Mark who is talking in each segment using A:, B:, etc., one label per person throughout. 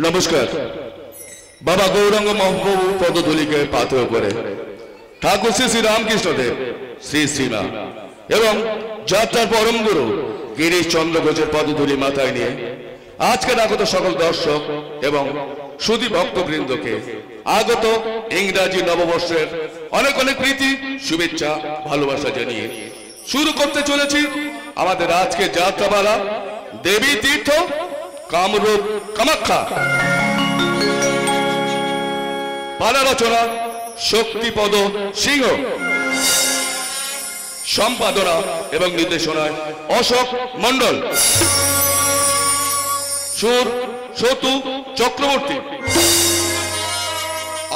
A: নমস্কার। বাবা গৌরাঙ্গ মহাপ্রভু পদধূলিকে পাথেয় করে ঠাকুর শ্রী শ্রী রামকৃষ্ণদেব, শ্রী শ্রীমা এবং যাত্রার পরম গুরু গিরিশ চন্দ্র ঘোষের পদধূলি মাথায় নিয়ে আজকের আগত সকল দর্শক এবং সুধী ভক্তবৃন্দকে আগত ইংরাজি নববর্ষের অনেক অনেক প্রীতি, শুভেচ্ছা, ভালোবাসা জানিয়ে শুরু করতে চলেছি আমাদের আজকে যাত্রাপালা দেবী তীর্থ কামরূপ কামাখ্যা। পালা রচনা শক্তিপদ সিংহ, সম্পাদনা এবং নির্দেশনায় অশোক মন্ডল, সুর সতু চক্রবর্তী,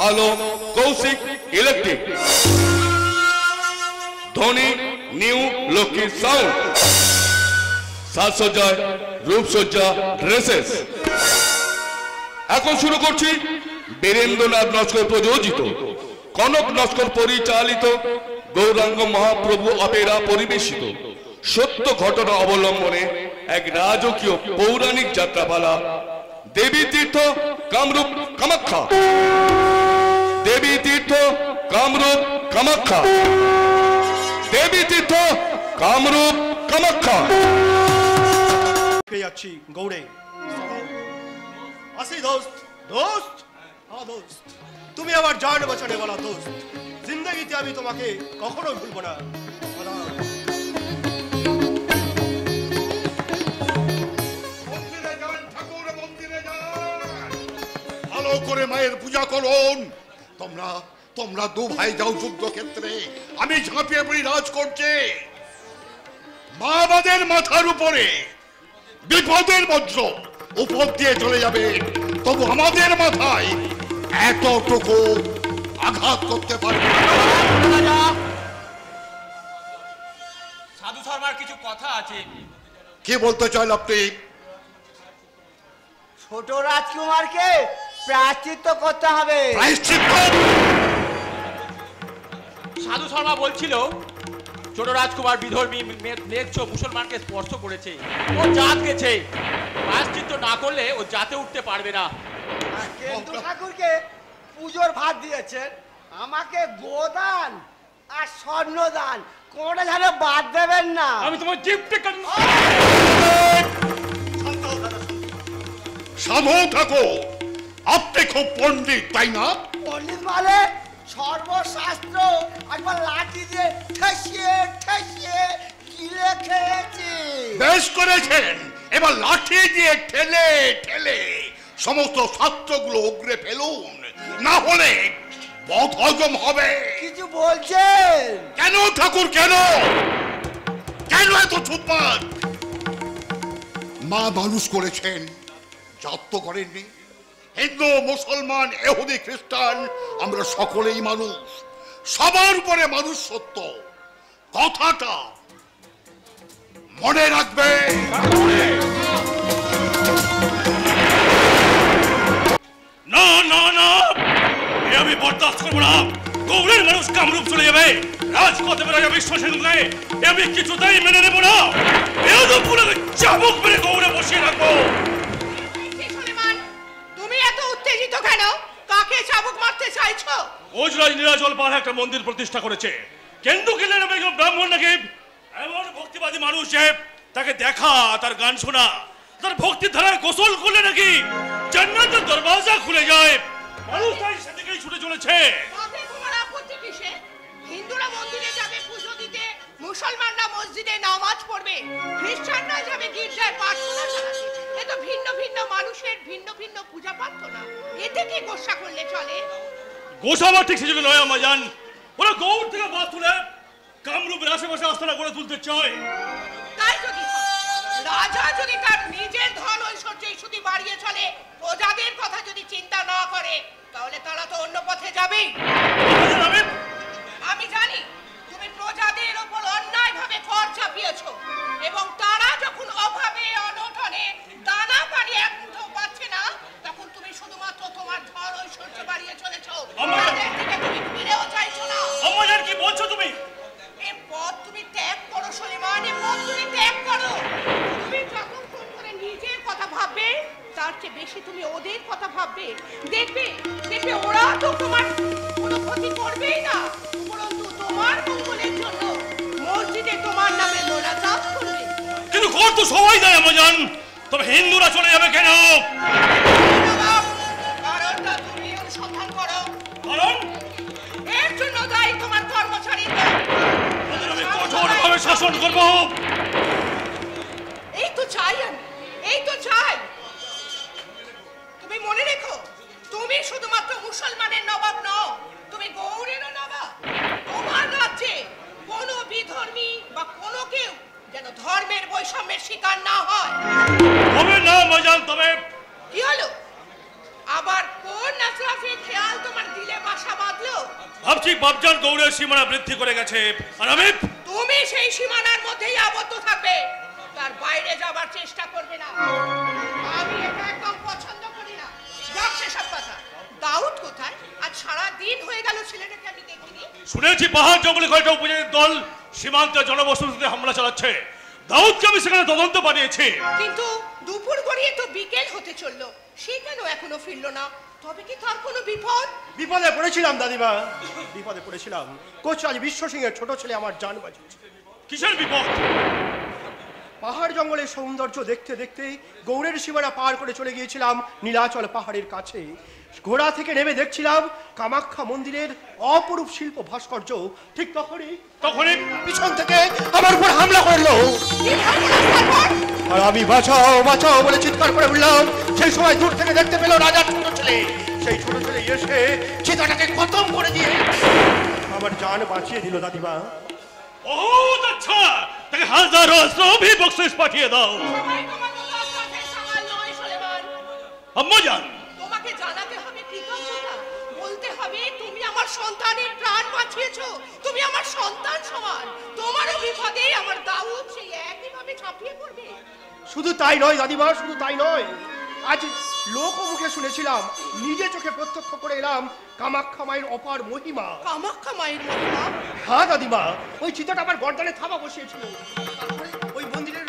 A: আলো কৌশিক ইলেকট্রিক, ধ্বনি নিউ লক্ষ্মী সাউন্ড, সাজসজ্জায় রূপসজ্জা ড্রেসেস। এখন শুরু করছি বীরেন্দ্রনাথ নস্কর প্রযোজিত, কনক নস্কর পরিচালিত, গৌরাঙ্গ মহাপ্রভু অপেরা পরিবেশিত সত্য ঘটনা অবলম্বনে এক রাজকীয় পৌরাণিক যাত্রাপালা দেবী তীর্থ কামরূপ কামাখ্যা। দেবী তীর্থ কামরূপ কামাখ্যা। দেবী তীর্থ কামরূপ কামাখ্যা।
B: যাচ্ছি গৌড়ে। আসি দোস্ত, দোস্ত, হ্যাঁ দোস্ত, তুমি আমার জান বাঁচানে বলা দোস্ত। জিন্দগিতে আমি তোমাকে কখনো ভুলবো না।
C: ভালো করে মায়ের পূজা করুন। তোমরা তোমরা দু ভাই যাও যুদ্ধক্ষেত্রে, আমি ঝাঁপিয়ে পড়ি রাজ করছে। মা আমাদের মাথার উপরে বিপদের বজ্র উপর দিয়ে চলে যাবে, তবু আমাদের মাথায় এতটুকু আঘাত করতে পারবে না।
D: সাধু শর্মার কিছু কথা আছে।
C: কি বলতে চাইল আপনি?
E: ছোট রাজকুমারকে প্রায়শ্চিত্ত করতে হবে।
C: প্রায়শ্চিত্ত?
D: সাধু শর্মা বলছিল ছোট রাজকুমার বিধর্মী ম্লেচ্ছ মুসলমানকে স্পর্শ করেছে, ও জাত গেছে। প্রায়শ্চিত্ত না করলে ও জাতে উঠতে পারবে না।
E: কেন্দ্র ঠাকুরকে পুজোর ভাত দিয়েছেন, আমাকে গোদান আর স্বর্ণদান কোনটা যেন বাদ দেবেন না।
D: আমি তোমার জিপটে
C: সাধু থাকো, আপনি খুব পণ্ডিত তাই না?
E: পণ্ডিত মানে সর্বশাস্ত্র একবার লাঠি দিয়ে ঠেসিয়ে ঠেসিয়ে গিলে খেয়েছি।
C: বেশ করেছেন, এবার লাঠি দিয়ে ঠেলে ঠেলে সমস্ত শাস্ত্রগুলো উগরে ফেলুন, না হলে বদহজম হবে।
E: কিছু বলছেন?
C: কেন ঠাকুর, কেন কেন এত ছুটপাট? মা মানুষ করেছেন, জাত তো করেননি। হিন্দু, মুসলমান, ইহুদি, খ্রিস্টান, আমরা সকলেই মানুষ, সবার উপরে মানুষ সত্য। কথাটা মনে রাখবে।
F: না না না, আমি বরদাস্ত করবো না। গৌড়ের মানুষ কামরূপ চলে যাবে, রাজপথে রাজা বিশ্বসেনকে আমি কিছুতেই মেনে নেব না। চাবুক মেরে গৌড়ে বসিয়ে রাখবো।
G: তুমি এত উত্তেজিত কেন? কাকে চাবুক মারতে চাইছো?
F: ওজরাজ নীলাচল পাহাড়ে একটা মন্দির প্রতিষ্ঠা করেছে, কিন্তু কেন একজন ব্রাহ্মণ নাকি এমন ভক্তিবাদী মানুষ যে তাকে দেখা, তার গান শোনা, তার ভক্তির ধারায় গোসল করলে নাকি জান্নাতের দরওয়াজা খুলে যায়। মানুষ তাই সেদিকেই ছুটে চলেছে।
G: তাতে তোমার আপত্তি কিসে? হিন্দুরা মন্দিরে যাবে পুজো দিতে, মুসলমানরা মসজিদে নামাজ পড়বে, খ্রিস্টানরা যাবে গির্জায় প্রার্থনা চালাতে। এ তো ভিন্ন ভিন্ন মানুষের ভিন্ন ভিন্ন পূজা প্রার্থনা। এতে কি গোসা করলে চলে?
F: গোসা আমার ঠিক সেজন্য নয় আমার জান। ওরা গৌড় থেকে বাদ তুলে কামরূপের আশেপাশে আস্তানা করে তুলতে চায়।
G: তাই যদি রাজা যদি তার নিজের ধন ঐশ্বর্যই শুধু বাড়িয়ে চলে, প্রজাদের কথা যদি চিন্তা না করে, তাহলে তারা তো অন্য পথে যাবেই। আমি জানি তুমি প্রজাদের উপর অন্যায়ভাবে কর চাপিয়েছো, এবং তারা যখন অভাবে অনটনে দানা পানি এক মুঠো পাচ্ছে না, তখন তুমি শুধুমাত্র তোমার ধন ঐশ্বর্য বাড়িয়ে চলেছো। তাদের থেকে তুমি ফিরেও চাইছো না।
F: আমাদের কি বলছো তুমি?
G: এই পথ তুমি ত্যাগ করো সলিমান, এই পথ তুমি ত্যাগ করো। তুমি যতক্ষণ করে নিজের কথা ভাববে, তার চেয়ে বেশি তুমি ওদের কথা ভাববে, দেখবে দেখবে ওরা তো তোমার কোনো ক্ষতি করবেই না, উপরন্তু তোমার মঙ্গলের জন্য মসজিদে তোমার নামে মোনাজাত করবে।
F: কিন্তু কর তো সবাই দেয় আমাজান, তবে হিন্দুরা চলে যাবে কেন?
G: কারণটা তুমি অনুসন্ধান করো।
F: কারণ
G: এর জন্য দায়ী তোমার কর্মচারীরা।
F: আমি কঠোরভাবে শাসন করবো।
G: এই তো চাই আমি, এই তো চাই। তুমি মনে রেখো, তুমি শুধুমাত্র মুসলমানের নবাব নও, তুমি গৌড়েরও নবাব। তোমার রাজ্যে কোনো বিধর্মী বা কোনো কেউ যেন ধর্মের বৈষম্যের শিকার না হয়।
F: তবে না আমাজান, তবে
G: কি হলো? আবার কোন নাসরাফের খেয়াল তোমার দিলে বাসা বাঁধলো?
F: ভাবছি বাবজান গৌড়ের সীমানা বৃদ্ধি করে গেছে, আর আমি
G: তুমি সেই সীমানার মধ্যেই আবদ্ধ থাকবে, তার বাইরে যাবার চেষ্টা করবে না। আমি এটা একদম পছন্দ করি না। যাক সেসব কথা। দাউদ কোথায়? আজ সারা দিন হয়ে গেল ছেলেটাকে আমি দেখিনি।
F: শুনেছি পাহাড় জঙ্গলে কয়েকটা উপজাতির দল সীমান্তে জনবসতিতে হামলা চালাচ্ছে। দাউদকে আমি সেখানে তদন্ত বানিয়েছি।
G: কিন্তু দুপুর গড়িয়ে তো বিকেল হতে চললো, সে কেন এখনো ফিরলো না? তবে কি তার কোনো বিপদ?
B: বিপদে পড়েছিলাম দাদিমা, বিপদে পড়েছিলাম। কোচরাজ বিশ্ব সিংহের ছোট ছেলে আমার জান বাঁচিয়েছে।
F: কিসের বিপদ?
B: পাহাড় জঙ্গলের সৌন্দর্য দেখতে দেখতে গৌড়ের সীমানা পার করে চলে গিয়েছিলাম নীলাচল পাহাড়ের কাছে। ঘোড়া থেকে নেমে দেখছিলাম কামাখ্যা মন্দিরের অপরূপ শিল্প ভাস্কর্য। ঠিক তখনই পিছন থেকে আমার উপর হামলা করলো, আর আমি বাঁচাও বাঁচাও বলে চিৎকার করে উঠলাম। সেই সময় দূর থেকে দেখতে পেল রাজার ছোট ছেলে। সেই ছোট ছেলে এসে চিতাটাকে খতম করে দিয়ে আমার জান বাঁচিয়ে দিল দাদিমা।
F: बहुत अच्छा, তাকে হাজারো অস্ত্রভি বকশিশ পাঠিয়ে দাও।
G: সবাই তোমার মতো অস্ত্রের সামাল নয় সুলেমান।
F: আম্মাজান,
G: তোমাকে জানাতে হবে কৃতজ্ঞতা, বলতে হবে তুমি আমার সন্তানের প্রাণ বাঁচিয়েছো, তুমি আমার সন্তান সমান। তোমারও বিপদে আমার দাউদ সেই একইভাবে ঝাঁপিয়ে পড়বে।
B: শুধু তাই নয় দাদিমা, শুধু তাই নয়, আজ লোকমুখে শুনেছিলাম, নিজে চোখে প্রত্যক্ষ করে এলাম কামাখ্যা মায়ের অপার মহিমা।
G: কামাখ্যা মায়ের মহিমা?
B: হ্যাঁ দাদিমা, ওই চিতাটা আমার গর্দানে থাবা বসিয়েছিল। তারপরে ওই মন্দিরের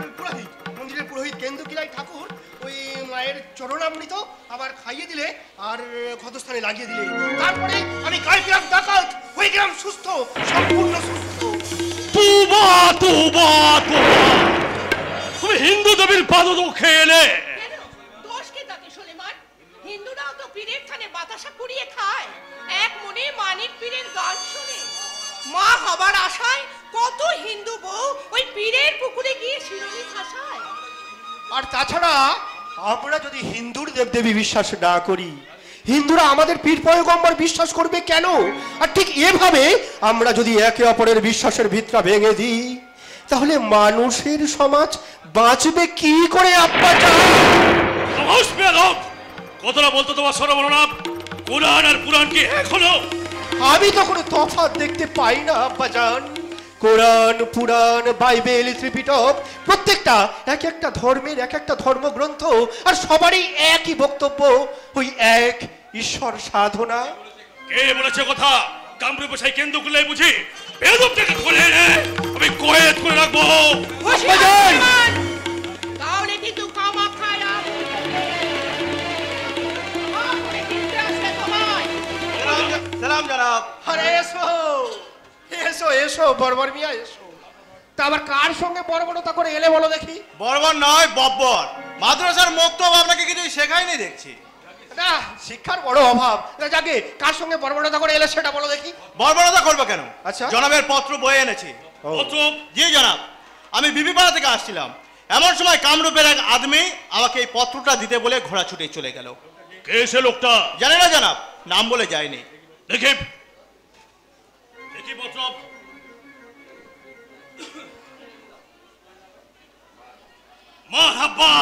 B: পুরোহিত কেন্দুকিলাই ঠাকুর ওই মায়ের চরণামৃত আবার খাইয়ে দিলে আর ক্ষতস্থানে লাগিয়ে দিলে। তারপরে আমি গায়ে গেলাম ডাকাত, হয়ে গেলাম সুস্থ, সম্পূর্ণ সুস্থ।
F: তুবা তুবা তুবা, তুমি হিন্দু দেবীর পাদদুঃখে এলে।
G: কেন? দোষ কি তাতে সুলেমান? হিন্দুরাও তো পীরের থানে বাতাসা কুড়িয়ে খায়, এক মনে মানিক পীরের গান শুনে। মা হবার আশায় কত হিন্দু বউ ওই পীরের পুকুরে গিয়ে শিরোনি ভাসায়।
B: আর তাছাড়া আমরা যদি হিন্দুর দেবদেবী বিশ্বাস না করি, হিন্দুরা আমাদের পীর পয়গম্বর বিশ্বাস করবে কেন? আর ঠিক এভাবে আমরা যদি একে অপরের বিশ্বাসের ভিতটা ভেঙে দিই, তাহলে মানুষের সমাজ বাঁচবে কি করে?
F: কথাটা বলতো তোমার সরবরাহ, কোরআন আর পুরাণ কি এখনো?
B: আমি তো কোনো তফাৎ দেখতে পাই না আব্বাজান। কোরআন, পুরাণ, বাইবেল, ত্রিপিটক প্রত্যেকটা এক একটা ধর্মের এক একটা ধর্মগ্রন্থ, আর সবারই একই বক্তব্য, ওই এক ঈশ্বর সাধনা।
F: কে বলেছে কথা? কামরূপ বসাই কেন্দ্র করলে বুঝি বেদবটাকে খুলে এনে আমি কয়েদ করে রাখবো।
G: তাহলে কিন্তু কামাখ্যায়
E: সালাম জনাব।
B: আরে এসো এসো এসো বর্বর মিয়া এসো। তা আবার কার সঙ্গে বর্বরতা করে এলে বলো দেখি?
E: বর্বর নয় বব্বর, মাদ্রাসার মক্তব আপনাকে কিছুই শেখায়নি দেখছি।
B: না, শিক্ষার বড় অভাব। যাকে কার সঙ্গে বর্বরতা করে এলে সেটা বলো দেখি।
E: বর্বরতা করবো কেন?
B: আচ্ছা।
E: জনাবের পত্র বয়ে এনেছি। জি জনাব, আমি বিবিপাড়া থেকে আসছিলাম, এমন সময় কামরূপের এক আদমি আমাকে এই পত্রটা দিতে বলে ঘোড়া ছুটে চলে গেল।
F: কে সে লোকটা?
E: জানে না জনাব, নাম বলে যায়নি।
F: দেখি দেখি পত্র। মারহাবা,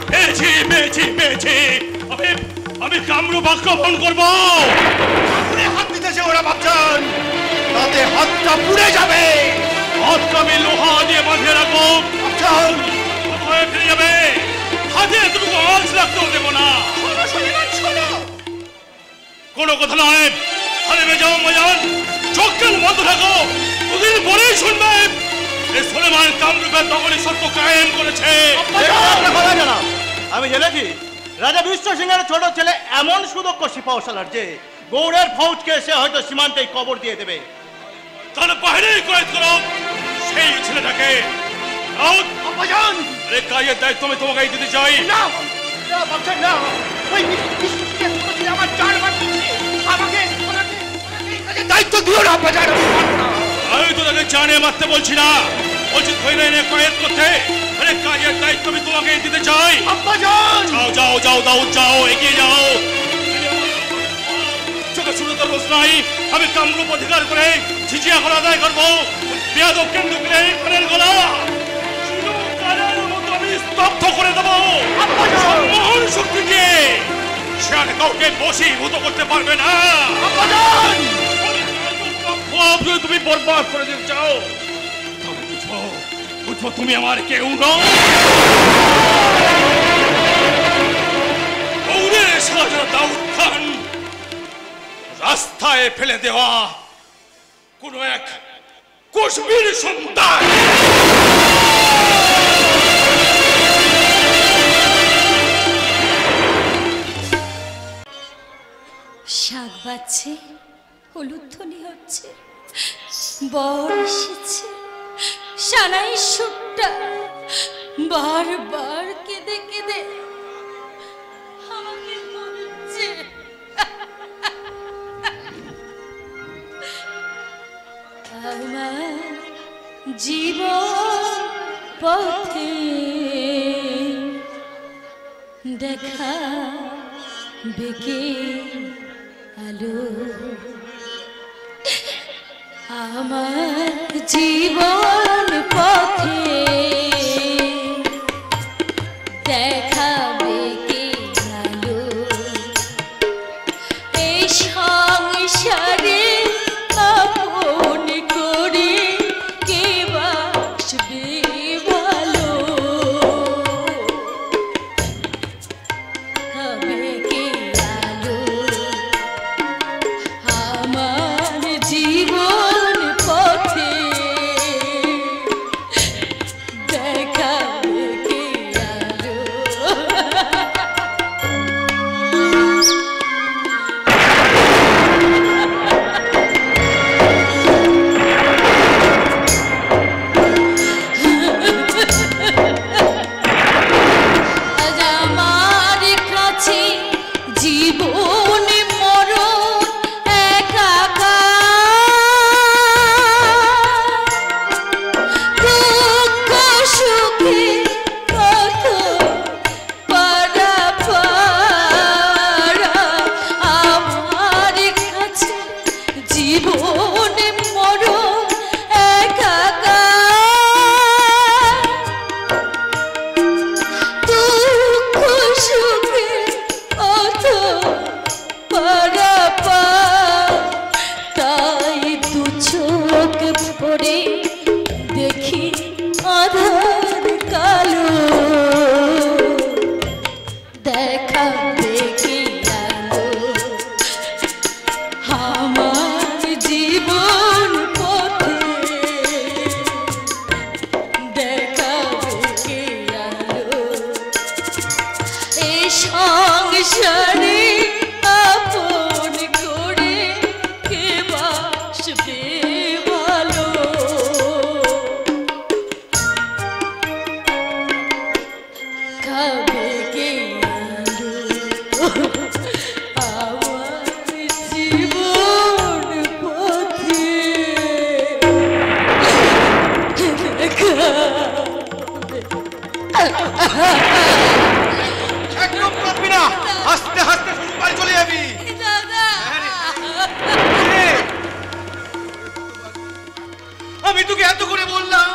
F: পেয়েছি পেয়েছি পেয়েছি। আমি কামরূপ আক্রমণ করবো।
B: হাত দিতেছে ওরা ভাবছেন, তাতে হাতটা পুড়ে যাবে।
F: হাতটা আমি লোহা দিয়ে বাঁধিয়ে রাখবো, ফিরে যাবে। হাতে এতটুকু আঁচ লাগতেও দেবো না। কোনো কথা নয়, আরে যাও মজান, চোখ কান বন্ধ থাকো, দুদিন পরেই শুনবে এই সুলেমান কামরূপের দখলে সত্য কায়েম করেছে।
H: আমি জেনেছি রাজা বিশ্ব সিংহের ছোট ছেলে এমন সুদক্ষ সিপাহসালার যে গৌড়ের ফৌজকে সে হয়তো সীমান্তেই কবর দিয়ে দেবে।
F: তাহলে বাইরে কয়েক করো সেই ছেলেটাকে। আরে কাজের দায়িত্ব আমি তোমাকে দিতে চাই।
B: না না বাচ্চা না, ওই আমার চার বার দিচ্ছে আমাকে, দায়িত্ব দিও না বাজার।
F: আমি তো তাকে জানে মারতে বলছি না, বলছি ধরে এনে কয়েদ করতে। আরে কাজের দায়িত্ব আমি তোমাকে দিতে চাই। যাও যাও যাও দাও যাও, এগিয়ে যাও। চোখে শুরু তো রোজ নাই, আমি কামরূপ অধিকার করে ঝিঝিয়া করে আদায় করবো। বেয়াদব কেন্দ্র করে কানের গলা কানের মতো আমি স্তব্ধ করে দেবো। মহান শক্তিকে সে আর কাউকে বশীভূত করতে পারবে না। যদি তুমি বরবাদ করে দিতে চাও তাহলে বুঝবো বুঝবো তুমি আমার কেউ নও। গৌড়ের শাহজাদা দাউদ খান রাস্তায় ফেলে দেওয়া কোন এক কুশবীর সন্তান।
I: শাক বাজছে, হলুদ ধ্বনি হচ্ছে, বর এসেছে, সানাই সুরটা বারবার কেঁদে কেঁদে আমাকে বলছে। আমার জীবন পথে দেখা বেঁকে আলো, আমার জীবন পথে দেখা বেঁকে আলো, এই সংসারে আপন করে কে বাসবে ভালো, বেঁকে আলো, আমার জীবন পথে দেখা বেঁকে আলো। আজ আমার কাছে জীবন মরণ একাকার, দুঃখ সুখে কত পারাপারা, আমার কাছে জীবন মরণ একাকার, দুঃখ সুখে কত পারাপার, তাই দু চোখ ভরে দেখি আধার কালো, দেখা দেখি আলো, আমার জীবন পথে দেখা দেখি আলো, এই সংসারে আপন করে কে বাসবে ভালো, খাবে কে আলো, আমার জীবন পথে
B: একদম কাঁদবি না, হাসতে হাসতে শ্বশুরবাড়ি চলে যাবি।
I: দাদা।
B: আমি তোকে এত করে বললাম,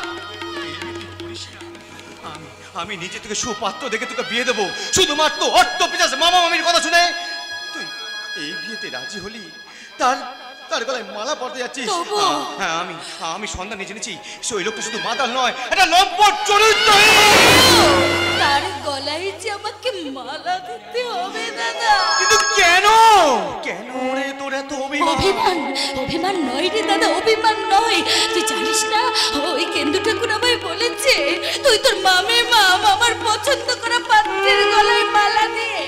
B: আমি নিজে তোকে সুপাত্র দেখে তোকে বিয়ে দেবো, শুধুমাত্র অর্থ পিছাস মামা মামির কথা শুনে তুই এই বিয়েতে রাজি হলি। তার তার গলায় মালা পড়তে যাচ্ছিস। হ্যাঁ, আমি সন্ধান নিয়ে জেনেছি সে ওই লোকটা শুধু মাতাল নয়, এটা লম্পট চরিত্রহীন।
I: তার গলায় যে আমাকে মালা দিতে হবে দাদা।
B: কিন্তু কেন কেন রে তোর এত
I: অভিমান? অভিমান নয় রে দাদা, অভিমান নয়। তুই জানিস না ওই কেন্দু ঠাকুর তোর মামি আমার পছন্দ করা পাত্রের গলায় মালা দিয়ে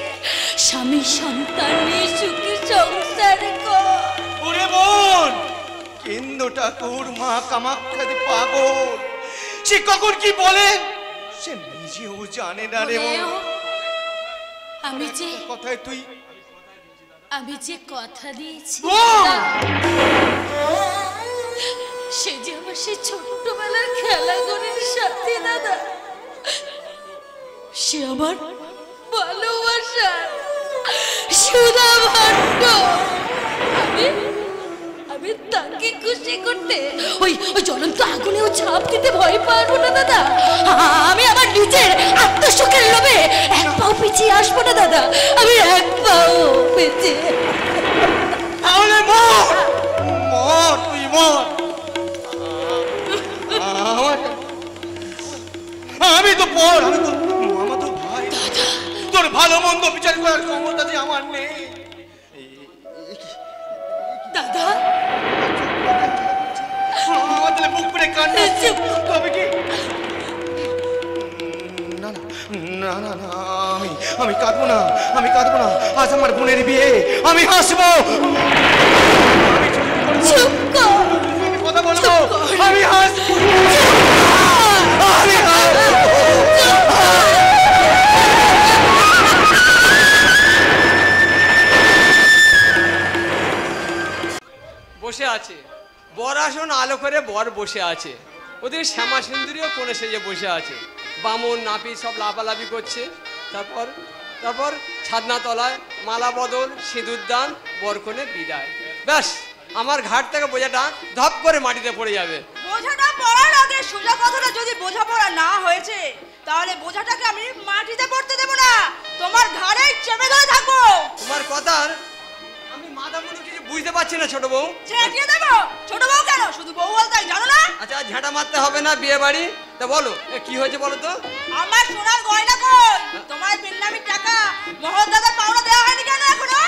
I: স্বামী সন্তান নিয়ে সুখী সংসার কর।
E: ওরে বোন, কেন্দ্র ঠাকুর মা কামাখ্যাদি পাগল, সে কখন কি বলে সে নিজেও জানে না রে বোন। কথায় তুই
I: আমি যে কথা দিয়েছি
E: বোন!
I: সে যে আমার সেই ছোট্টবেলার খেলাঘরের সাথে দাদা, সে আমার ভালোবাসা সুধা ভাণ্ড। আমি তাকে খুশি করতে ওই জ্বলন্ত আগুনেও ঝাঁপ দিতে ভয় পারবো না দাদা। আমি আমার নিজের আত্মসুখের লোভে এক পাও পিছিয়ে আসবো না দাদা, আমি এক পাও পিছিয়ে।
E: তাহলে মর মর, তুই মর। আমি তো পর, আমি তো আমার তো ভাই, তোর ভালো মন্দ বিচার করার ক্ষমতা যে আমার নেই
I: দাদা।
E: আমার তাহলে মুখ পেটে কান্না তবে কি? না না না না না, আমি কাঁদবো না, আমি কাঁদবো না। আজ আমার বোনের বিয়ে, আমি হাসবো, আমি কথা বলবো, আমি হাসবো, আমি হাসবো।
J: বসে আছে বর আসন আলো করে বর বসে আছে, ওদের শ্যামা সুন্দরীও কোণে সেজে বসে আছে, বামন নাপি সব লাফালাফি করছে। তারপর তারপর ছাদনা তলায় মালা বদল, সিঁদুর দান, বরকনে বিদায়। ব্যাস আমার ঘাট থেকে বোঝাটা ধপ করে মাটিতে পড়ে যাবে।
G: বোঝাটা পড়ার আগে সোজা কথাটা যদি বোঝাপড়া না হয়েছে তাহলে বোঝাটাকে আমি মাটিতে পড়তে দেব না, তোমার ঘাড়ে চেপে ধরে থাকবো।
J: তোমার কথার আমি মাথা মনে কিছু বুঝতে পারছি না ছোট বউ।
G: ঝেঁটিয়ে দেবো? ছোট বউ কেন, শুধু বউ বলতে জানো না?
J: আচ্ছা ঝাঁটা মারতে হবে না, বিয়ে বাড়ি। তা বলো কি হয়েছে বলো তো।
G: আমার সোনার গয়না কই? তোমার বিন্নামি টাকা মোহন দাদার পাওনা দেওয়া হয়নি কেন এখনো?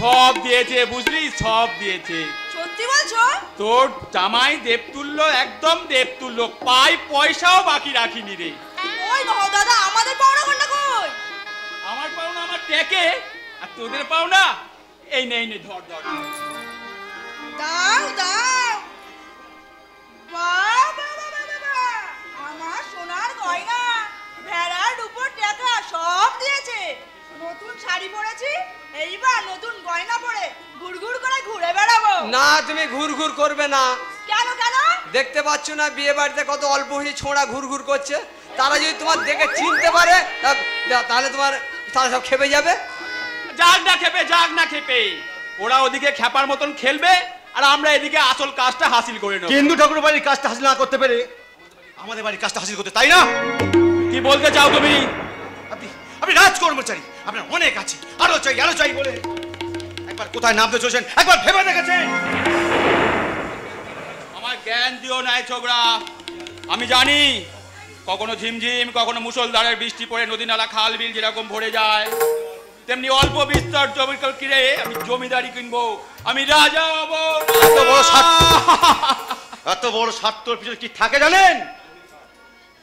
D: সব দিয়েছে বুঝলি, সব দিয়েছে।
G: সত্যি বলছো?
D: তোর জামাই দেবতুল্য, একদম দেবতুল্য, পাই পয়সাও বাকি রাখিনি রে।
G: ওই মোহন দাদা আমাদের পাওনা কোনটা কই?
D: আমার পাওনা আমার টেকে, আর তোদের পাওনা এই নে, এই নে, ধর ধর।
G: দাও দাও। বাহ বাহ বাহ বাহ, আমার সোনার গয়না, ভেড়ার উপর টাকা সব দিয়েছে। নতুন শাড়ি পরেছি, এইবার নতুন গয়না পরে ঘুরঘুর করে ঘুরে বেড়াবো।
J: না তুমি ঘুরঘুর করবে না।
G: কেন কেন?
J: দেখতে পাচ্ছ না বিয়ে বাড়িতে কত অল্প বয়সী ছোঁড়া ঘুরঘুর করছে, তারা যদি তোমার দেখে চিনতে পারে তাহলে তোমার তারা সব খেপে যাবে।
D: যাক না খেপে, যাক না খেপে, ওরা ওদিকে খেপার মতন খেলবে আর আমরা এদিকে আসল কাজটা হাসিল করে নেব।
E: কেন্দু ঠাকুর বাড়ির কাজটা হাসিল না করতে পেরে আমাদের বাড়ির কাজটা হাসিল করতে, তাই না?
D: কি বলতে চাও তুমি?
E: আপনি রাজ কর্মচারী, আপনার অনেক আছে, আরো চাই বলে একবার কোথায় নামতে চলেছেন একবার ভেবে দেখেছেন?
D: আমার জ্ঞান দিও নাই ছোকরা, আমি জানি কখনো ঝিমঝিম কখনো মুষলধারের বৃষ্টি পড়ে নদী নালা খাল বিল যেরকম ভরে যায়, তেমনি অল্প বিস্তর জমি কিনে আমি জমিদারি কিনবো, আমি রাজা হব।
E: এত বড় স্বার্থর পিছনে কি থাকে জানেন?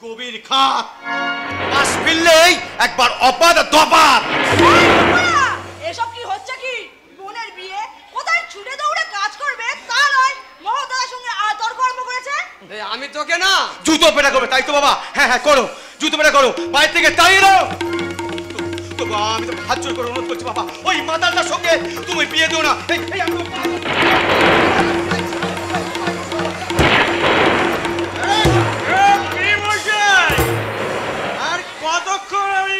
E: গভীর খাত, পাশ ফিরলেই একবার অপাদ দপাদ।
G: এসব কি হচ্ছে কি? বোনের বিয়ে কোথায় ছুটে দৌড়ে কাজ করবে তা নয়, মহোদয়ের সঙ্গে তর্ক আরম্ভ করেছে।
J: আমি তোকে না
E: জুতো পেটা করবে, তাই তো বাবা? হ্যাঁ করো, জুতো পেটা করো, বাইরে থেকে তাড়িয়ে দাও। আমি তো হাত জোর করে অনুরোধ করছি বাবা, ওই মাতালটার সঙ্গে তুমি বিয়ে দিও না।
K: আর কতক্ষণ আমি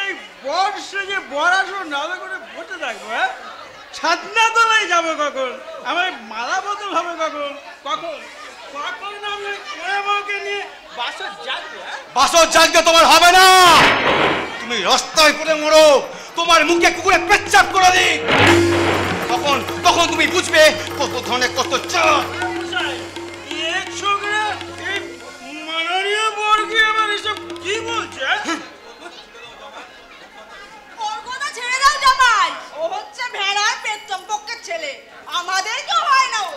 K: এই বর্ষে যে বড়াশো নালে করে বসে থাকবো? হ্যাঁ, ছাদনা তলায় যাবো কখন? আমার মালা বদল হবে কখন? কখন আমি ওরা বউকে নিয়ে বাসর জাগবো?
E: বাসর জাগতে তোমার হবে না, তুমি রাস্তায় পড়ে মরো, তোমার মুখে কুকুরে পেচ্ছাপ করে দিই, তখন তুমি বুঝবে কত ধরনের কত চাপ।
K: মাননীয় বর্গে আমার এসব কি বলছে?
G: ওর কথা ছেড়ে দাও জামাই, ও হচ্ছে ভেড়ার পেট চম্পকের ছেলে, আমাদের কেউ হয় না ও।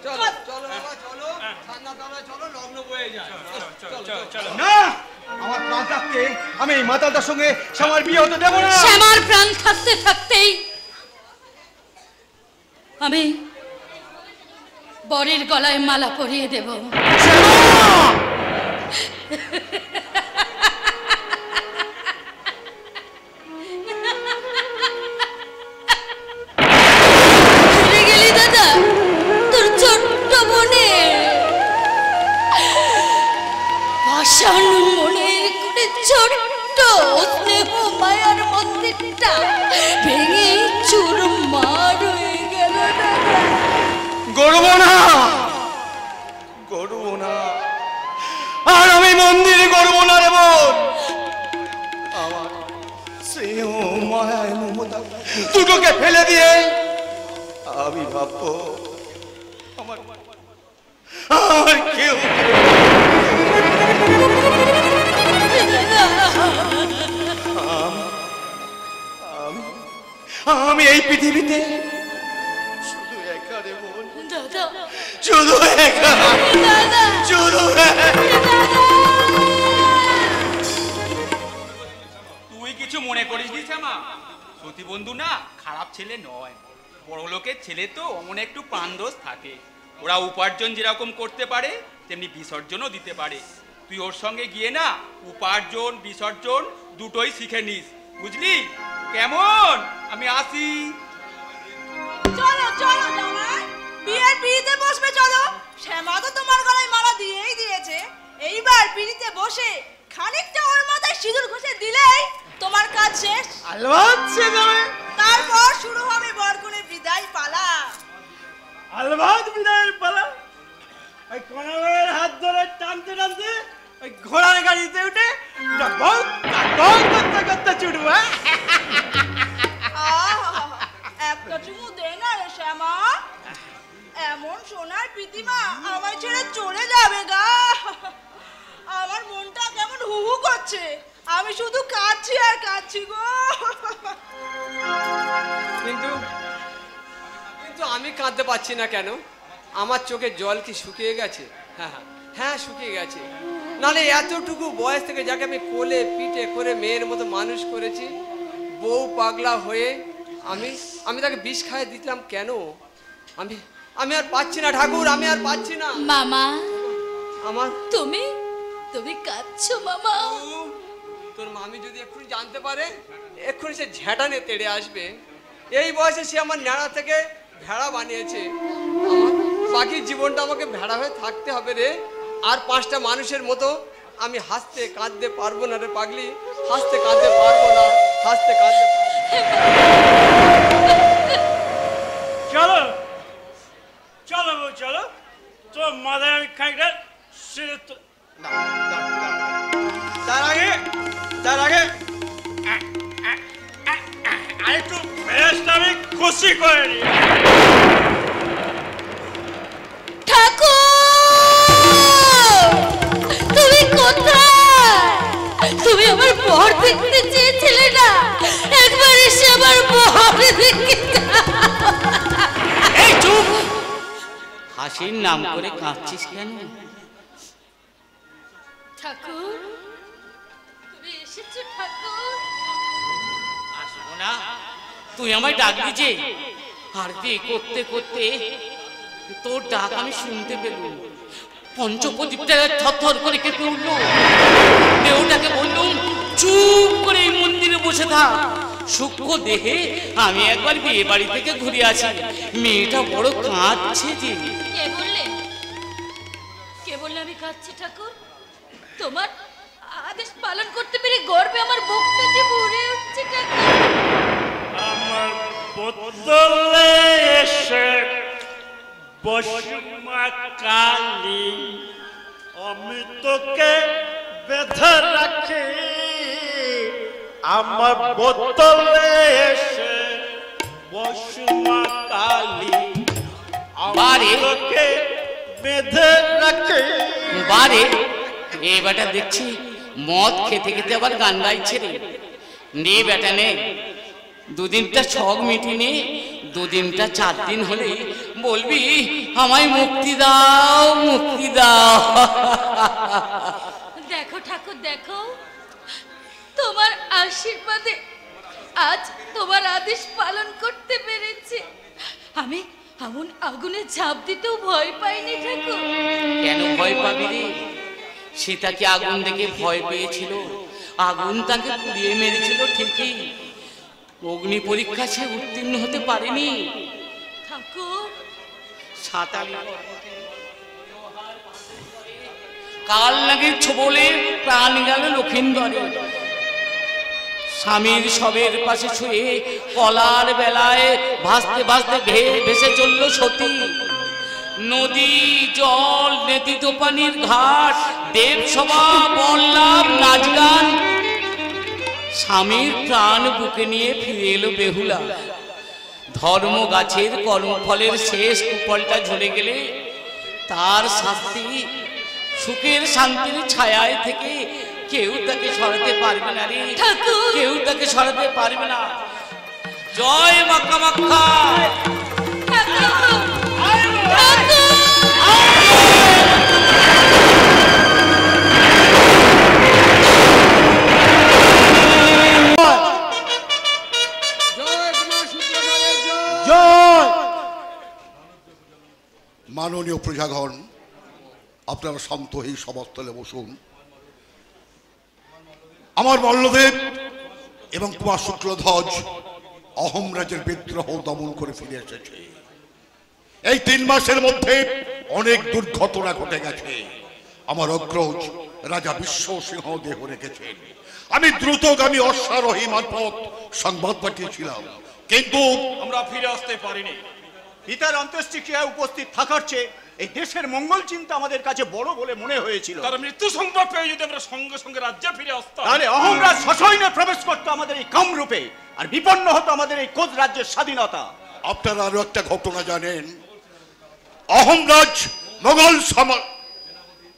J: চলো চলো বাবা চলো, ঠান্ডা চলো, লগ্ন বয়ে যায়। চলো চলো চলো।
E: পক্ষে আমি এই মাতালটার সঙ্গে শ্যামার বিয়ে হতে দেব না।
I: শ্যামার প্রাণ থাকতে থাকতেই আমি বরের গলায় মালা পরিয়ে দেব। ফিরে গেলি দাদা তোর ছোট্ট মনে, পাষাণ মনের করে ছোট্ট স্নেহ মায়ার মন্দিরটা ভেঙে চুরমার হয়ে গেল দাদা।
E: গড়ব না, গড়ব না, আর আমি মন্দিরে গড়ব না রে বোন। আমার স্নেহ মায়ায় মমতা দুটোকে ফেলে দিয়ে আমি ভাববো আমার কেউ আমি এই পৃথিবীতে শুধু একা রে বোন,
I: দাদা
E: শুধু একা,
I: দাদা
E: শুধু
D: তুই কিছু মনে করিস নি শ্যামা, সতী বন্ধু না খারাপ ছেলে নয়, বড় লোকের ছেলে তো মনে একটু প্রাণদোষ থাকে। ওরা উপার্জন যেরকম করতে পারে তেমনি বিসর্জনও দিতে পারে। তুই ওর সঙ্গে গিয়ে না উপার্জন বিসর্জন দুটোই শিখে নিস, বুঝলি? কেমন? আমি আসি।
G: চলো চলো জামাই, বিয়ের পিড়িতে বসবে চলো। শ্যামা তো তোমার গলায় মালা দিয়েই দিয়েছে, এইবার পিড়িতে বসে খানিকটা ওর মাথায় সিঁদুর ঘষে দিলেই তোমার কাজ শেষ।
K: আলবাত সে যাবে,
G: তারপর শুরু হবে বরকনের বিদায় পালা।
K: আলবাত বিদায়ের পালা। ওই কনকের হাত ধরে টানতে টানতে ওই ঘোড়ার গাড়িতে উঠে টক করতে করতে ছুটবো।
G: একটা চুমু দে না রে শ্যামা, এমন সোনার প্রীতিমা আমায় ছেড়ে চলে যাবে গা। আমার মনটা কেমন হু হু করছে, আমি শুধু কাঁদছি আর কাঁদছি গো।
J: কিন্তু কিন্তু আমি কাঁদতে পারছি না কেন? আমার চোখের জল কি শুকিয়ে গেছে? হ্যাঁ হ্যাঁ হ্যাঁ শুকিয়ে গেছে। নাহলে এতটুকু বয়স থেকে যাকে আমি কোলে পিঠে করে মেয়ের মতো মানুষ করেছি, বউ পাগলা হয়ে আমি তাকে বিষ খাইয়ে দিতাম কেন? আমি আর পাচ্ছি না ঠাকুর, আমি আর পাচ্ছি না।
I: মামা
J: আমার
I: তুমি তুমি কাঁদছো মামা?
J: তোর মামি যদি এক্ষুনি জানতে পারে, এক্ষুনি সে ঝেঁটানে তেড়ে আসবে। এই বয়সে সে আমার ন্যাড়া থেকে ভেড়া বানিয়েছে, আমার বাকি জীবনটা আমাকে ভেড়া হয়ে থাকতে হবে রে। আর 5টা মানুষের মতো আমি হাসতে কাঁদতে পারবো না রে পাগলি, হাসতে কাঁদতে পারবো না, হাসতে কাঁদতে।
K: চলো চলো বউ চলো, তো মাথায় আমি খানিকটা সিঁদুর তার আগে আরেকটু বেশটা আমি খুশি করে নিই।
I: ঠাকুর তুমি কোথায়? তুমি আমার বর দেখতে চেয়েছিলে না, একবার এসে আমার বর দেখে
L: এই চুপ! হাসির নাম করে কাঁদছিস কেন?
I: ঠাকুর তুমি এসেছো ঠাকুর?
L: আসবো না? তুই আমায় ডাকলি যে, আর বিয়ে করতে করতে তোর ডাক আমি শুনতে পেলুম। পঞ্চপ্রদীপটা থরথর করে কেঁপে উঠলো। দেহটাকে বললুম চুপ করে এই মন্দিরে বসে থাক। সূক্ষ্ম দেহে আমি একবার বিয়ে বাড়ি থেকে ঘুরে আসি। মেয়েটা বড় কাঁদছে যে।
I: কে বললে আমি কাঁদছি ঠাকুর? তোমার আদেশ পালন করতে পেরে গর্বে আমার বুকটা যে ভরে উঠছে ঠাকুর।
K: আমার বোতলে এসে বসমা কালী, আমি তোকে বেঁধে রাখি। আমার বোতলে এসে বসমা কালী, আমি তোকে বেঁধে রাখি।
L: বারে এ বেটা দেখছি মদ খেতে খেতে আবার গান গাইছে রে। নে বেটা নে, দুদিনটা শখ মিটিনি, দুদিনটা 4 দিন হলেই বলবি আমায় মুক্তি দাও, মুক্তি দাও।
I: দেখো ঠাকুর দেখো, তোমার আশীর্বাদে আজ তোমার আদেশ পালন করতে পেরেছি। আমি এমন আগুনে ঝাঁপ দিতেও ভয় পাইনি ঠাকুর।
L: কেন ভয় পাবি রে? সীতা কি আগুন দেখে ভয় পেয়েছিল? আগুন তাকে পুড়িয়ে মেরেছিল ঠিকই, অগ্নি পরীক্ষা সে উত্তীর্ণ হতে পারেনি।
I: ঠাকুর
L: সাতালি কাল লাগে ছোবলে প্রাণ গেল লক্ষিন্দরে। স্বামীর শবের পাশে শুয়ে কলার বেলায় ভাসতে ভাসতে ভেসে চলল সতী। নদী জল নেতিত পানির ঘাট দেবসভা বললাম নাচ গান। স্বামীর প্রাণ বুকে নিয়ে ফিরে এলো বেহুলা। ধর্ম গাছের কর্মফলের শেষ কুফলটা ঝরে গেলে তার শাস্তি সুখের শান্তির ছায়ায় থেকে কেউ তাকে সরাতে পারবে না রে, কেউ তাকে সরাতে পারবে না। জয় মা কামাখ্যা।
C: মাননীয় প্রজাগণ, আপনারা শান্ত হয়ে সভাস্থলে বসুন। আমার মল্লদেব এবং কুমার শুক্লধ্বজ অহোম রাজের বিদ্রোহ দমন করে ফিরে এসেছে। এই 3 মাসের মধ্যে অনেক দুর্ঘটনা ঘটে গেছে। আমার অগ্রজ রাজা বিশ্বসিংহ দেহ রেখেছেন। আমি দ্রুতগামী অশ্বারোহী মারফত সংবাদ পাঠিয়েছিলাম, কিন্তু
H: আমরা ফিরে আসতে পারিনি। পিতার অন্ত্যেষ্টিক্রিয়ায় উপস্থিত থাকার চেয়ে এই দেশের মঙ্গল চিন্তা আমাদের কাছে বড় বলে মনে হয়েছিল।
F: তার মৃত্যু সংবাদ পেয়ে যদি আমরা সঙ্গে সঙ্গে রাজ্যে ফিরে আসতাম,
H: তাহলে অহংরাজ সসৈন্যে প্রবেশ করতো আমাদের এই কামরূপে, আর বিপন্ন হতো আমাদের এই কোজ রাজ্যের স্বাধীনতা।
C: আপনারা আরো একটা ঘটনা জানেন। অহমরাজ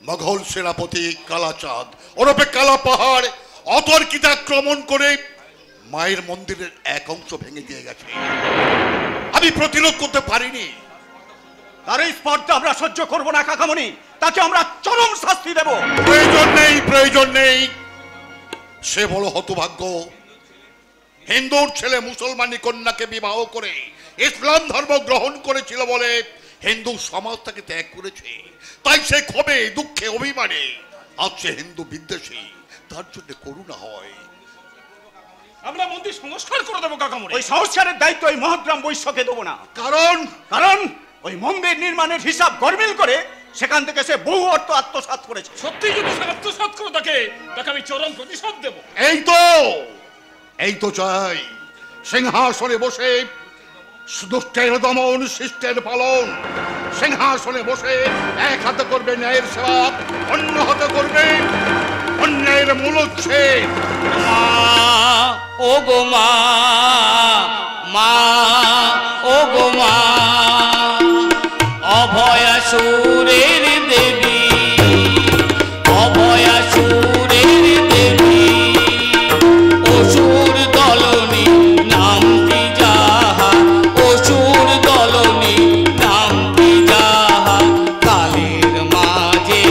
C: মোগল সেনাপতি কালাচাঁদ ওরফে কালা পাহাড় অতর্কিত আক্রমণ করে মায়ের মন্দিরের এক অংশ ভেঙে দিয়ে গেছে। আমি প্রতিরোধ করতে পারিনি।
H: তার এই স্পর্ধা আমরা সহ্য করব না কাকামণি, তাকে আমরা চরম শাস্তি দেব।
C: প্রয়োজন নেই। সে বড় হতভাগ্য। হিন্দুর ছেলে মুসলমানি কন্যাকে বিবাহ করে ইসলাম ধর্ম গ্রহণ করেছিল বলে হিন্দু সমাজ তাকে ত্যাগ করেছে। তাই সে ক্ষোভে দুঃখে অভিমানে আজ সে হিন্দু বিদ্বেষী। তার জন্য করুণা হয়।
F: আমরা মন্দির সংস্কার করে দেবো কাকামণি।
H: ওই সংস্কারের দায়িত্ব ওই মহদ্রাম বৈশ্যকে দেবো না। কারণ ওই মন্দির নির্মাণের হিসাব গরমিল করে সেখান থেকে সে বহু অর্থ আত্মসাৎ করেছে।
F: সত্যি যদি সে আত্মসাৎ করে তাকে আমি চরম প্রতিশোধ দেব।
C: এই তো চাই সিংহাসনে বসে দুষ্টের দমন শিষ্টের পালন। সিংহাসনে বসে এক হাতে করবে ন্যায়ের সেবা, অন্য হাতে করবে অন্যায়ের মূলোচ্ছেদ।
L: ও গো মা, মা ও গো মা, অভয়া সুরের দেবী, অভয়া সুরের দেবী, অসুর দলনী নামটি যাহা, অসুর দলনী নামটি যাহা, কালের মাঝে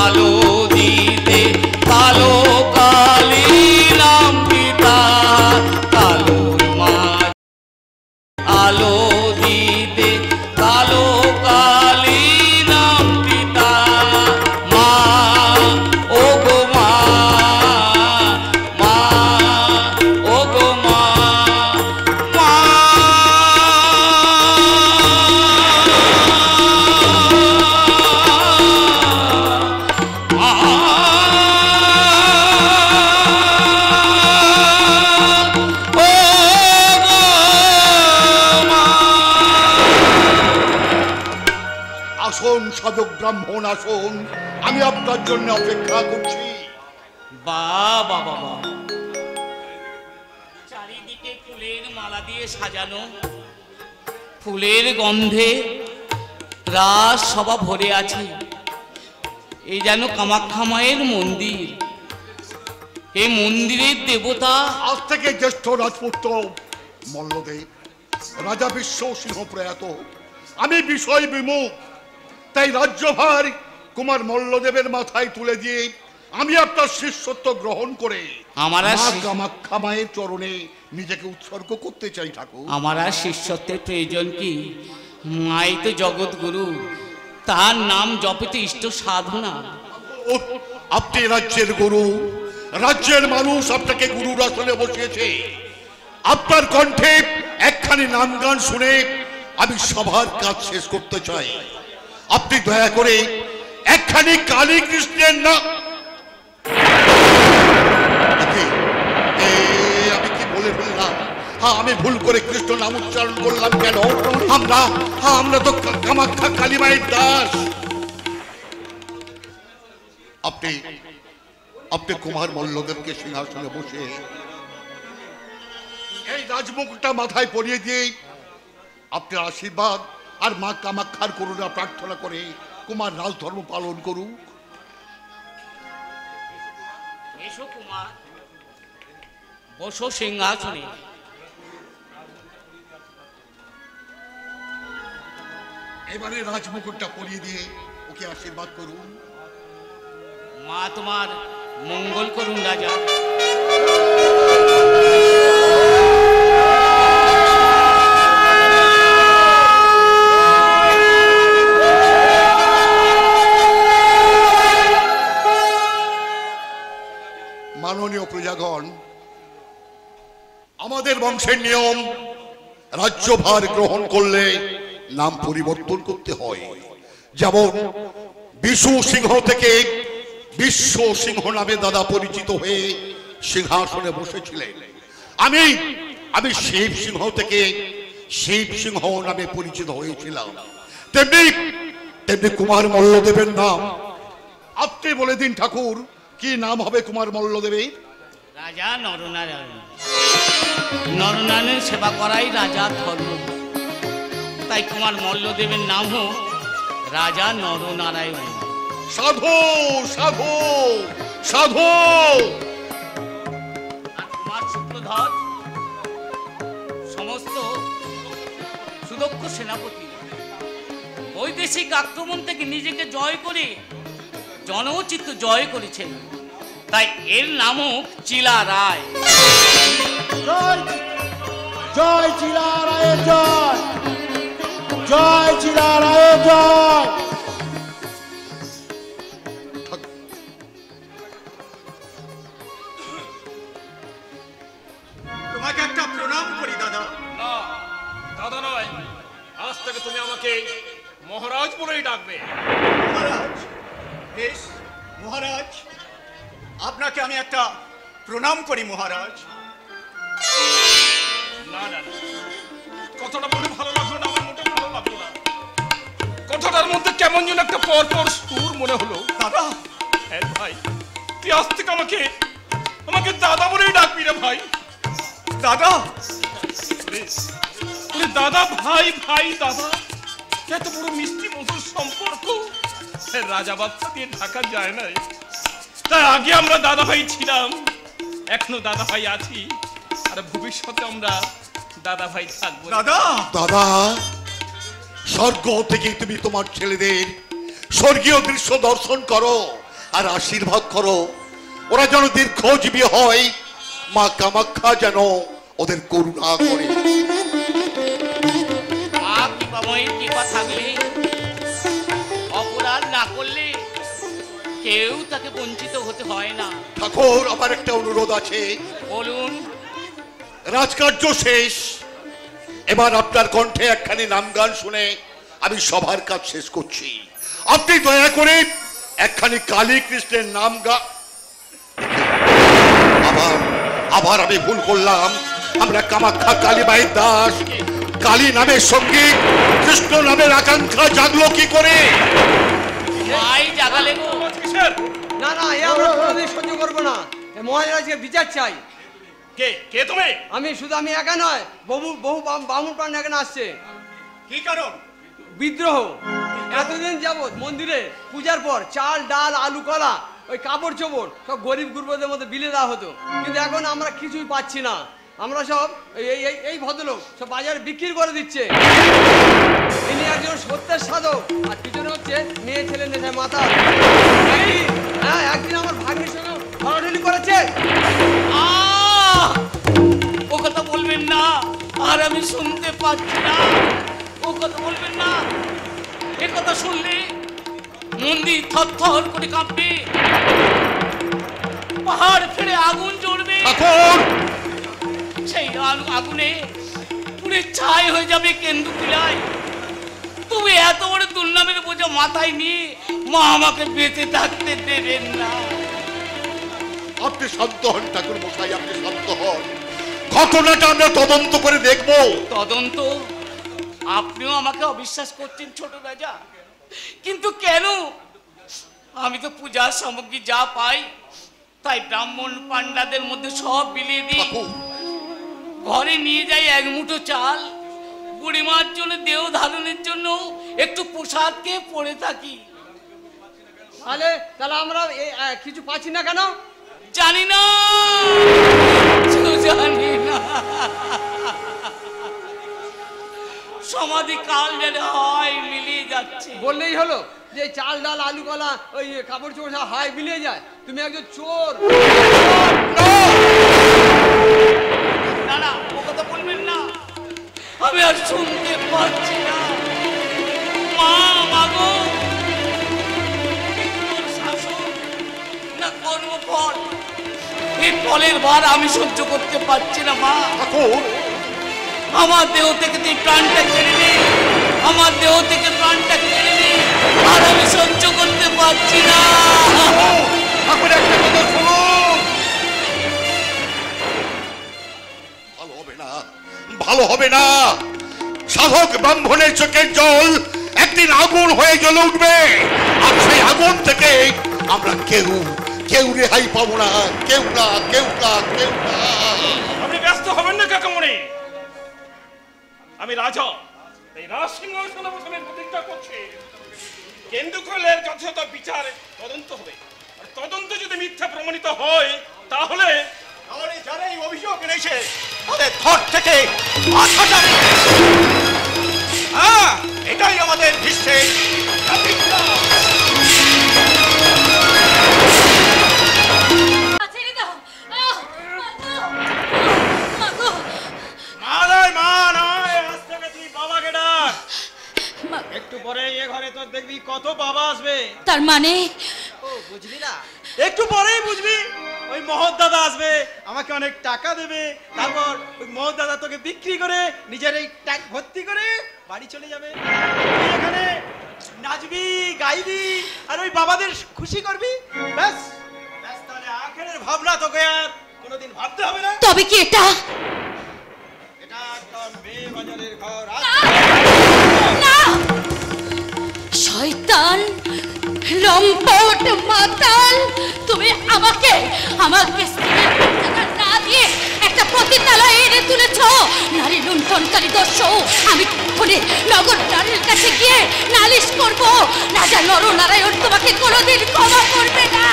L: আলো দিতে কালো কালী নামটি তাহা, কালোর মাঝে আলো দিতে কালো কালী নামটি তাহা। মা ও গো মা, মা ও গো মা, মা।
C: আসুন সাধক ব্রাহ্মণ আসুন, আমি আপনার জন্য অপেক্ষা করছি।
L: বাবা বাবা, চারিদিকে ফুলের মালা দিয়ে সাজানো, ফুলের গন্ধে রাস সভা ভরে আছে। এই যেন কামাখ্যা মায়ের মন্দির। এই মন্দিরের দেবতা
C: আজ থেকে জ্যেষ্ঠ রাজপুত্র মল্লদেব রাজা বিশ্বসিংহ প্রয়াত। আমি বিষয় বিমুখ, তাই রাজ্যভার কুমার মল্লদেবের মাথায় তুলে দিয়ে আমি আপনার শিষ্যত্ব গ্রহণ করে
L: আমার আর
C: মা
L: শি-
C: কামাখ্যা মায়ের চরণে নিজেকে উৎসর্গ করতে চাই ঠাকুর।
L: আমার আর শিষ্যত্বের প্রয়োজন কি? মাই তো জগৎ গুরু, তার নাম জপিত ইষ্ট সাধনা।
C: আপনি রাজ্যের গুরু, রাজ্যের মানুষ আপনাকে গুরুর আসনে বসিয়েছে। আপনার কণ্ঠে একখানি নাম গান শুনে আমি সবার কাজ শেষ করতে চাই। আপনি দয়া করে একখানি কালী কৃষ্ণের নাম। আমি কি বলে ফেললাম? আমি ভুল করে কৃষ্ণ নাম উচ্চারণ করলাম কেন? আমরা তো কামাখ্যা কালী মায়ের দাস। আপনি কুমার মল্লদেবকে সিংহাসনে বসে এই রাজমুকুটটা মাথায় পরিয়ে দিয়ে আপনার আশীর্বাদ আর মা কামাখ্যার করুণা প্রার্থনা করে কুমার রাজধর্ম পালন করুক।
L: এসো কুমার, বসো সিংহাসনে।
C: এবারে রাজমুকুটটা পরিয়ে দিয়ে ওকে আশীর্বাদ করুন।
L: মা তোমার মঙ্গল করুন রাজা।
C: মাননীয় প্রজাগণ, আমাদের বংশের নিয়ম রাজ্যভার গ্রহণ করলে নাম পরিবর্তন করতে হয়। যেমন বিশু সিংহ থেকে বিশ্ব সিংহ নামে দাদা পরিচিত হয়ে সিংহাসনে বসেছিলেন। আমি শিব সিংহ থেকে শিব সিংহ নামে পরিচিত হয়েছিলাম। তেমনি কুমার মল্লদেবের নাম আপনি বলে দিন ঠাকুর, কি নাম হবে কুমার মল্লদেবের?
L: রাজা নরনারায়ণ। নরনারায়ণের সেবা করাই রাজার ধর্ম, তাই কুমার মল্লদেবের নাম হোক রাজা নরনারায়ণ।
C: সাধু সাধু সাধু।
L: আর কুমার শুক্লধ্বজ সমস্ত সুদক্ষ সেনাপতি। বৈদেশিক আক্রমণ থেকে নিজেকে জয় করে জনচিত্ত জয় করেছেন, তাই এর নাম হোক চিলা রায়।
M: জয় চিলা রায়ের জয়, জয় চিলা রায়ের জয়।
H: তোমাকে একটা প্রণাম করি দাদা।
F: না দাদা নয়, আজ থেকে তুমি আমাকে মহারাজ বলেই ডাকবে।
H: মহারাজ? বেশ মহারাজ, আপনাকে আমি একটা প্রণাম করি মহারাজ।
F: না না না, কথাটা বলে ভালো লাগলো না, আমার মোটেও ভালো লাগলো না। কথাটার মধ্যে কেমন যেন একটা পরপর সুর মনে হলো।
H: দাদা?
F: হ্যাঁ ভাই, তুই আজ থেকে আমাকে দাদা বলেই ডাকবি রে ভাই।
H: দাদা?
F: দাদা ভাই ভাই দাদা, এত বড় মিষ্টি মধুর সম্পর্ক রাজা বাচ্চা দিয়ে ঢাকা যায় না। তাই আগে আমরা দাদা ভাই ছিলাম, এখনো দাদা ভাই আছি, আর ভবিষ্যতে আমরা দাদা ভাই থাকবো।
H: দাদা?
C: দাদা, স্বর্গ থেকে তুমি তোমার ছেলেদের স্বর্গীয় দৃশ্য দর্শন করো আর আশীর্বাদ করো, ওরা যেন দীর্ঘজীবী হয়, মা কামাখ্যা যেন ওদের করুণা করে।
L: মা কৃপাময়ীর কৃপা থাকলে, অপরাধ না করলে কেউ তাকে বঞ্চিত হতে হয় না।
C: ঠাকুর, আমার একটা অনুরোধ আছে।
L: বলুন।
C: রাজকার্য শেষ, এবার আপনার কণ্ঠে একখানি নাম গান শুনে আমি সবার কাজ শেষ করছি। আপনি দয়া করে একখানি কালী কৃষ্ণের নাম গান। আবার আমি ভুল করলাম। আমরা কামাখ্যা কালী মায়ের দাস। কালী নামের সঙ্গে কৃষ্ণ নামের আকাঙ্ক্ষা জাগলো কি করে?
L: মাই জাগালে গো।
J: না না, এ আমরা কোনোদিন সহ্য করবো না। মহারাজকে বিচার চাই।
F: কে তুমি?
J: আমি একা নয়, বহু বামুন প্রাণ এখানে আসছে।
H: কি কারণ?
J: বিদ্রোহ। এতদিন যাবৎ মন্দিরে পূজার পর চাল ডাল আলু কলা ওই কাপড় চোপড় সব গরিব গুরুদের মধ্যে বিলে দেওয়া হতো, কিন্তু এখন আমরা কিছুই পাচ্ছি না। আমরা সব এই ভদ্রলোক সব বাজারে বিক্রি করে দিচ্ছে। ইনি একজন সত্যের সাধক, আর পিছনে হচ্ছে মেয়ে ছেলে নেশায় মাথা। হ্যাঁ একদিন আমার ভাগ্নির সঙ্গে ধরাধরি করেছে।
L: ও কথা বলবেন না, আর আমি শুনতে পাচ্ছি না। ও কথা বলবেন না, এ কথা শুনলে মন্দির থরথর করে কাঁপবে, পাহাড় ফেড়ে আগুন জ্বলবে, সেই আগুনে পুরে ছাই হয়ে যাবে কেন্দুকিলায়। তুমি এত বড় দুর্নামের বোঝা মাথায় নিয়ে মা আমাকে বেঁচে থাকতে দেবেন না।
C: আপনি শান্ত হন ঠাকুর মশাই, আপনি শান্ত হন। ঘটনাটা আমরা তদন্ত করে দেখব।
L: তদন্ত? আপনিও আমাকে অবিশ্বাস করছেন ছোট রাজা, কিন্তু কেন? আমি তো পূজার সামগ্রী যা পাই তাই ব্রাহ্মণ পান্ডাদের মধ্যে সব বিলিয়ে দিই। ঘরে নিয়ে যাই এক মুঠো চাল, বুড়িমার জন্য দেহ ধারণের জন্য একটু পোশাক কে পরে থাকি।
J: তাহলে আমরা কিছু পাচ্ছি না কেন?
L: জানি না, জানি না। সমাধি কাল যেন হয় মিলিয়ে যাচ্ছে।
J: বললেই হলো যে চাল ডাল আলু কলা ওই কাপড় চোপড় হয় মিলিয়ে যায়। তুমি একজন চোর।
L: না না, ও কথা বলবেন না, আমি আর শুনতে পাচ্ছি না। মা, মাগো, শাসন না কর্মফল, এই ফলের ভার আমি সহ্য করতে পারছি না। মা, আমার দেহ থেকে তুই প্রাণটা কেড়ে নে, আমার দেহ থেকে প্রাণটা কেড়ে নে, আর আমি সহ্য করতে পারছি না।
C: একটা কথা শুনুন, ভালো হবে না, ভালো হবে না। সাধক ব্রাহ্মণের চোখের জল একদিন আগুন হয়ে জ্বলে উঠবে, আর সেই আগুন থেকে আমরা কেউ রেহাই পাবো না, কেউ না, কেউ না, কেউ না।
F: আপনি ব্যস্ত হবেন না কাকামণি, আমি রাজা, এই রাজ সিংহাসন অবসানের প্রতিজ্ঞা করছি। কেন্দুকলের যথাযথ বিচার তদন্ত হবে, আর তদন্ত যদি মিথ্যা প্রমাণিত হয় তাহলে
H: যারা এই অভিযোগ এনেছে তাদের ধর থেকে এটাই আমাদের বিশ্বের
K: একটু পরে এ ঘরে তোর দেখবি কত বাবা আসবে।
I: তার মানে
K: ও বুঝলি না, একটু পরেই বুঝবি। ওই মহৎ দাদা আসবে, আমাকে অনেক টাকা দেবে, তারপর ওই মহৎ দাদা তোকে বিক্রি করে নিজের এই ট্যাঙ্ক ভর্তি করে বাড়ি চলে যাবে। তুই এখানে নাচবি, গাইবি, আর ওই বাবাদের খুশি করবি, ব্যাস ব্যাস। তাহলে আখেরের ভাবনা তোকে আর কোনোদিন ভাবতে হবে না।
I: তবে কি এটা
K: একটা মেয়ে বাজারের ঘর?
I: না, শয়তান, লম্পট, মাতাল, তুমি আমাকে না দিয়ে একটা পতিতালয়ে এনে তুলেছ। নারী লুণ্ঠনকারী দস্যু, আমি করে নগর নারীর কাছে গিয়ে নালিশ করব। রাজা নরনারায়ণ তোমাকে কোনোদিন ক্ষমা করবে না,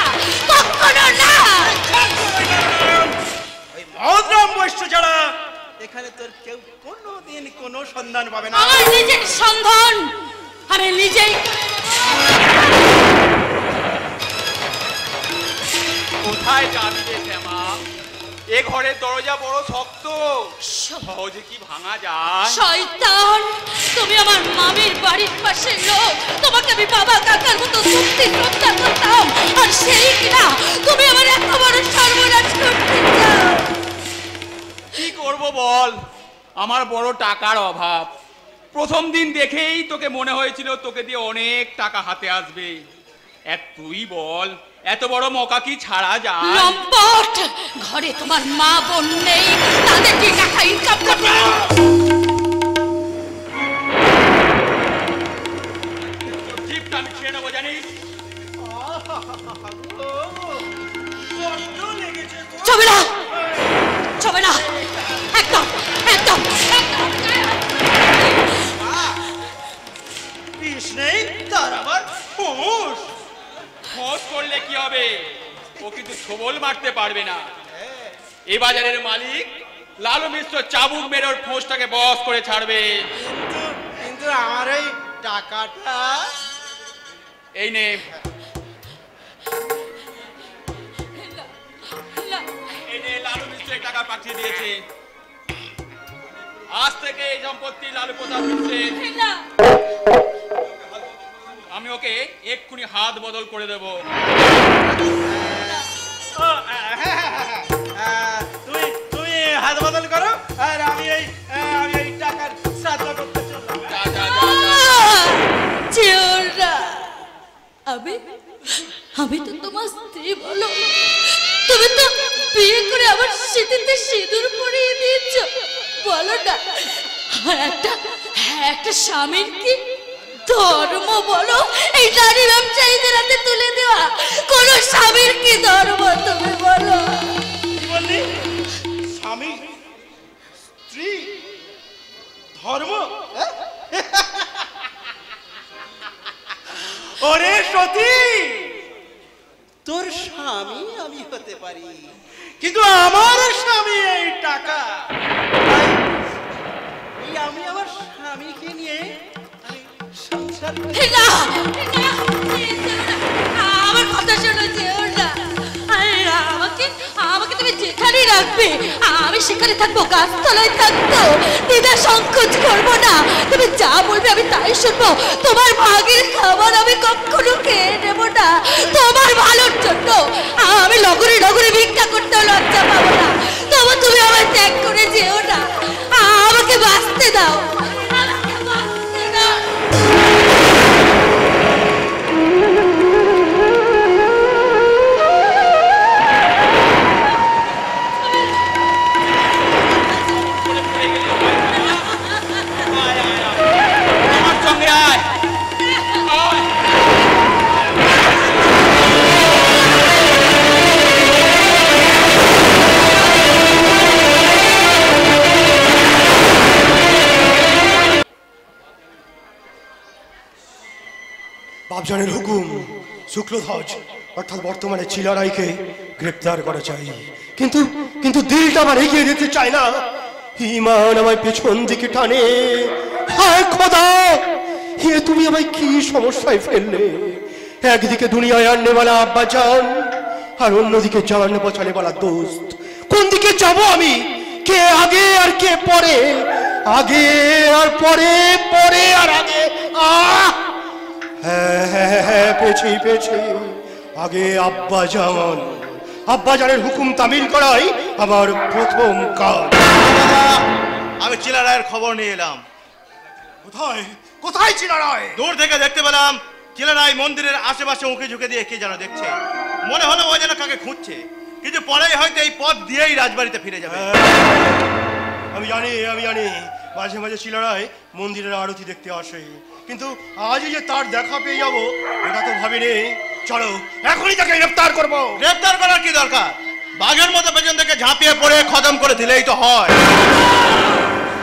I: কখনো না।
K: ওই মহদ্রাম বৈশ্য ছাড়া এখানে তোর কেউ কোনোদিন কোনো সন্ধান পাবে না।
I: আমার নিজের সন্ধান আমি নিজেই।
D: কোথায় যাবি রে শ্যামা? এ ঘরের দরজা বড় শক্ত, সহজে কি ভাঙা যায়?
I: শয়তান, তুমি আমার মামির বাড়ির পাশের লোক, তোমাকে আমি বাবা কাকার মতো সত্যি শ্রদ্ধা করতাম, আর সেই কিনা তুমি আমার এত বড় সর্বনাশ করতে চাও।
D: কি করব বল, আমার বড় টাকার অভাব। প্রথম দিন দেখেই তোকে মনে হয়েছিল তোকে দিয়ে অনেক টাকা হাতে আসবে। তুই বল, এত বড় মকা কি ছাড়া যায়?
I: লম্পট, ঘরে তোমার মা বোন নেই, তাদের কি টাকা ইনকাম করবে?
D: জিপটা আমি ছেড়ে নেবো জানিস?
I: চবে না, চবে না, একদম একদম
K: বিষ নেই তার আবার ফুস।
D: খোঁজ করলে কি হবে, ও কিন্তু সবল মারতে পারবে না। এই বাজারের মালিক লালু মিশ্র চাবুক মেরে ওর ফোঁসটাকে বস করে ছাড়বে।
K: কিন্তু আমার এই টাকাটা
D: এই নে। নিশ্চয়ই টাকা পাঠিয়ে দিয়েছে। আজ থেকে এই সম্পত্তি লালু প্রসাদ মিত্রের। আমি ওকে এক্ষুনি হাত বদল করে দেব।
K: তুমি হাত বদল করো আর আমি এই টাকার শ্রাদ্ধ করতে চললাম।
I: আমি তো তোমার স্ত্রী, বলো তুমি তো বিয়ে করে আমার স্মৃতিতে সিঁদুর পরিয়ে দিয়েছ, বলো না একটা স্বামীর কি ধর্ম বলো? এই নারী ব্যবসায়ীদের হাতে তুলে দেওয়া কোন স্বামীর কি ধর্ম তুমি বলো?
K: বললি স্বামী স্ত্রী ধর্ম? ওরে সতী, তোর স্বামী আমি হতে পারি, কিন্তু আমার স্বামী এই টাকা। আমি আমার স্বামীকে নিয়ে সংসার করি।
I: আমার কথা শোনো, যেও না। আমাকে তুমি যেখানে রাখবে আমি সেখানে থাকবো, গাছতলায় থাকবো, দিদা সংকোচ করবো না। তুমি যা বলবে আমি তাই শুনবো। তোমার ভাগের খাবার আমি কখনো খেয়ে নেবো না। তোমার ভালোর জন্য আমি লগরে লগরে ভিক্ষা করতেও লজ্জা পাবো না। তবু তুমি আমার ত্যাগ করে যেও না, আমাকে বাঁচতে দাও।
B: বাপজানের হুকুম, শুক্লধ্বজ অর্থাৎ বর্তমানে চিলারাইকে গ্রেপ্তার করা চাই, কিন্তু কিন্তু দিলটা আমার এগিয়ে যেতে চায় না। ইমান আমায় পেছন দিকে টানে। হায় খোদা, হে তুমি আমায় কি সমস্যায় ফেললে? একদিকে দুনিয়ায় আননে वाला আব্বা জান, আর অন্যদিকে জান বাঁচানে वाला দোস্ত। কোন দিকে যাব আমি? কে আগে আর কে পরে? আগে আর পরে, পরে আর আগে। হ্যাঁ, পেছি। আগে আব্বা জানের হুকুম তামিল করাই আমার প্রথম কাজ।
H: আমি চিলারায়ের খবর নিয়ে এলাম।
B: কোথায় চিলারায়?
H: দূর থেকে দেখতে পেলাম চিলারায় মন্দিরের আশেপাশে উঁকি ঝুঁকে দিয়ে কে যেন দেখছে। মনে হলো ও যেন কাকে খুঁজছে, কিন্তু পরেই হয়তো এই পথ দিয়েই রাজবাড়িতে ফিরে যাবে।
B: আমি জানি মাঝে মাঝে চিলারায় মন্দিরের আরতি দেখতে আসে, কিন্তু আজই যে তার দেখা পেয়ে যাবো এটা তো ভাবিনি। চলো এখনই তাকে গ্রেফতার করবো।
H: গ্রেফতার করার কি দরকার? বাঘের মতো পেছন থেকে ঝাঁপিয়ে পড়ে খতম করে দিলেই তো হয়।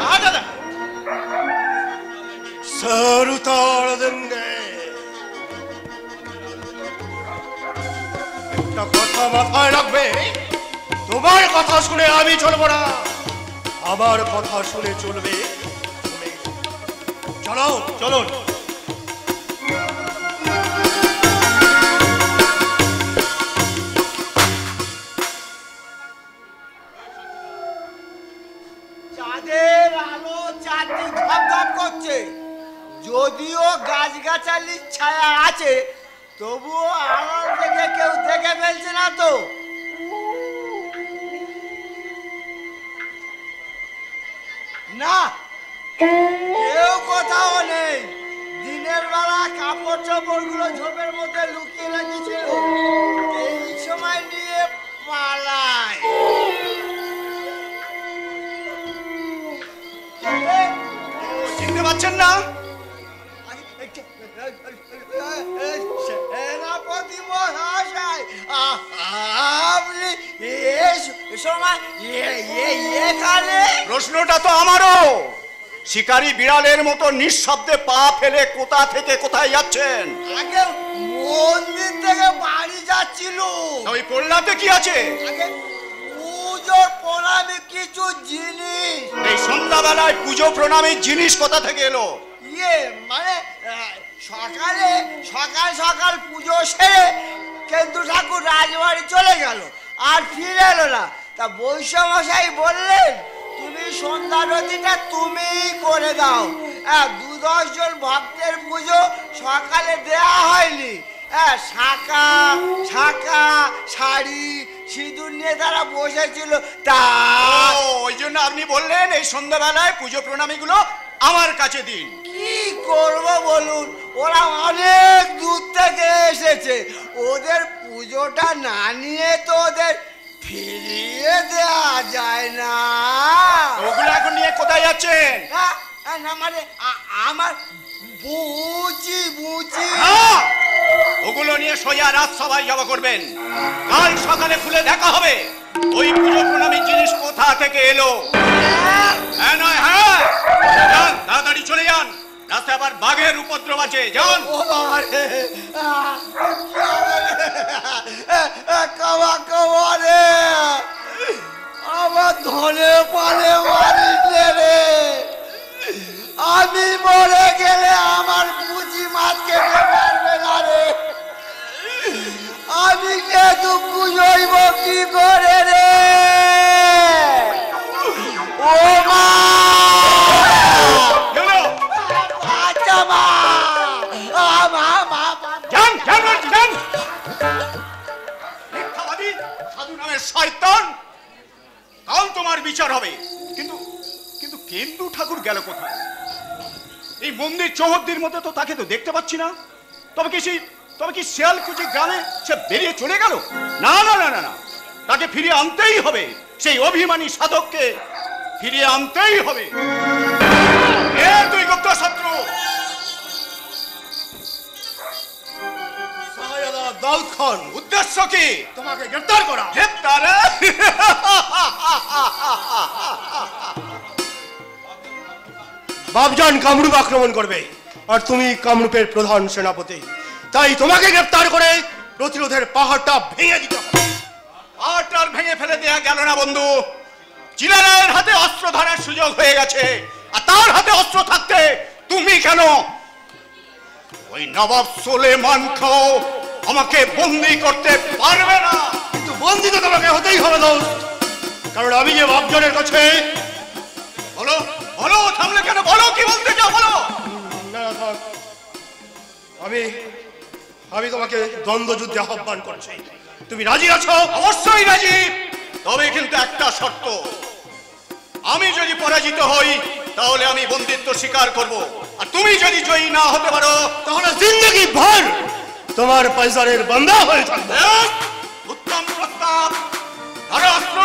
H: দাদা
B: सर उतार देंगे। একটা কথা মাথায় রাখবে, তোমার কথা শুনে আমি চলবো না, আমার কথা শুনে চলবে তুমি। চলো
H: চলুন।
M: চাঁদের আলো চারদিক ধপধপ করছে, যদিও গাছগাছালির ছায়া আছে, তবুও আড়াল থেকে কেউ দেখে ফেলছে না তো? না, কেউ কোথাও নেই। দিনের বেলা কাপড় চোপড়গুলো ঝোপের মধ্যে লুকিয়ে রেখেছিল, এই সময় নিয়ে পালায়।
H: চিনতে পারছেন না?
M: সেনাপতি মহাশয়, আপনি সময় এখানে?
H: প্রশ্নটা তো আমারও। শিকারী বিড়ালের মতো নিঃশব্দে পা ফেলে কোথা থেকে কোথায় যাচ্ছেন?
M: আগে মন্দির থেকে বাড়ি যাচ্ছিল।
H: ওই পল্লাতে কি আছে?
M: আগে পুজোর প্রণামী কিছু জিনিস।
H: এই সন্ধ্যাবেলায় পুজো প্রণামী জিনিস কোথা থেকে এলো?
M: মানে সকাল পুজো সেরে কেন্দু ঠাকুর রাজবাড়ি চলে গেল, আর ফিরে এলো না। তা বৈশ্যমশাই বললেন তুমি সন্ধ্যারতিটা তুমিই করে দাও। 2-10 জন ভক্তের পুজো সকালে দেয়া হয়নি। শাঁখা শাঁখা শাড়ি সিঁদুর নিয়ে তারা বসেছিল। তা
H: ওই জন্য আপনি বললেন এই সন্ধ্যাবেলায় পুজো প্রণামীগুলো আমার কাছে দিন।
M: কি করব বলুন, ওরা অনেক দূর থেকে এসেছে, ওদের পুজোটা না নিয়ে তো ওদের ফিরিয়ে দেওয়া যায় না।
H: ওগুলো এখন নিয়ে কোথায় যাচ্ছেন?
M: না মানে আমার বুঝি
H: ওগুলো নিয়ে সোজা রাজসভায় জমা করবেন। কাল সকালে খুলে দেখা হবে ওই পুজো প্রণামী জিনিস কোথা থেকে এলো। হ্যাঁ নয় হ্যাঁ, যান তাড়াতাড়ি চলে যান, রাস্তায় আবার বাঘের উপদ্রব আছে। যান।
M: আমার ধনে পালে মারিলে রে, আমি মরে গেলে আমার পুঁজি মাছ খেতে পারবে না রে, আমি কিন্তু বুঝইব কি করে রে। ও মা আচ্ছা মা
H: সাধু নামের শয়তান, কাল তোমার বিচার হবে। কিন্তু কিন্তু কেন্দু ঠাকুর গেল কোথায়? এই মন্দির চৌহদ্দির মধ্যে তো তাকে তো দেখতে পাচ্ছি না। তবে কি শিয়ালকুচি গ্রামে সে বেরিয়ে চলে গেল? না না না না না, তাকে ফিরিয়ে আনতেই হবে। সেই অভিমানী সাধককে ফিরিয়ে আনতেই হবে। এ তুই গুপ্ত শত্রু,
B: দাউদ খান,
H: উদ্দেশ্য কি?
B: তোমাকে গ্রেফতার করা।
H: গ্রেফতার?
B: বাবজান কামরূপ আক্রমণ করবে আর তুমি কামরূপের প্রধান সেনাপতি, তাই তোমাকে গ্রেফতার করে প্রতিরোধের পাহাড়টা ভেঙে দিতে হবে।
H: পাহাড়টা ভেঙে ফেলে দেয়া গেল না বন্ধু। চিলারায়ের হাতে অস্ত্র ধরার সুযোগ হয়ে গেছে, আর তার হাতে অস্ত্র থাকতে তুমি কেন? ওই নবাব সুলেমান খাও আমাকে বন্দি করতে পারবে না।
B: কিন্তু বন্দি তো তোমাকে হতেই হবে দোস্ত, কারণ আমি যে বাবজানের কাছে।
H: বলো বলো, থামলে কেন? বলো কি বলতে চাও বলো।
B: আমি তোমাকে দ্বন্দ্বযুদ্ধে আহ্বান করছি, তুমি রাজি আছো?
H: অবশ্যই রাজি, তবে কিন্তু একটা শর্ত। আমি যদি পরাজিত হই তাহলে আমি বন্দিত্ব স্বীকার করব, আর তুমি যদি জয়ী না হতে পারো
B: তাহলে জিন্দগি ভর তোমার পাইজারের বান্দা হয়ে থাকবে।
H: উত্তম প্রস্তাব। ধরো অস্ত্র।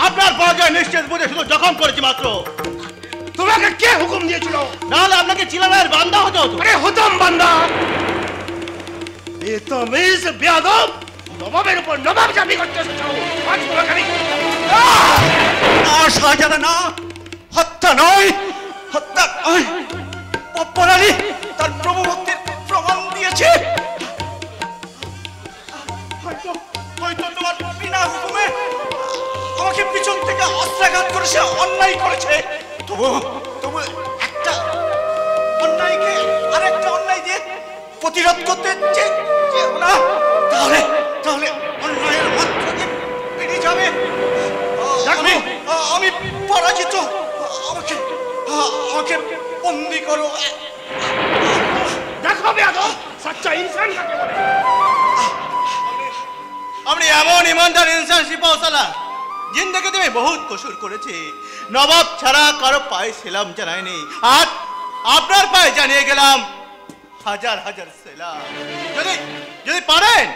K: আপনার পর্যায়ে নিশ্চিত বুঝে শুধু জখম করেছি মাত্র।
B: তোমাকে কে হুকুম দিয়েছিল?
K: নাহলে আপনাকে চিলারায়ের বান্দা হতে হতো।
B: আরে হতাম বান্দা। এ তো মিস বেয়াদব, নবাবের উপর নবাব জামি করতে এসেছো। আজ তোমাকে আমি
H: শাহজাদা না, হত্যা নয়, হত্যা নয়। অপরাধী তার প্রভু ভক্তির প্রমাণ দিয়েছে। হয়তো তোমার বিনা হুকুমে আমাকে পিছন থেকে অস্ত্রাঘাত করে সে অন্যায় করেছে। তবু একটা অন্যায়কে আরেকটা অন্যায় দিয়ে প্রতিরোধ করতে চেও না, তাহলে অন্যায়ের মাত্রাকে বেড়ে যাবে। আমি পরাজিত, আমাকে বন্দি করো।
B: দেখো বেয়াদব, সচ্চা ইনসান কাকে বলে।
K: আপনি এমন ইমানদার ইনসান সিপাহসালা, জিন্দেগিতে আমি বহুত কসুর করেছি, নবাব ছাড়া কারো পায়ে সেলাম জানায়নি, আর আপনার পায়ে জানিয়ে গেলাম হাজার হাজার সেলাম। যদি পারেন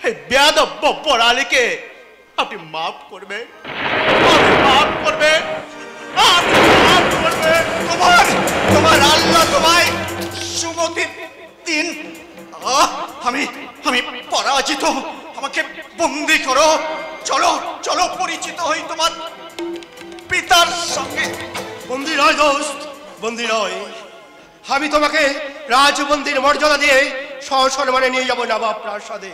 K: এই বেয়াদব বব্বর আলীকে আপনি মাফ করবেন, মাফ করবেন, মাফ করবেন।
H: তোমার আল্লাহ তোমায় সুমতি দিন। আমি পরাজিত, আমাকে বন্দি করো। চলো চলো, পরিচিত হই তোমার পিতার সঙ্গে।
B: বন্দি নয় দোস্ত, বন্দি নয়। আমি তোমাকে রাজবন্দির মর্যাদা দিয়ে সসম্মানে নিয়ে যাব নবাব প্রাসাদে।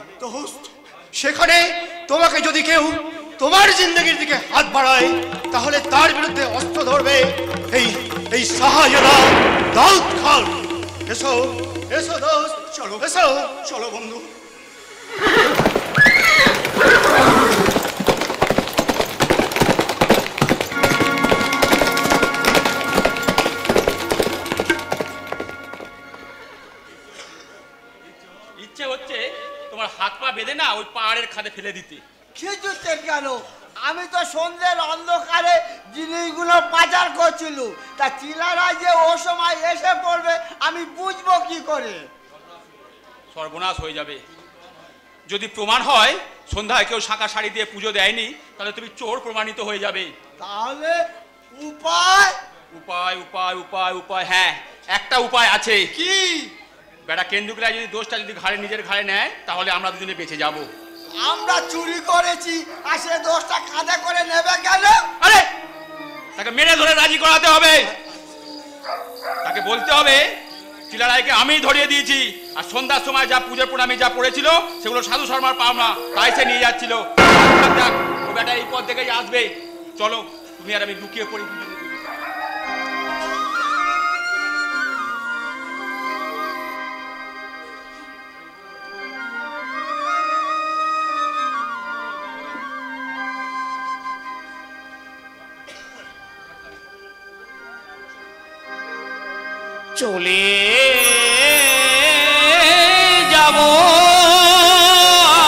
B: সেখানে তোমাকে যদি কেউ তোমার জিন্দগির দিকে হাত বাড়ায় তাহলে তার বিরুদ্ধে অস্ত্র ধরবে এই শাহজাদা দাউদ খান। এসো এসো দোস্ত, চলো এসো, চলো বন্ধু।
D: ইচ্ছে হচ্ছে তোমার হাত পা বেঁধে না ওই পাহাড়ের খাদে ফেলে দিতে।
M: খিচুড়তে কেন? আমি তো সন্ধ্যের অন্ধকারে জিনিসগুলো পাচার করছিল, তা চিলারা যে ও সময় এসে পড়বে আমি বুঝবো কি করে?
D: সর্বনাশ হয়ে যাবে। যদি প্রমাণ হয় সন্ধ্যায় কেউ শাঁখা শাড়ি দিয়ে পুজো দেয়নি তাহলে তুমি চোর প্রমাণিত হয়ে যাবে।
M: তাহলে উপায়?
D: উপায় উপায় উপায় উপায় হ্যাঁ, একটা উপায় আছে।
M: কি?
D: বেটা কেন্দুকলাই যদি দোষটা যদি ঘাড়ে নিজের ঘাড়ে নেয় তাহলে আমরা দুজনে বেঁচে যাব।
M: আমরা চুরি করেছি আর সে দোষটা কাঁধে করে নেবে কেন?
D: আরে তাকে মেরে ধরে রাজি করাতে হবে। তাকে বলতে হবে চিলারায়কে আমি ধরিয়ে দিয়েছি আর সন্ধ্যার সময় যা পুজোর প্রণামী যা পড়েছিল সেগুলো সাধু শর্মার পাওনা, তাই সে নিয়ে যাচ্ছিল। ও বেটা এই পথ দেখেই আসবে। চলো তুমি আর আমি লুকিয়ে পড়ি।
L: চলে যাব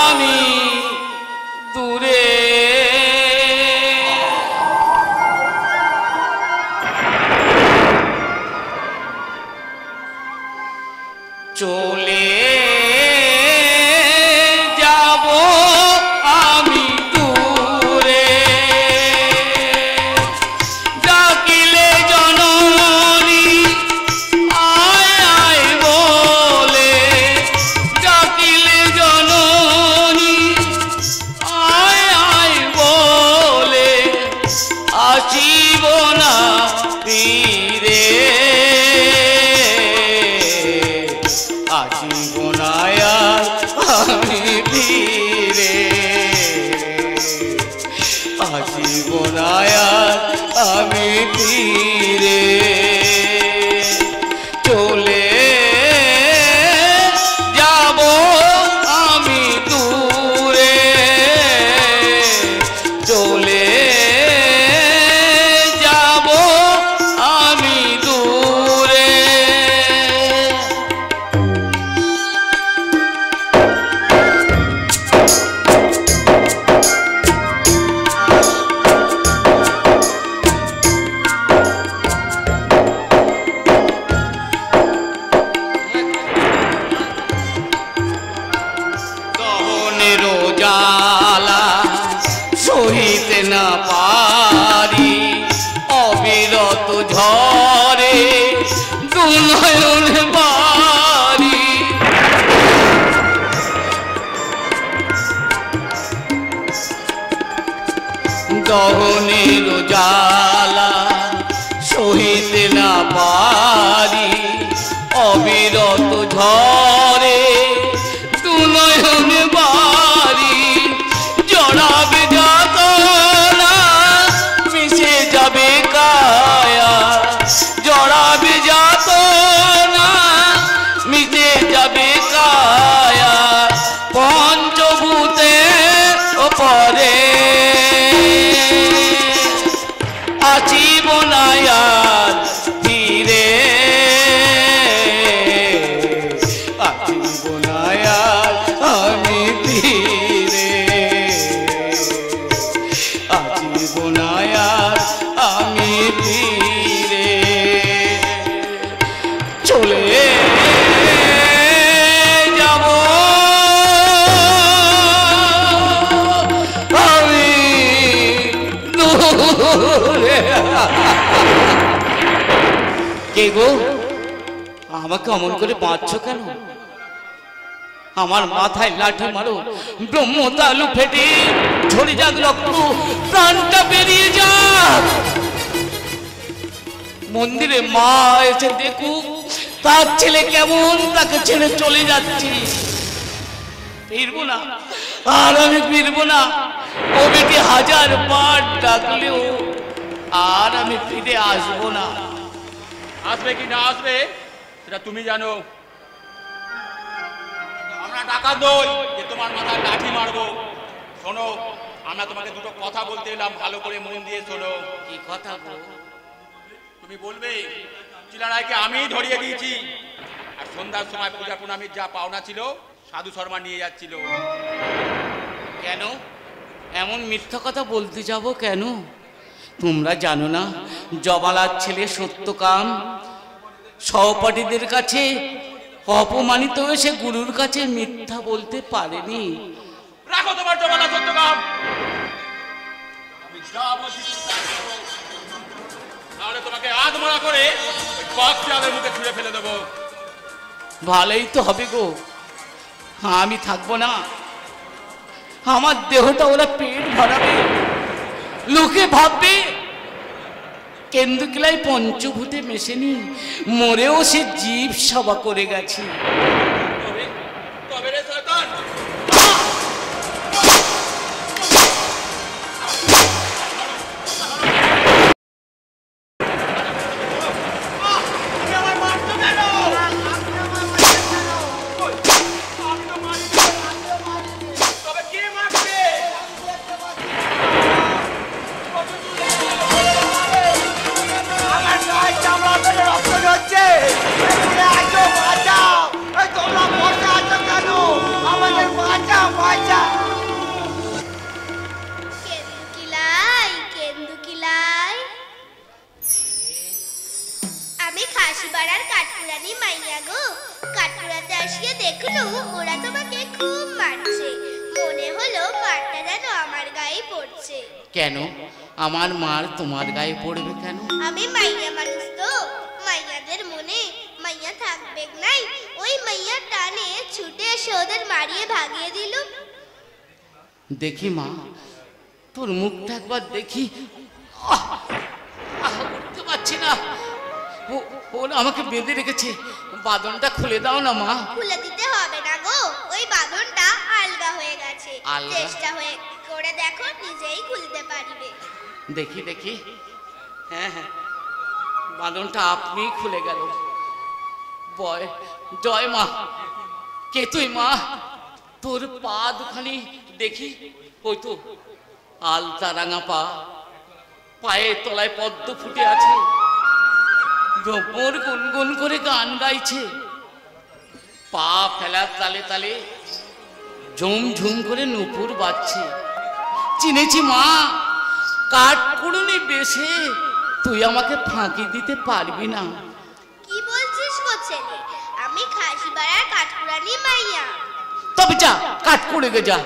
L: আমি দূরে, চলে যাব আমি দূরে, ডাকিলে জননী আয় আয় বলে, ডাকিলে জননী আয় আয় বলে, আসিব না ফিরে, আসিব না আর আমি ফিরে, আসিব না আর আমি ফিরে, চলে যাব আমি দূরে, চলে যাব আমি দূরে। দহনের জ্বালা সহিতে না পারি, অবিরত ঝরে দুনয়ন বাড়ি, দহনের জ্বালা সহিতে না পারি, অবিরত ঝরে দুনয়ন বাড়ি, জড়াবে যাতনা মিশে যাবে কায়া, জড়াবে যাতনা মিশে যাবে কায়া, পঞ্চভূতের ওপরে আসিব না আর ফিরে, আসিব না আর আমি ফিরে, আসিব না আর আমি ফিরে, চলে যাব আমি দূরে। কে গো, আমাকে অমন করে বাঁচছো কেন? আমার মাথায় লাঠি মারো, ব্রহ্ম তালু ফেটে ঝরে যাক রক্ত, প্রাণটা বেরিয়ে যাক। মন্দিরে মা এসে দেখুক তার ছেলে কেমন তাকে ছেড়ে চলে যাচ্ছে। ফিরবো না, আর আমি ফিরবো না। ও বেটি 1000 বার ডাকলেও আর আমি ফিরে আসবো না।
D: আসবে কি না আসবে সেটা তুমি জানো। আমরা ডাকাত নই যে তোমার মাথায় লাঠি মারবো। শোনো, আমরা তোমাকে দুটো কথা বলতে এলাম, ভালো করে মন দিয়ে শোনো।
L: কি কথা?
D: তুমি বলবে চিলারায়কে আমি ধরিয়ে দিয়েছি, আর সন্ধ্যার সময় পূজা প্রণামীর যা পাওনা ছিল সাধু শর্মা নিয়ে যাচ্ছিল।
L: কেন এমন মিথ্যা কথা বলতে যাব কেন? তোমরা জানো না জবালার ছেলে সত্যকাম সহপাঠীদের কাছে অপমানিত হয়ে সে গুরুর কাছে মিথ্যা বলতে পারেনি।
D: রাখো তোমার জবালা সত্যকাম, আমি যা বলছি তাহলে তোমাকে আধমরা করে বাঘ চালের মুখে ছুঁড়ে ফেলে দেবো।
L: ভালোই তো হবে গো, আমি থাকবো না। আমার দেহটা ওরা পেট ভরাবে, লোকে ভাববে কেন্দুকিলাই পঞ্চভূতে মেশেনি, মরেও সে জীব সভা করে গেছে।
D: তবে রে শয়তান,
L: কেন আমার মার তোমার গায়ে পড়বে কেন?
N: আমি মাইয়া মানুষ তো, মাইয়াদের মনে মাইয়া থাকবে নাই, ওই মাইয়া টানে ছুটে এসে ওদের মারিয়ে ভাগিয়ে দিল।
L: দেখি মা, তোর মুখটা একবার দেখি। করতে পারছি না, ওরা আমাকে বেঁধে রেখেছে। বাঁধনটা খুলে দাও না মা।
N: খুলে দিতে হবে না গো, ওই বাঁধনটা আলগা হয়ে গেছে। চেষ্টা হয়ে করে দেখো, নিজেই খুলতে পারবে।
L: দেখি দেখি, হ্যাঁ হ্যাঁ, বাঁধনটা আপনি খুলে গেল। জয় মা। কে তুই মা? তোর পা দুখানি দেখি, ওই তো আলতা রাঙা পা, পায়ের তলায় পদ্ম ফুটে আছে, ভ্রমর গুনগুন করে গান গাইছে, পা ফেলার তালে তালে ঝুমঝুম করে নুপুর বাজছে। চিনেছি মা, কাঠকুড়ুনি বেশে তুই আমাকে ফাঁকি দিতে পারবি না।
N: কি বলছিস গো ছেলে? আমি খাসিবাড়ার কাঠকুড়ানি মাইয়া।
L: তবে যা, কাঠকুড়ে গে যা।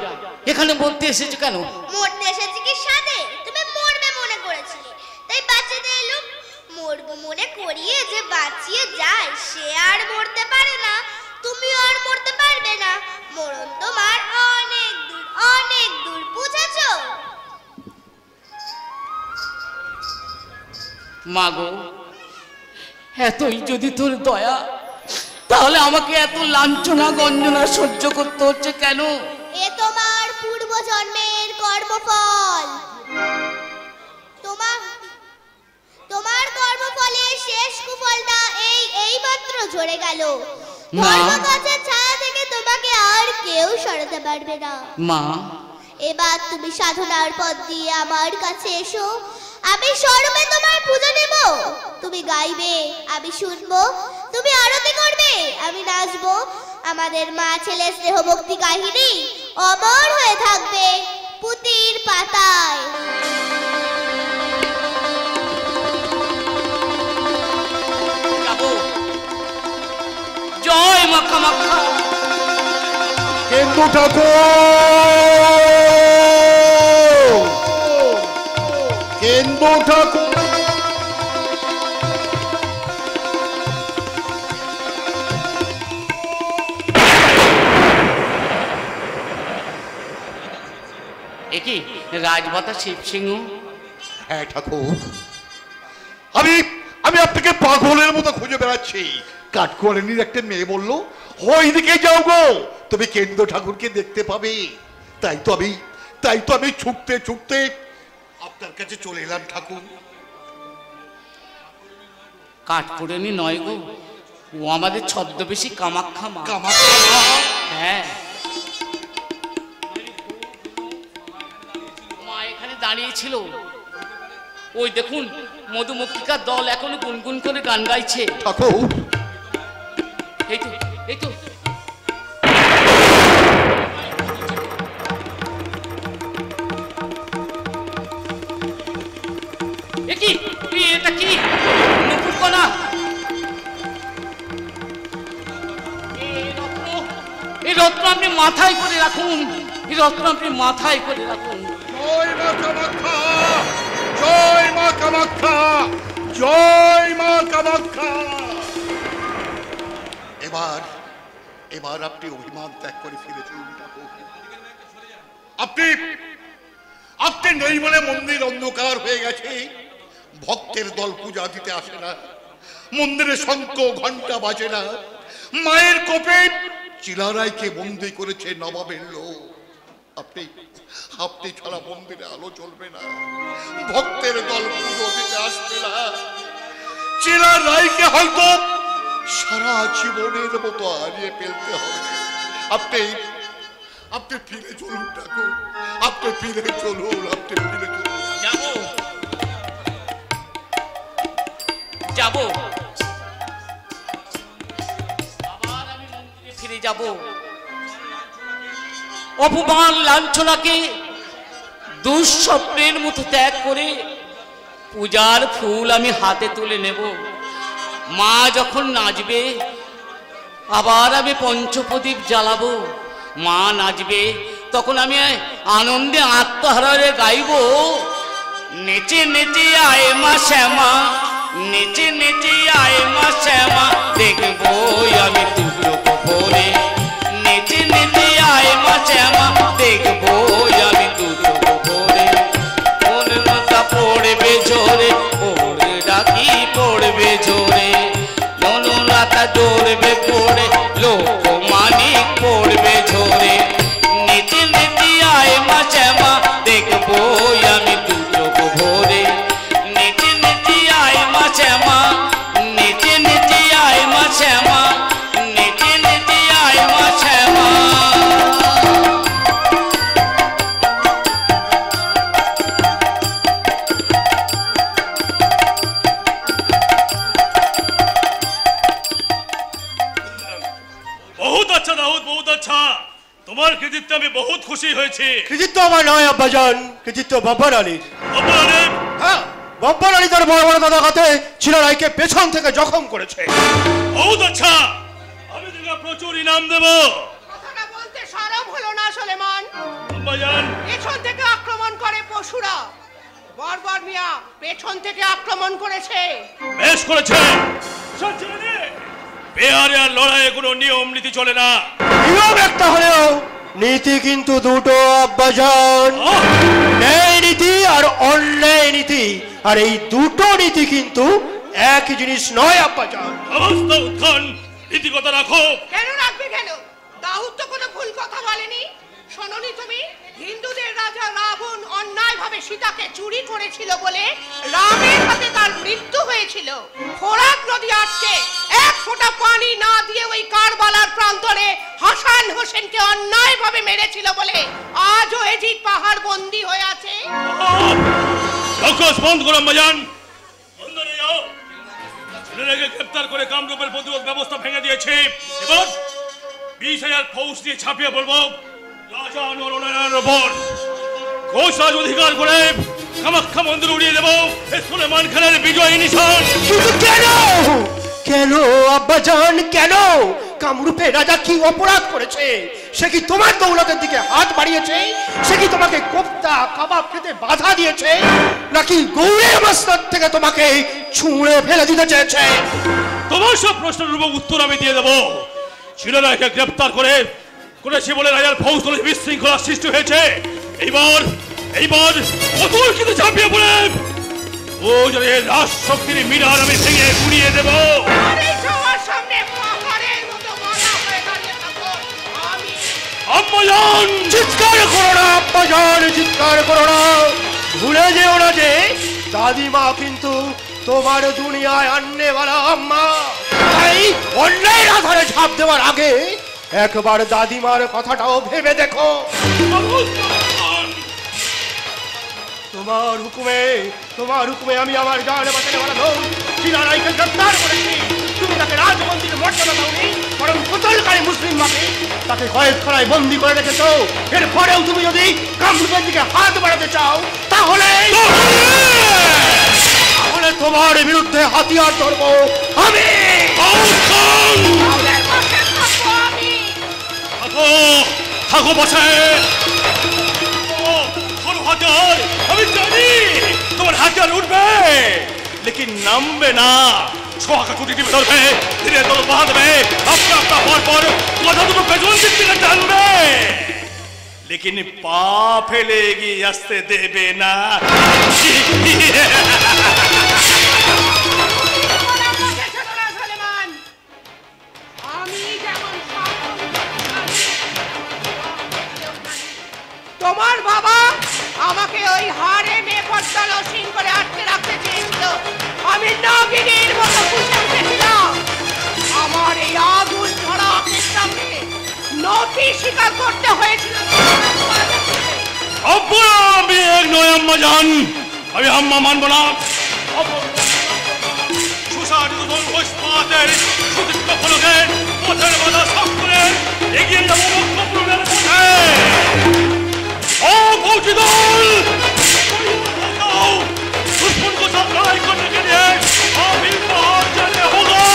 L: এখানে মরতে এসেছে কেন?
N: মরতে এসেছি কি সাধে? তুমি মরবে মনে করেছিলে, তাই বাঁচাতে এলুম। মরবো মনে করিয়ে যে বাঁচিয়ে যায় সে আর মরতে পারে না, তুমিও আর মরতে পারবে না। মরণ তোমার অনেক দূর, অনেক দূর, বুঝেছো?
L: মাগো, এতই যদি তোর দয়া, তাহলে আমাকে এত লাঞ্ছনা গঞ্জনা সহ্য করতে হচ্ছে কেন?
N: এ তোমার পূর্ব জন্মের কর্মফল। তোমার কর্মফলের শেষ কুফলটা এই মাত্র ঝরে গেল। ধর্ম গাছের ছায়া থেকে তোমাকে আর কেউ সরাতে পারবে না।
L: মা,
N: এবার তুমি সাধনার পথ দিয়ে আমার কাছে এসো, আমি স্বরূপে তোমার পূজা দেব। তুমি গাইবে, আমি শুনবো। তুমি আরতি করবে, আমি নাচবো। আমাদের মা ছেলে স্নেহ ভক্তি কাহিনী অমর হয়ে থাকবে পুঁতির পাতায়।
L: জয় মা কামাখ্যা।
C: কেন্দু ঠাকুর, কেন্দু ঠাকুর,
L: একি রাজমাতা শিবসিংহ?
C: হ্যাঁ ঠাকুর, আমি আপনাকে পাগলের মতো খুঁজে বেড়াচ্ছি, কাঠকুয়ারানির একটা মেয়ে বলল ওই দিকে যাও গো, তুমি কেন্দ্র ঠাকুরকে দেখতে পাবে। তাই তো আমি ছুটতে ছুটতে আপনার কাছে চলে এলাম ঠাকুর।
L: কাঠপুরানি নয় গো, ও আমাদের ছদ্মবেশী কামাখ্যা মা। হ্যাঁ, মা এখানে দাঁড়িয়ে ছিল। ওই দেখুন মধুমক্ষিকার দল এখনো গুনগুন করে গান গাইছে।
C: ঠাকুর
L: এই তো এই তো এটা কি নুপুর কণা? এই রত্ন আপনি মাথায় করে রাখুন, এই রত্ন আপনি মাথায় করে রাখুন।
C: জয় মা কামাখ্যা, জয় মা কামাখ্যা, জয় মা কামাখ্যা। এবার আপনি অভিমান ত্যাগ করে ফিরে চলুন ঠাকুর। আপনি নেই বলে মন্দির অন্ধকার হয়ে গেছে। ভক্তের দল পূজা দিতে আসে না, মন্দিরে শঙ্খ ঘন্টা বাজে না। মায়ের কোপে চিলারাইকে বন্দি করেছে নবাবের লোক। আপনি ছাড়া মন্দিরে আলো জ্বলবে না, ভক্তের দল পুজো দিতে আসবে না। চিলারাইকে হয়তো সারা জীবনের মতো হারিয়ে ফেলতে হবে। আপনি ফিরে চলুন ঠাকুর, আপনি ফিরে চলুন, আপনি ফিরে চলুন।
L: যাবো, আবার আমি মন্দিরে ফিরে যাব। অপমান লাঞ্ছনাকে দুঃস্বপ্নের মতো ত্যাগ করে পূজার ফুল আমি হাতে তুলে নেব। মা যখন নাচবে আবার আমি পঞ্চপ্রদীপ জ্বালাবো। মা নাচবে তখন আমি আনন্দে আত্মহারা হয়ে গাইব, নেচে নেচে আয় মা শ্যামা, নেচে নেচে আয় মা শ্যামা, দেখবো আমি দুটো ভোরে। নেচে নেচে আয় মা শ্যামা, দেখবো আমি দুটো ভোরে। কোন মাথা পড়বে ঝরে, পড়ে রাখি পড়বে ঝরে। মনোলতা দৌড়বে পড়ে, লোকমানিক পড়বে ঝরে। নেচে নেচে আয় মা শ্যামা, দেখবো আমি দুটো ভোরে। নেচে নেচে আয় মা শ্যামা, নেচে নেচে আয় মা শ্যামা, নেচে নেচে আয় মা শ্যামা।
F: বহুত আচ্ছা দাউদ, বহুত আচ্ছা। তোমার কৃতিত্বে আমি বহুত খুশি হয়েছি।
B: কৃতিত্ব আমার নয় আব্বাজান, কৃতিত্ব বাব্বার আলীর।
F: বাব্বার আলীর?
B: হ্যাঁ, বাব্বার আলী তার বড় বড় দাদা হাতে চিলারাইকে পেছন থেকে জখম করেছে।
F: বহুত আচ্ছা, আমি তোমাকে প্রচুর ইনাম দেব।
G: কথাটা বলতে শরম হলো না সুলেমান?
F: আব্বাজান,
G: পেছন থেকে আক্রমণ করে পশুরা, বর্বর মিয়া পেছন থেকে আক্রমণ করেছে।
F: বেশ করেছে। সত্যি বেহারে আর লড়াইয়ে কোনো নিয়ম নীতি চলে না।
B: নিয়ম একটা হলেও নীতি কিন্তু দুটো আব্বাজান। ন্যায় নীতি আর অন্যায় নীতি, আর এই দুটো নীতি কিন্তু একই জিনিস নয় আব্বাজান।
F: অবস্থা উত্থান, নীতি কথা রাখো।
G: কেন রাখবে কেন? দাউদ তো কোনো ভুল কথা বলেনি। শোনোনি তুমি? হিন্দুদের রাজা রাবণ অন্যায়ভাবে সীতাকে চুরি করেছিল বলে রামের হাতে তার মৃত্যু হয়েছিল। ফোরাত নদী আটকে এক ফোঁটা পানি না দিয়ে ওই কারবালার প্রান্তরে হাসান হোসেনকে অন্যায়ভাবে মেরেছিল বলে আজও এজিদ পাহাড় বন্দী হয়ে আছে।
F: বন্ধ করো আম্মাজান, বন্ধ হয়ে যাও। ছেলেটাকে গ্রেপ্তার করে কামরূপের প্রতিরোধ ব্যবস্থা ভেঙে দিয়েছে। এবার 20,000 ফৌজ দিয়ে ছাপিয়ে বলবো রাজা নরনারায়ণের ওপর। ঘোষরাজ অধিকার করে কামাখ্যা মন্দির উড়িয়ে দেবো সুলেমান খানের বিজয় নিশান।
B: কিন্তু কেন কেন আব্বাজান, কেন? কামরূপে রাজা কি অপরাধ করেছে? সে কি তোমার দৌলতের দিকে হাত বাড়িয়েছে? সে কি তোমাকে কোফতা কাবাব খেতে বাধা দিয়েছে, নাকি গৌড়ের মস্তক থেকে তোমাকে ছুঁড়ে ফেলে দিতে চেয়েছে?
F: তোমার সব প্রশ্নের উত্তর আমি দিয়ে দেবো। চিলারাইকে গ্রেপ্তার করেছে বলে রাজার ফৌজ করে বিশৃঙ্খলা সৃষ্টি হয়েছে। এইবার অতুল কিন্তু ঝাঁপিয়ে পড়ে ও যদি রাজ শক্তির মিনার আমি ভেঙে গুড়িয়ে দেবো।
G: আরে সবার সামনে
F: আম্মাজান!
B: চিৎকার করো না আব্বাজান, চিৎকার করো না। ভুলে যেও না যে দাদিমা কিন্তু তোমার দুনিয়ায় আননে वाला আম্মা। তাই অন্যায়ের আধারে ঝাঁপ দেওয়ার আগে একবার দাদিমার কথাটাও ভেবে দেখো। তোমার হুকুমে আমি আমার জান বাঁচাতে वाला লোক জিনা রায়কে গ্রেফতার করেছি। তুমি তাকে রাজমন্ত্রীর মর্যাদা দাওনি, বরং কুতলকারী মুসলিম মাকে তাকে কয়েকখানায় বন্দি করে রেখেছো। এরপরেও তুমি যদি কামরূপের দিকে হাত বাড়াতে চাও তাহলে তোমার বিরুদ্ধে হাতিয়ার ধরবো আমি।
F: থাকো বাসায়, হাতিয়ার আমি জানি তোমার হাতিয়ার উঠবে, লেকিন নামবে না। ছোয়াকা কুটি টিপে ধরবে, ধীরে দল বাহা দেবে, আপনা আপনা পর পর কথা দুটো পেছন দিক থেকে টানবে, লেকিন পা ফেলে এগিয়ে আসতে দেবে না।
G: তোমার বাবা আমাকে ওই হাড়ে মেঘরতল অসীন করে আটকে রাখতে চেয়েছিল। আমি নাগিনীর মতো খুশি উঠেছিলাম। আমার এই আগুন ঝরা সামনে নথি স্বীকার করতে হয়েছিল।
F: আমি এক নয় আম্মাজান, আমি আম্মা মানব না। সুসারিত ধর্মস্পাতের সুদীপ্ত ফলকে পথের বাধা সাফ করে এগিয়ে যাবো মুখ্যপুরের পথে। ও ফৌজি দল, दुश्मन को साथ लड़ाई करने के लिए अभी बाहर चले होगा।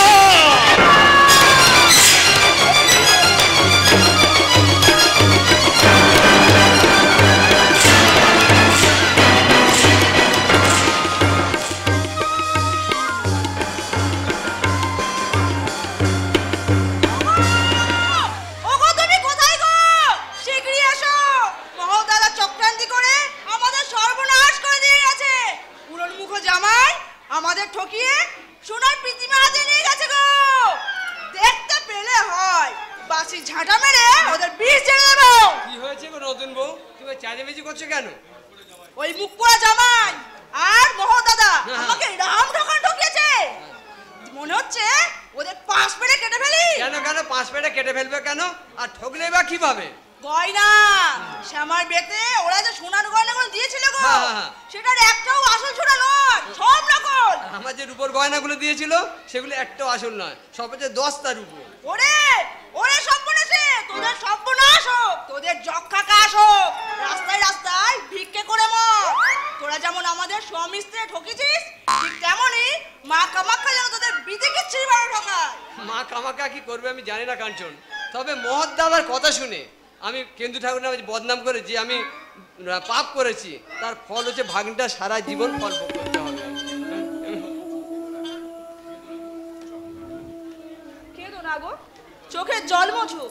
G: আমাদের ঠকিয়ে সোনার প্রতিমা হাতে নিয়ে গেছে গো। দেখতে পেলে হয় বাসি ঝাঁটা মেরে ওদের বিষ জেনে দেবো।
J: কি হয়েছে গো নতুন বউ, তুমি চাঁদেবেজি করছো কেন?
G: ওই মুখ পোড়া জামাই আর মোহ দাদা আমাকে রাম ঢোকান ঢুকিয়েছে। মনে হচ্ছে ওদের পাশ পেড়ে কেটে ফেলি।
J: কেন কেন পাশ পেড়ে কেটে ফেলবে কেন? আর ঠকলে বা কিভাবে?
G: গয়না শ্যামার বেতে ওরা যে সোনার গয়নাগুলো দিয়েছিল গো, সেটার একটাও আসল সোনা নয়, সব নকল।
J: আমার যে রূপোর গয়নাগুলো দিয়েছিল সেগুলো একটাও আসল নয়, সব হচ্ছে 10টা রূপো।
G: ওরে ওরে সর্বনাশে, তোদের সর্বনাশ হোক, তোদের যক্ষা কাশ হোক, রাস্তায় রাস্তায় ভিক্ষে করে মর। তোরা যেমন আমাদের স্বামী স্ত্রী ঠকেছিস, ঠিক তেমনই মা কামাখ্যা যেন তোদের বিদিকে ছিড়বাড়া ঠকায়।
J: মা কামাখ্যা কি করবে আমি জানি না কাঞ্চন, তবে মহৎ দাদার কথা শুনে আমি কেন্দু ঠাকুর নামে বদনাম করে যে আমি পাপ করেছি, তার ফল হচ্ছে ভাগ্নটা সারা জীবন ফল ভোগ করতে হবে।
G: কেঁদো না গো, চোখের জল মোছো।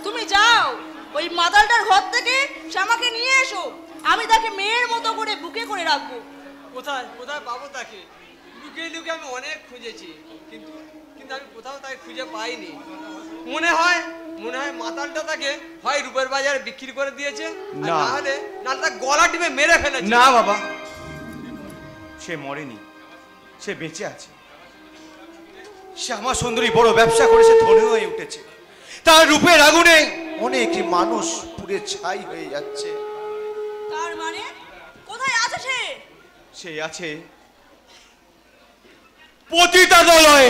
G: তুমি যাও ওই মাতালটার ঘর থেকে শ্যামাকে নিয়ে এসো, আমি তাকে মেয়ের মতো করে বুকে করে রাখবো।
J: কোথায় কোথায় পাবো তাকে? লুকিয়ে লুকিয়ে আমি অনেক খুঁজেছি, কিন্তু আমি কোথাও তাকে খুঁজে পাইনি। মনে হয় মাতালটা তাকে হয় রূপের বাজারে বিক্রি করে দিয়েছে, না হলে তার গলা টিপে মেরে ফেলেছে।
H: না বাবা, সে মরেনি, সে বেঁচে আছে। সে আমার সুন্দরী বড় ব্যবসা করে সে ধনী হয়ে উঠেছে। তার রূপের আগুনে অনেক মানুষ পুড়ে ছাই হয়ে যাচ্ছে।
G: তার মানে কোথায় আছে সে?
H: সে আছে পতিতালয়ে।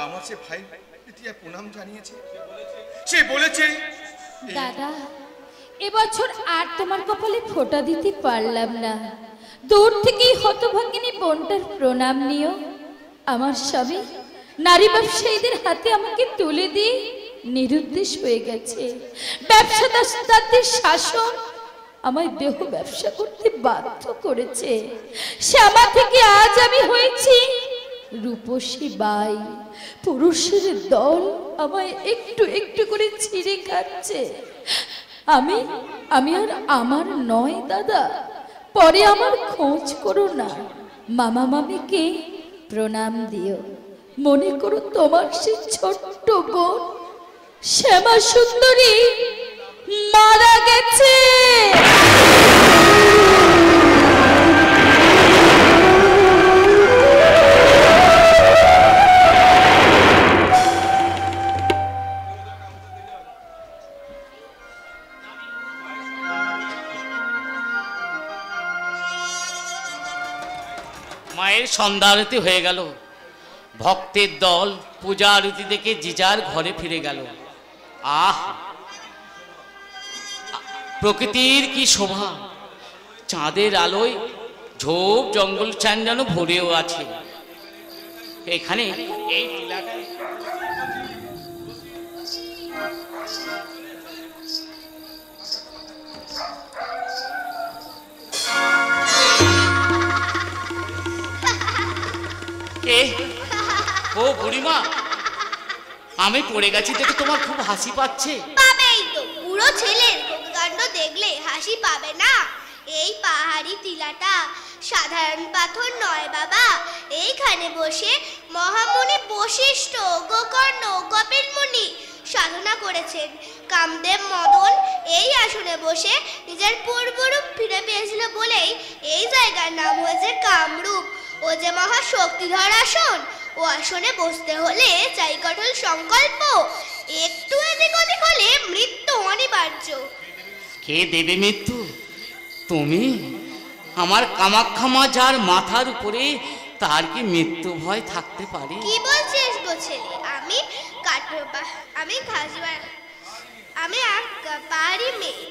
H: আমার সে ভাই প্রণাম জানিয়েছে, সে বলেছে
I: দাদা এবছর আর তোমার কপালে ফোঁটা দিতে পারলাম না, দূর থেকেই হতভাগিনী বোনটার প্রণাম নিও। আমার স্বামী নারী ব্যবসায়ীদের হাতে আমাকে তুলে দিয়ে নিরুদ্দেশ হয়ে গেছে। ব্যবসাদারদের শাসন আমায় দেহ ব্যবসা করতে বাধ্য করেছে। শ্যামা থেকে আজ আমি হয়েছি রূপসী বাই। পুরুষের দল আমায় একটু একটু করে ছিঁড়ে খাচ্ছে। আমি আমি আর আমার নয় দাদা, পরে আমার খোঁজ করো না। মামা মামিকে প্রণাম দিও, মনে করো তোমার সেই ছোট্ট বোন শ্যামা সুন্দরী মারা গেছে।
L: মায়ের সন্ধ্যা আরতি হয়ে গেল, ভক্তের দল পূজা আরতি দেখে যে যার ঘরে ফিরে গেল। আহ, প্রকৃতির কি শোভা! চাঁদের আলোয় ঝোপ জঙ্গল চান যেন ভরেও আছে এখানে। এই টিলাটায় ও বুড়িমা, আমি পড়ে গেছি দেখে তোমার খুব হাসি পাচ্ছে।
N: পাবেই তো, পুরো ছেলের কাণ্ড দেখলে হাসি পাবে না? এই পাহাড়ি টিলাটা সাধারণ পাথর নয় বাবা। এইখানে বসে মহামুনি বশিষ্ঠ, গোকর্ণ, কপিল মুনি সাধনা করেছেন। কামদেব মদন এই আসনে বসে নিজের পূর্বরূপ ফিরে পেয়েছিল বলেই এই জায়গার নাম হয়েছে কামরূপ। ও যে মহা শক্তিধর আসন, ও আসনে বসতে হলে চাই কঠোর সংকল্প। একটু এদিক ওদিক হলে মৃত্যু অনিবার্য।
L: কে দেবে মৃত্যু? তুমি? আমার কামাখ্যা মা যার মাথার উপরে, তার কি মৃত্যু ভয় থাকতে পারে?
N: কি বলছিস গো ছেলে? আমি পাহাড়ি মেয়ে,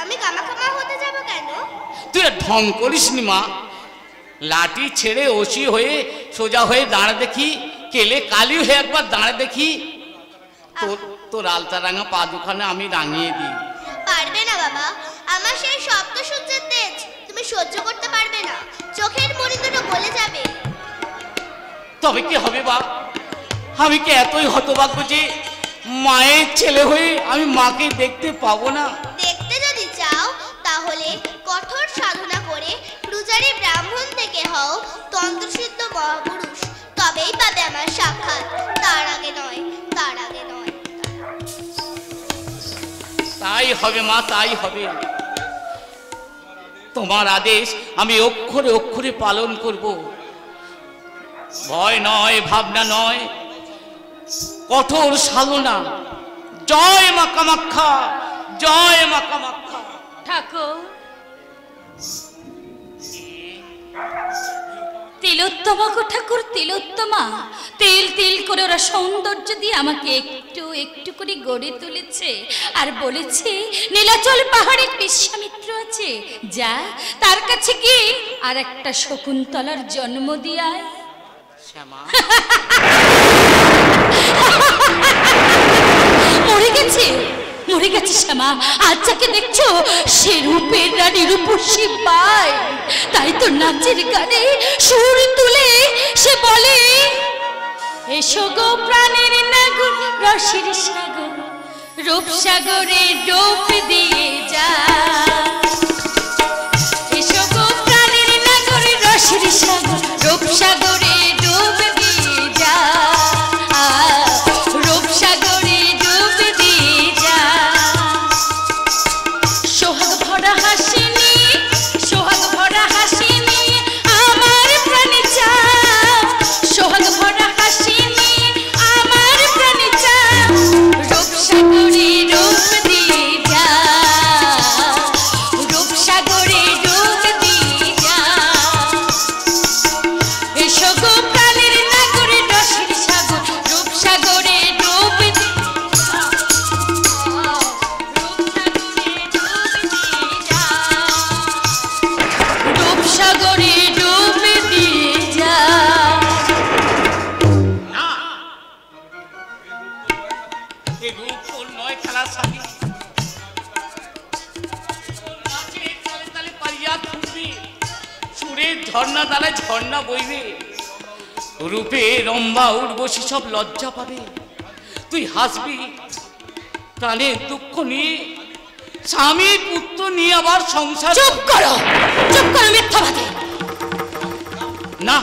N: আমি কামাখ্যা মা হতে যাব কেন?
L: তুই ঢং করিস নি মা। লাঠি ছেড়ে ওসি হয়ে সোজা হয়ে দাঁড়া দেখি, কেলে কালি হয়ে একবার দাঁড়া দেখি, তোর আলতা রাঙা পা দুখানে আমি রাঙিয়ে দিই।
N: পারবে না বাবা, আমার সেই সপ্ত সূর্যের তেজ তুমি সহ্য করতে পারবে না। চোখের মণি দুটো গলে যাবে।
L: তবে কি হবে বা? আমি কি এতই হতভাগ্য যে মায়ের ছেলে হয়ে আমি মাকে দেখতে পাবো না?
N: দেখতে যদি চাও তাহলে কঠোর সাধনা করে পূজারী ব্রাহ্মণ থেকে হও তন্ত্রসিদ্ধ মহাপুরুষ, তবেই পাবে আমার সাক্ষাৎ। তার আগে নয়, তার আগে নয়।
L: তাই হবে মা, তাই হবে। তোমার আদেশ আমি অক্ষরে অক্ষরে পালন করব। ভয় নয়, ভাবনা নয়, কঠোর সাধনা। জয় মা কামাখ্যা, জয় মা কামাখ্যা।
I: ঠাকুর, তিলোত্তমা গো ঠাকুর, তিলোত্তমা। তেল তেল করে ওরা সৌন্দর্য দিয়ে আমাকে একটু একটু করে গড়ে তুলেছে আর বলেছে নীলাচল পাহাড়ে বিশ্বামিত্র আছে, যা তার কাছে গিয়ে আর একটা শকুন্তলার জন্ম দিয়ায়। মরে গেছে, মরে গেছে শ্যামা। আজ যাকে দেখছো সে রূপের রানী রূপসী বাই। তাই তো নাচের গানে সুর তুলে সে বলে, এসো গো প্রাণের নাগর রসের সাগর, রূপসাগরে ডোব দিয়ে যা। এসো গো প্রাণের নাগর রসের সাগর, রূপসাগরে ডোব দিয়ে যা। রূপসাগরে ডোব দিয়ে যা। সোহাগ ভরা হাসি নিয়ে, সোহাগ ভরা হাসি নিয়ে আমার প্রাণে চা। সোহাগ ভরা হাসি নিয়ে আমার প্রাণে চা। রূপসাগরে ডুব দিয়ে যা। রূপসাগরে ডুব দিয়ে যা। এসো গো প্রাণের নাগর রসের সাগর, রূপসাগরে ডুব দিয়ে যা। রূপসাগরে ডুব দিয়ে যা।
L: এই রূপ তোর নয় খেলার সাথী। নাচের তালে তালে পারিয়া ফুটবে, সুরের ঝর্ণা তালে ঝর্ণা বইবে। রূপে রম্বা উর্বশী সব লজ্জা পাবে। তুই হাসবি, প্রাণের দুঃখ নিয়ে স্বামী পুত্র নিয়ে আবার সংসার।
I: চুপ করো মিথ্যাবাদী।
L: না,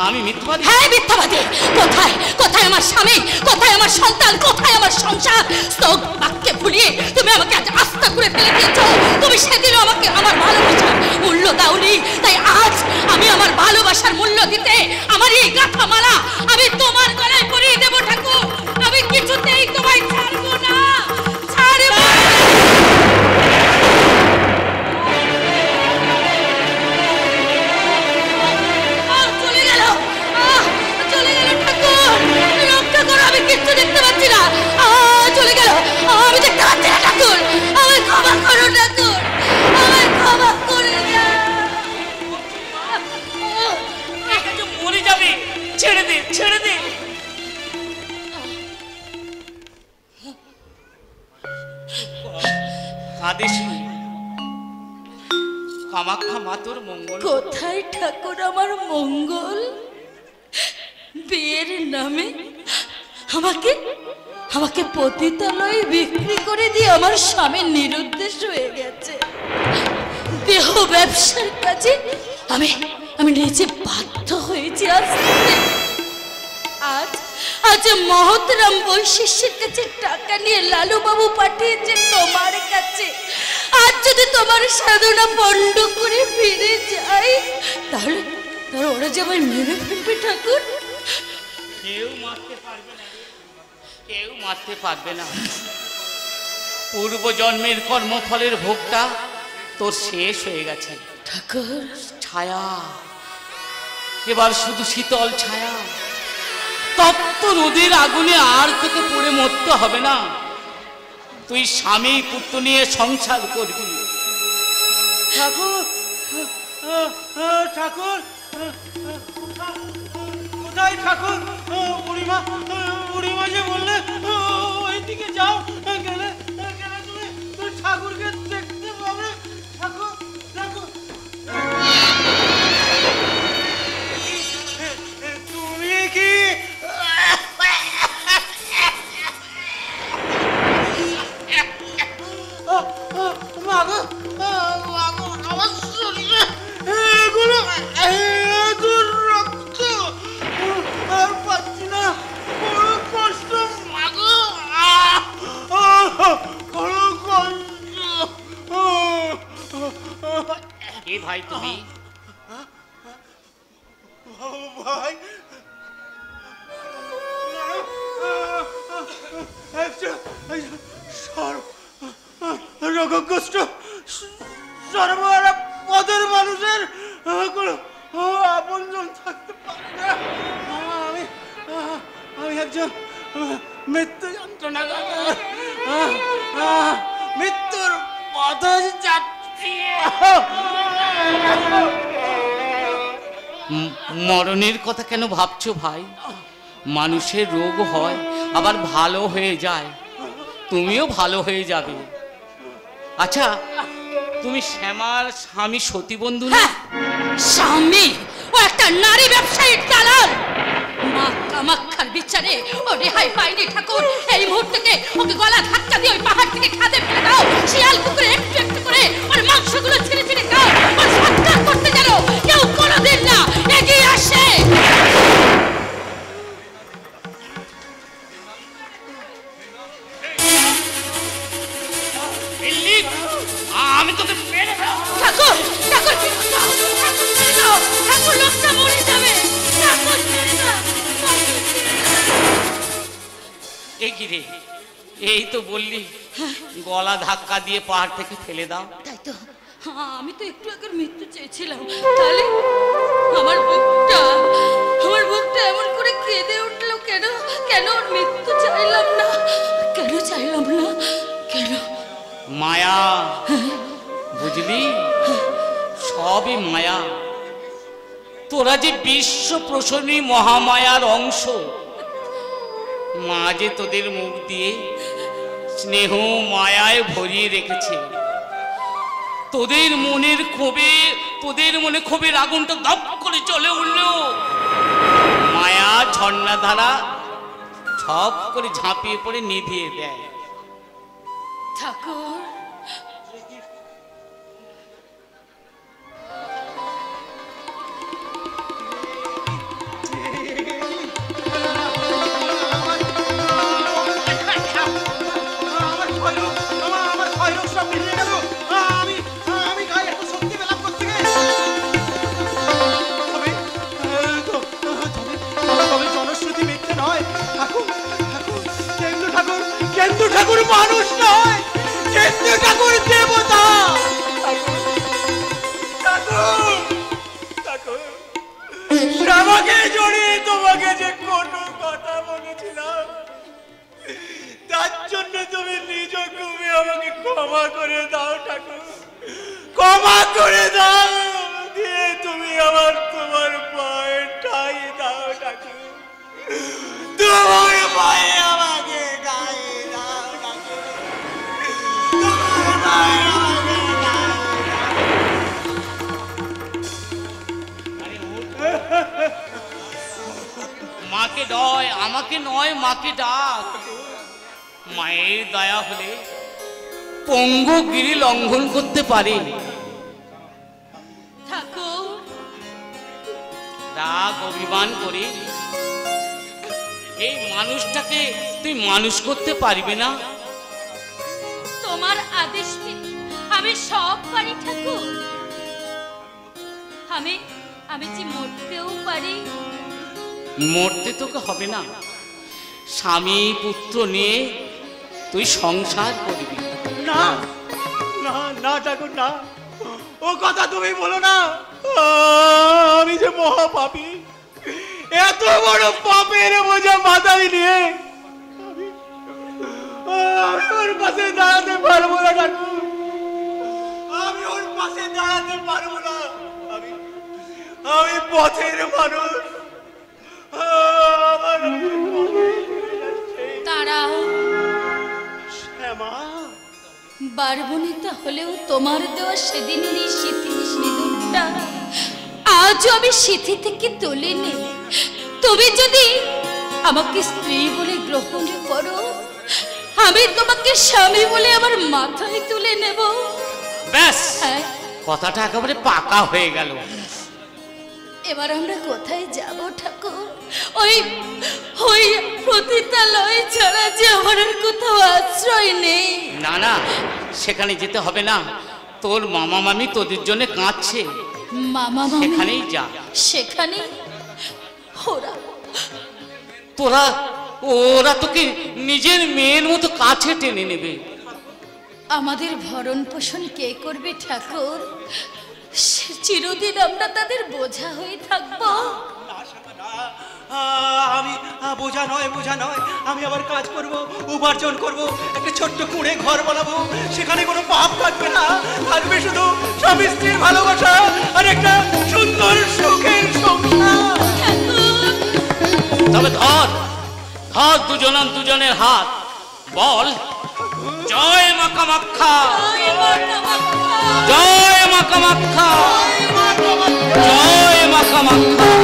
L: আমি মিথ্যাবাদী?
I: হ্যাঁ মিথ্যাবাদী। কোথায় কোথায় আমার স্বামী, কোথায় আমার সন্তান, কোথায় আমার সংসার? স্তব বাক্যে ভুলিয়ে তুমি আমাকে আজ আস্থা করে ফেলে দিয়েছো। তুমি সেদিনও আমাকে আমার ভালোবাসার মূল্য দাওনি, তাই আজ আমি আমার ভালোবাসার মূল্য দিতে আমার এই গাথা মালা আমি তোমার গলায় পরিয়ে দেবো ঠাকুর। আমি কিছুতেই তোমায় ছাড়বো না, ছাড়বো না। কিচ্ছু দেখতে পাচ্ছি না, চলে গেল। আমি দেখতে পাচ্ছি না ঠাকুর, আমায় ক্ষমা করো ঠাকুর, আমায় ক্ষমা করে
L: মরে যাবে, ছেড়ে দে, ছেড়ে দে। কাঁদিস কামাখ্যা মা তোর মঙ্গল।
I: কোথায় ঠাকুর আমার মঙ্গল? বিয়ের নামে আমাকে আমাকে পতিতালয়ে বিক্রি করে দিয়ে আমার স্বামী নিরুদ্দেশ হয়ে গেছে। দেহ ব্যবসার কাজে আমি আমি নিজে বাধ্য হয়েছি আসতে। আজ মহতরাম বৈশিষ্ট্যের কাছে টাকা নিয়ে লালু বাবু পাঠিয়েছে তোমার কাছে। আজ যদি তোমার সাধনা পণ্ড করে ফিরে যাই তাহলে ওরা যে আমায় মেরে ফেলবে ঠাকুর।
L: কেউ মারতে পারবে না, কেউ মারতে পারবে না। পূর্ব জন্মের কর্মফলের ভোগটা তোর শেষ হয়ে গেছে
I: ঠাকুর।
L: ছায়া এবার শুধু শীতল ছায়া। তপ্ত নদীর আগুনে আর তোকে পড়ে মরতে হবে না। তুই স্বামী পুত্র নিয়ে সংসার করবি।
K: ঠাকুর ঠাকুর কোথায় ঠাকুর? বুড়িমা যে বললে ওইদিকে যাও, গেলে তুমি ঠাকুরকে দেখতে পাবে। ঠাকুর ঠাকুর তুমি কি মাগো আমার শরীরে এগুলো রক্ত আর পাচ্ছি না, বড় কষ্ট মাগো, বড় কষ্ট।
L: এ ভাই তুমি?
K: ভাই রোগগ্রস্ত সর্বহারা পদের মানুষের আপনজন থাকতে পারে না। আমি একজন মৃত্যু যন্ত্রণা, মৃত্যুর পথ যাচ্ছি।
L: মরণের কথা কেন ভাবছো ভাই? মানুষের রোগ হয় আবার ভালো হয়ে যায়, তুমিও ভালো হয়ে যাবে। আচ্ছা, তুমি শ্যামার স্বামী সতীবন্ধু না?
I: স্বামী ও একটা নারী ব্যবসায়ীর দালাল। মা কামাখ্যার বিচারে ও রেহাই পায়নি ঠাকুর। এই মুহূর্তে ওকে গলা ধাক্কা দিয়ে ওই পাহাড় থেকে খাদে ফেলে দাও। শিয়াল কুকুরে একটু একটু করে ওর মাংসগুলো ছিঁড়ে ছিঁড়ে খাও। ওর সৎকার করতে যেন কেউ কোনোদিন না এগিয়ে আসে।
L: আমি তোকে মেরে দাও।
I: ঠাকুর ঠাকুর ঠাকুর লোকটা মরে যাবে। ঠাকুর ছেড়ে দাও।
L: রে, এই তো বললি গলা ধাক্কা দিয়ে পাহাড় থেকে ফেলে দাও।
I: তাই তো, আমি তো একটু আগে মৃত্যু চেয়েছিলাম, তাহলে আমার বুকটা এমন করে কেঁদে উঠলো কেন? কেন ওর মৃত্যু চাইলাম না? কেন চাইলাম না? কেন?
L: মায়া, বুঝলি, সবই মায়া। তোরা যে বিশ্ব প্রসরণী মহামায়ার অংশ। মা যে তোদের মুখ দিয়ে স্নেহ মায়ায় ভরিয়ে রেখেছে। তোদের মনে ক্ষোভের আগুনটা দপ করে চলে উঠলো। মায়া ঝর্ণা ধারা ছপ করে ঝাঁপিয়ে পড়ে নিভিয়ে দেয়।
I: ঠাকুর,
K: তুমি নিজ তুমি আমাকে ক্ষমা করে দাও ঠাকুর, ক্ষমা করে দাও, দিয়ে তুমি আমার তোমার পায়ে ঠাই দাও ঠাকুর, তোমার পায়ে আমাকে ঠাই দাও ঠাকুর, তোমার পায়ে আমাকে ঠাই
L: মাকে নয়, আমাকে নয়, মাকে ডাক। মায়ের দয়া হলে পঙ্গু গিরি লঙ্ঘন করতে পারে।
I: ঠাকুর,
L: রাগ অভিমান করে এই মানুষটাকে তুই মানুষ করতে পারবি না?
I: তোমার আদেশ পেলে আমি সব পারি ঠাকুর। আমি যে মরতেও পারি।
L: মরতে তোকে হবে না, স্বামী পুত্র নিয়ে তুই সংসার করবি।
K: না না না ঠাকুর না, ও কথা তুমি বলো না। আমি যে মহাপাপী, এত বড় পাপের বোঝা মাথায় নিয়ে আমি ওর পাশে দাঁড়াতে পারবো না ঠাকুর, আমি ওর পাশে দাঁড়াতে পারবো না। আমি পথের মানুষ।
I: তারাও
K: শ্যামা,
I: বারবনিতা হলেও তোমার দেওয়া সেদিনের এই সিঁথির সিঁদুরটা আজও আমি সিঁথি থেকে তুলিনি। তুমি যদি আমাকে স্ত্রী বলে গ্রহণ করো, আমি তোমাকে স্বামী বলে আমার মাথায় তুলে নেব।
L: ব্যাস, কথাটা একেবারে পাকা হয়ে গেল।
I: এবার আমরা কোথায় যাব ঠাকুর? ওই ওই পতিতালয় ছাড়া যে আমার আর কোথাও আশ্রয় নেই।
L: না না, সেখানে যেতে হবে না, তোর মামা মামি তোদের জন্য কাঁদছে।
I: মামা মামি
L: সেখানেই যা।
I: সেখানে
L: ওরা তোকে নিজের মেয়ের মতো কাছে টেনে নেবে।
I: আমাদের ভরণ পোষণ কে করবে ঠাকুর? চিরদিন আমরা তাদের বোঝা হয়ে থাকবো।
K: আমি বোঝা নয়, বোঝা নয়, আমি আবার কাজ করব, উপার্জন করব, একটা ছোট্ট কুঁড়ে ঘর বানাবো, সেখানে কোনো পাপ থাকবে না, থাকবে শুধু স্বামী স্ত্রীর ভালোবাসা আর একটা সুন্দর সুখের সংসার।
L: তবে ধর ধর দুজনের হাত, বল জয় মা কামাখ্যা, জয় মা কামাখ্যা, জয় মা কামাখ্যা।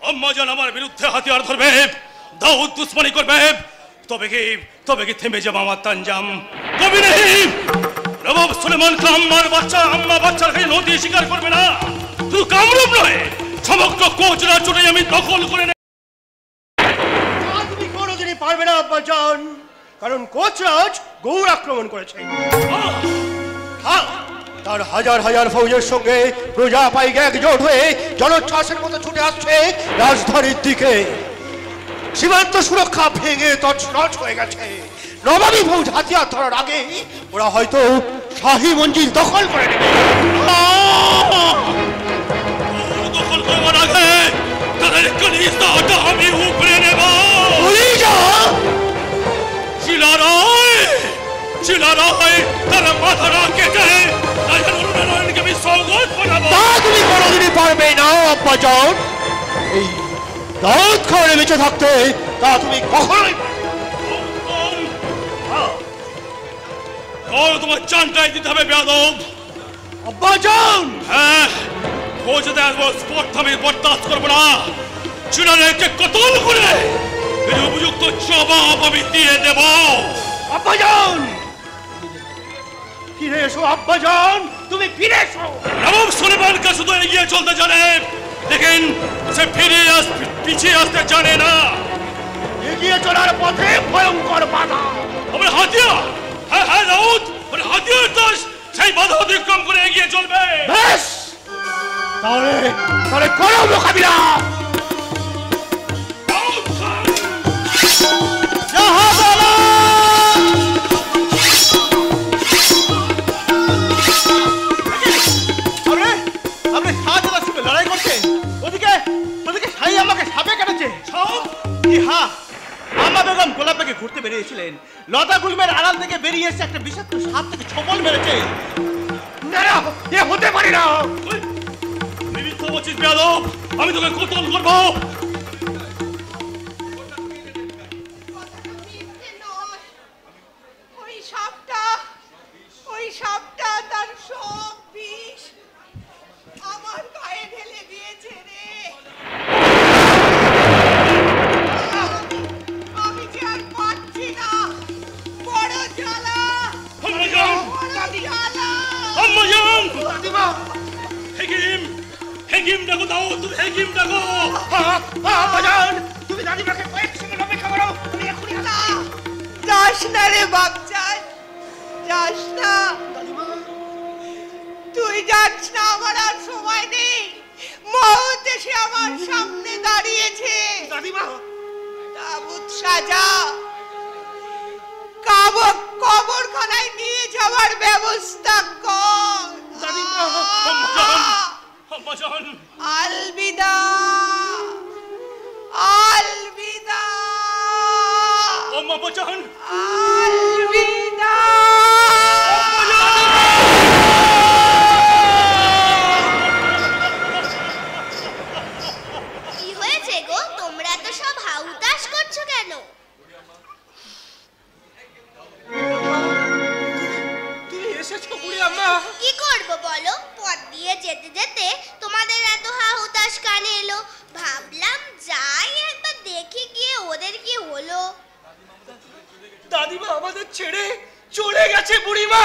F: আম্মাজান আমার বিরুদ্ধে হাতিয়ার ধরবে, দাউদ দুশ্মনী করবে, তবে কি থেমে যাবে আমার তানজাম? কবি নেই নবাব সুলেমান আম্মার বাচ্চার কাছে নদী স্বীকার করবে না। শুধু কামরূপ নয়, সমগ্র কোচরা চুড়ে আমি দখল করে নেব।
B: তুমি কোনোদিনই পারবে না আব্বাজান, কারণ কোচরাজ গৌড় আক্রমণ করেছে। হ্যাঁ, তার হাজার হাজার ফৌজের সঙ্গে প্রজা পাইকে একজোট হয়ে জলোচ্ছ্বাসের মতো ছুটে আসছে রাজধানীর দিকে। সীমান্ত সুরক্ষা ভেঙে তছনছ হয়ে গেছে। নবাবী ফৌজ হাতিয়ার ধরার আগে ওরা হয়তো শাহী মঞ্জিল দখল করে নেবে।
F: দখল করবার আগে তাদের কলিজাটা আমি উপড়ে নেব। শিলারায় তারা মাথাটা কেটে রাজানুরনারায়ণকে আমি স্বাগত বানাবো।
B: তা তুমি কোনোদিনই পারবে না আব্বাজান। এই দাউদ খানের বেঁচে থাকতে তা তুমি কখনোই
F: তোমার চানটাই দিতে হবে বেয়াদব।
B: আব্বাজান,
F: হ্যাঁ, ফৌজতে আসবো, স্পট আমি বরদাস্ত করবো না। চুনারকে কতল করে এর উপযুক্ত জবাব আমি দিয়ে দেব।
B: আব্বাজান ফিরে এসো, আব্বাজান তুমি ফিরে এসো।
F: নবাব সুলেমানকে শুধু এগিয়ে চলতে জানে, দেখেন সে পিছিয়ে আসতে জানে না।
B: এগিয়ে চলার পথে ভয়ঙ্কর বাধা।
F: আমার হাতিয়ার, হ্যাঁ হ্যাঁ দাউদ, মানে হাতিয়ার দাস সেই বাধা অতিক্রম করে এগিয়ে চলবে।
B: বেশ, তাহলে করো মোকাবিলা।
K: জাহাবালা হ্যাঁ, আম্মা বেগম গোলাপবাগে ঘুরতে বেরিয়েছিলেন। লতা গুলমের আড়াল থেকে বেরিয়ে এসে একটা বিষাক্ত সাপ থেকে ছবল মেরেছে।
B: না না, এ হতে পারে না।
F: মিথ্যা বলছিস বেয়াদব, আমি তোকে কতল করবো।
G: ওই সাপটা তার সব বিষ আমার গায়ে ঢেলে দিয়েছে রে। আমি যে আর পাচ্ছি না, বড় জ্বালা, বড় জ্বালা।
B: দাদিমা,
F: হেকিম ডাকো দাও, তুমি হেকিম ডাকো।
B: বাজান, তুমি দাদিমাকে কয়েক সেকেন্ড অপেক্ষা করো, আমি এখনই আসছি।
G: যাস না রে বাচ্চা, যাস না। তুই যাস না, আমার আর সময় নেই। মহৎ এসে আমার সামনে দাঁড়িয়েছে।
B: দাদিমা,
G: তাবুত সাজা, কবরখানায় নিয়ে যাওয়ার ব্যবস্থা কর।
B: দাদিমা,
G: আলবিদা, আলবিদা, আলবিদা।
N: কি হয়েছে গো, তোমরা তো সব হাউতাশ করছো কেন?
B: তুমি এসেছো বুড়ি আম্মা?
N: কি করব বলো, পথ দিয়ে যেতে যেতে তোমাদের এত হাহুতাশ কানে এলো, ভাবলাম যাই একবার দেখি গিয়ে ওদের কি হলো।
B: দাদিমা আমাদের ছেড়ে চলে গেছে বুড়িমা।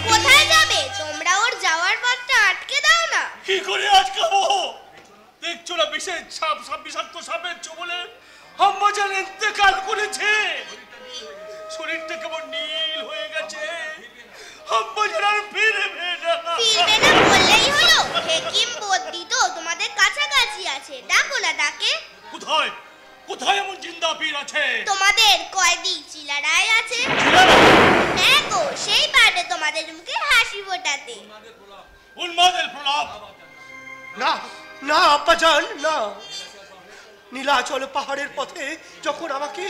N: কোথায় যাবে? তোমরা ওর যাওয়ার পথটা আটকে দাও না।
F: কি করে আটকাবো? দেখছো না বিশেষ সাপ, বিষাক্ত সাপের ছোবলে আম্মাজান ইন্তেকাল করেছে। শরীরটা কেমন নীল হয়ে গেছে, আম্মাজান আর ফিরবে না।
N: ফিরবে না বললেই হলো? হেকিম বদ্দি তো তোমাদের কাছাকাছি আছে, ডাকো না তাকে।
F: কোথায় কোথায় এমন জিন্দা পীর আছে?
N: তোমাদের কয়দি চিলারায় আছে। হ্যাঁ গো, সেই পারে তোমাদের মুখে হাসি ফোটাতে।
F: উন্মাদের প্রলাপ।
B: না না আব্বাজান, না। নীলাচল পাহাড়ের পথে যখন আমাকে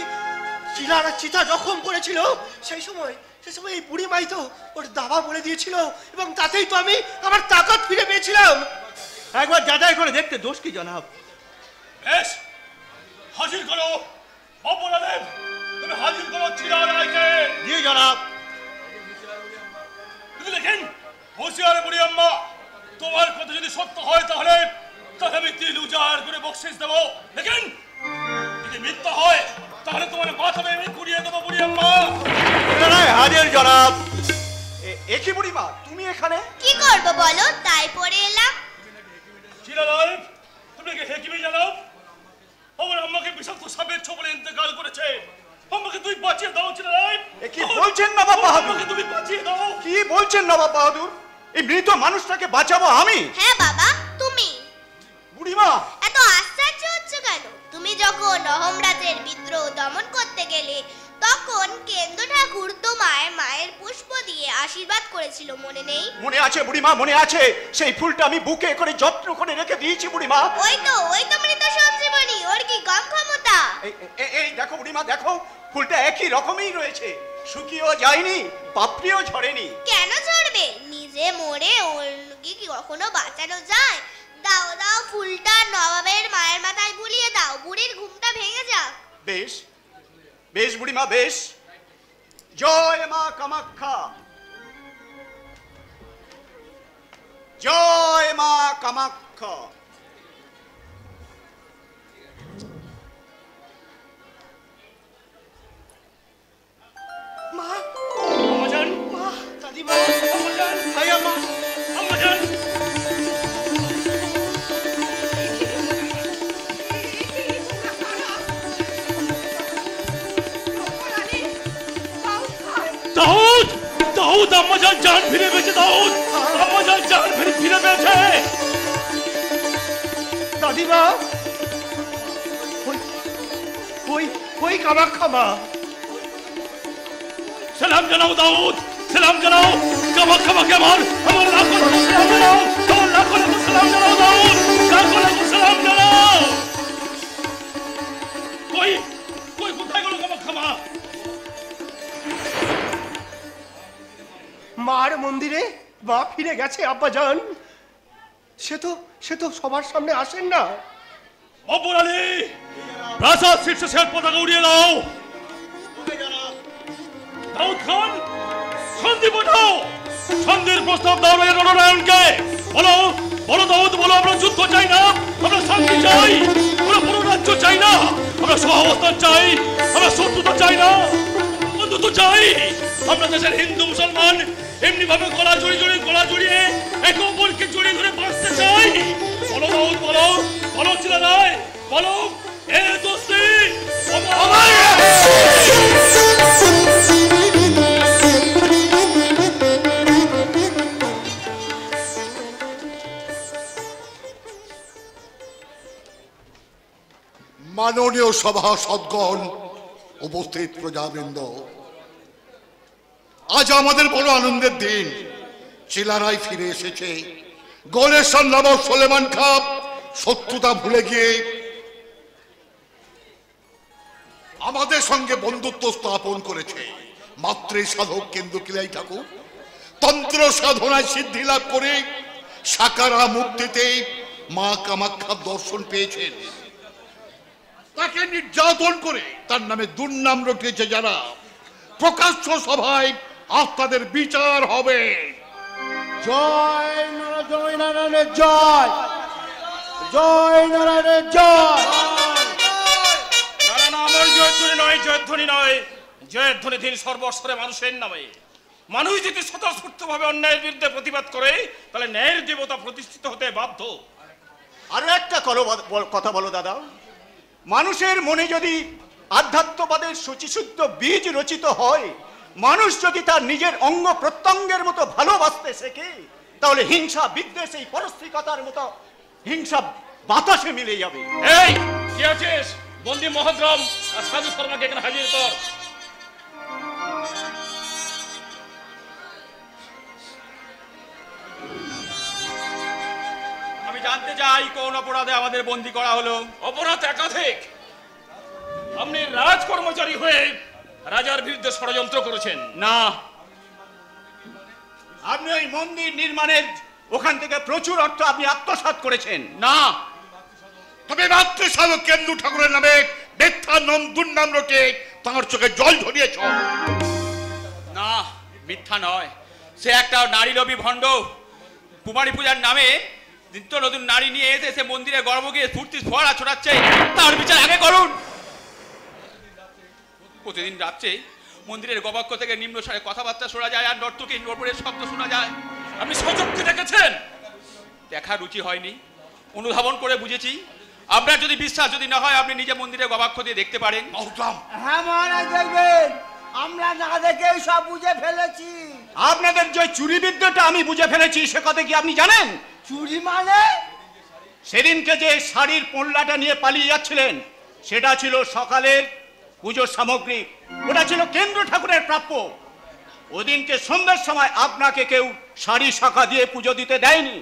B: চিলারা চিতা জখম করেছিল, সেই সময় এই বুড়ি মাই তো ওর দাবা বলে দিয়েছিল, এবং তাতেই তো আমি আমার তাকত ফিরে পেয়েছিলাম।
K: একবার যাচাই করে দেখতে দোষ কি জনাব?
F: বেশ, হাজির করো অপরাধেব, তুমি হাজির করো চিলারায়কে।
K: জি জনাব।
F: কিন্তু দেখেন হুঁশিয়ার বুড়ি আম্মা, তোমার কথা যদি সত্য হয় তাহলে আমি ৩,০০০ করে বকশিস দেবো। দেখেন যদি মিথ্যা হয় তাহলে তোমার মাথা আমি ঘুরিয়ে দেবো বুড়ি আম্মা।
H: হাজির জনাব। একই বুড়িমা, তুমি এখানে?
N: কি করব বলো, তাই পরে এলাম।
F: চিলারায়, তুমি কি হেকিমে জানাও আমার আম্মাকে বিষাক্ত সাপের ছোবলে ইন্তেকাল করেছে। আমাকে তুই বাঁচিয়ে দাও চিলারায়।
H: কি বলছেন নবাব বাহাদুর?
F: আমাকে তুমি বাঁচিয়ে দাও।
H: কি বলছেন নবাব বাহাদুর? এই মৃত মানুষটাকে বাঁচাবো আমি?
N: হ্যাঁ বাবা, তুমি।
H: বুড়িমা,
N: এত আশ্চর্য হচ্ছে কেন? তুমি যখন অহমরাজের বিদ্রোহ দমন করতে গেলে, তখন কেন্দ্র ঠাকুর তোমায় মায়ের পুষ্প দিয়ে আশীর্বাদ করেছিল, মনে নেই?
H: মনে আছে বুড়িমা, মনে আছে। সেই ফুলটা আমি বুকে করে যত্ন করে রেখে দিয়েছি বুড়িমা।
N: ওই তো মৃত সঞ্জীবনী, ওর কি কম ক্ষমতা?
H: এই দেখো বুড়িমা, দেখো ফুলটা একই রকমই রয়েছে, শুকিয়েও যায়নি, পাপড়িও ঝরেনি।
N: কেন ঝরবে? নিজে মরে অন্যকে কি কখনো বাঁচানো যায়? দাও দাও, ফুলটা নবাবের মায়ের মাথায় বুলিয়ে দাও, বুড়ির ঘুমটা ভেঙে যাক।
H: বেশ বেশ বুড়িমা, বেশ। জয় মা কামাখ্যা, জয় মা কামাখ্যা।
B: মা, আম্মাজান, মা, দাদিমা, আম্মাজান, ভাই আম্মা, আম্মাজান।
F: দাউদ, দাউদ, আম্মাজান জান ফিরে পেয়েছে। দাউদ, আম্মাজান জান ফিরে পেয়েছে।
B: দাদিমা, ওই কামাখ্যা মা।
F: সালাম জানাও দাউদ, সালাম জানাও কামাখ্যা মাকে। আমার লাখো লাখো সালাম জানাও, আমার লাখো লাখো সালাম জানাও দাউদ, লাখো লাখো সালাম জানাও।
B: মার মন্দিরে মা ফিরে গেছে আব্বাজান। সে তো সবার সামনে আসেন না।
F: অপরাধী প্রাসাদ শীর্ষের পতাকা উড়িয়ে দাও। দাউদ খান সন্ধি পাঠাও, সন্ধির প্রস্তাব দাও রণনারায়ণকে। বলো বলো দাউদ, বলো আমরা যুদ্ধ চাই না, আমরা শান্তি চাই, আমরা পুরো রাজ্য চাই না, আমরা সহাবস্থান চাই, আমরা শত্রুতা চাই না, বন্ধুত্ব চাই। আমরা দেশের হিন্দু মুসলমান এমনি ভাবে গলা জড়িয়ে একে অপরকে জড়িয়ে ধরে বাঁচতে চাই। বলো দাউদ, বলো বলো চিলা রায়, বলো এ দোস্তি
C: মাননীয় সভাসদগণ, উপস্থিত প্রজাবৃন্দ, আজ আমাদের বড় আনন্দের দিন। চিলারায় ফিরে এসেছে। গোলেশ্বর নবাব সুলেমান খাঁ শত্রুতা ভুলে গিয়ে আমাদের সঙ্গে বন্ধুত্ব স্থাপন করেছে। মাতৃ সাধক কেন্দুকিলাই ঠাকুর তন্ত্র সাধনায় সিদ্ধি লাভ করে সাকারা মুক্তিতে মা কামাখ্যার দর্শন পেয়েছেন। তাকে নির্যাতন করে তার নামে দুর্নাম রটিয়েছে যারা, প্রকাশ্য সভায় আজ তাদের বিচার হবে।
M: জয় নারায়ণের জয়, জয় নারায়ণের জয়।
F: না না, আমার জয়ধ্বনি নয়, জয়ধ্বনি নয়, জয়ধ্বনি দিন সর্বস্তরে মানুষের নামে। মানুষ যদি স্বতঃস্ফূর্তভাবে অন্যায়ের বিরুদ্ধে প্রতিবাদ করে তাহলে ন্যায়ের দেবতা প্রতিষ্ঠিত হতে বাধ্য।
H: আরো একটা কথা বলো দাদা, মানুষের মনে যদি আধ্যাত্মবাদের শুচিশুদ্ধ বীজ রচিত হয়, মানুষ যদি তার নিজের অঙ্গ প্রত্যঙ্গের মতো ভালোবাসতে শেখে, তাহলে হিংসা বিদ্বেষ এই পরস্পরিকতার মতো হিংসা বাতাসে মিলে যাবে।
F: এই কি আছিস? বন্দী মহোদ্রম আর সাধু শর্মাকে এখানে হাজির কর। আমি জানতে চাই কোন অপরাধে আমাদের বন্দী করা হলো। অপরাধ একাধিক। আপনি রাজ কর্মচারী হয়ে রাজার বিরুদ্ধে ষড়যন্ত্র করেছেন।
H: না, আপনি ওই মন্দির নির্মাণের ওখান থেকে প্রচুর অর্থ আপনি আত্মসাৎ করেছেন।
F: না,
C: তবে মাতৃ সাধক কেন্দু ঠাকুরের নামে মিথ্যা দুর্নাম রটে তাঁর চোখে জল ঝরিয়েছ।
D: না, মিথ্যা নয়, সে একটা নারী লোভী ভণ্ড। কুমারী পূজার নামে নিত্য নতুন নারী নিয়ে এসে সে মন্দিরে গর্ব গিয়ে ফুর্তি ফোয়ারা ছোটাচ্ছে। তার বিচার আগে করুন। প্রতিদিন রাত্রে মন্দিরের গবাক্ষ থেকে নিম্ন স্বরে কথাবার্তা শোনা যায় আর নর্তকী নড়বড়ের শব্দ শোনা যায়।
F: আপনি স্বচক্ষে দেখেছেন?
D: দেখার রুচি হয়নি, অনুধাবন করে বুঝেছি। আপনার যদি বিশ্বাস যদি না হয়, আপনি নিজে মন্দিরে গবাক্ষ দিয়ে দেখতে পারেন।
M: হ্যাঁ মহারাজ, দেখবেন আমরা না দেখে সব বুঝে ফেলেছি।
H: আপনাদের যে চুরি বিদ্যাটা আমি বুঝে ফেলেছি, সে কথা কি আপনি জানেন?
M: চুরি মানে?
H: সেদিনকে যে শাড়ির পোল্লাটা নিয়ে পালিয়ে যাচ্ছিলেন, সেটা ছিল সকালের পুজোর সামগ্রী। ওটা ছিল কেন্দ্র ঠাকুরের প্রাপ্য। ওদিনকে সন্ধ্যার সময় আপনাকে কেউ শাড়ি শাখা দিয়ে পুজো দিতে দেয়নি।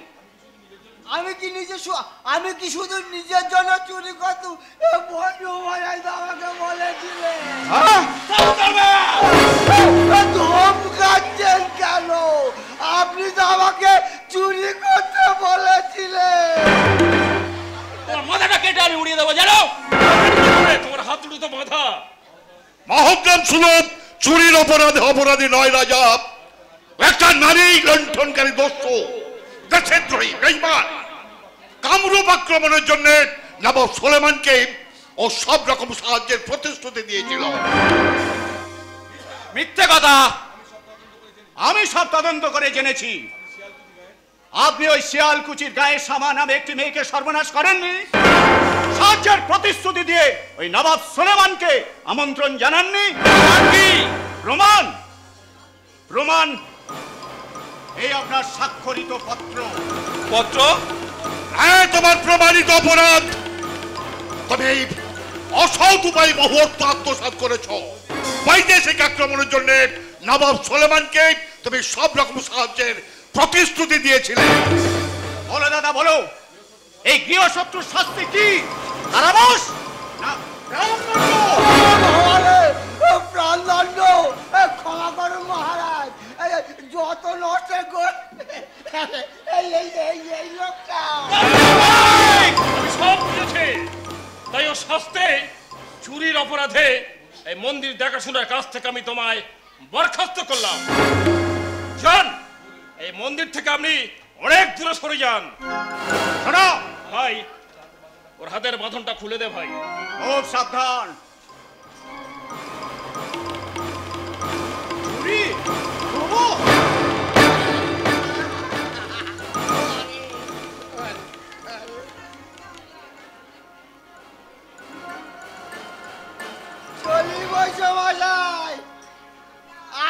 M: আমি কি শুধু নিজের জন্য চুরি করতো? আমাকে বলেছিলেন। ধমকাচ্ছেন কেন? আপনি তো আমাকে চুরি করতে বলেছিলেন।
D: তোমার মাথাটা কেটে আমি উড়িয়ে দেবো, জানো?
F: তোমার হাত দুটো তো বাঁধা।
C: মহোদ্রম সুলভ চুরির অপরাধী নয় রাজা, একটা নারী লণ্ঠনকারী দস্যু, দেশদ্রোহী বেঈমান। কামরূপ আক্রমণের জন্য নবাব সুলেমানকে ও সব রকম সাহায্যের প্রতিশ্রুতি দিয়েছিল।
H: মিথ্যে কথা। আমি সব তদন্ত করে জেনেছি। আপনি ওই শিয়ালকুচির গায়ে শামা নামে একটি মেয়েকে সর্বনাশ করেননি, সাহায্যের প্রতিশ্রুতি দিয়ে ওই নবাব সুলেমানকে আমন্ত্রণ জানাননি। প্রমাণ প্রমাণ এই আপনার স্বাক্ষরিত পত্র।
C: হ্যাঁ, তোমার প্রমাণিত অপরাধ। তবে এই অসৎ উপায় বহু অর্থ আত্মসাৎ করেছ। বৈদেশিক আক্রমণের জন্য নবাব সুলেমানকে তুমি সব রকম সাহায্যের প্রতিশ্রুতি দিয়েছিলে।
H: বলো দাদা, বলো, এই গৃহশত্রুর শাস্তি কি? কারাবাস না
M: প্রাণদণ্ড? ক্ষমা করুন মহারাজ, যত নষ্ট এই লোকটা
F: আমি সব বুঝেছি, তাই ও শাস্তে চুরির অপরাধে এই মন্দির দেখাশোনার কাছ থেকে আমি তোমায় বরখাস্ত করলাম। যান, এই মন্দির থেকে আপনি অনেক দূরে সরে যান। শোনো ভাই, ওর হাতের বাঁধনটা খুলে দে ভাই।
H: খুব সাবধান। চুরি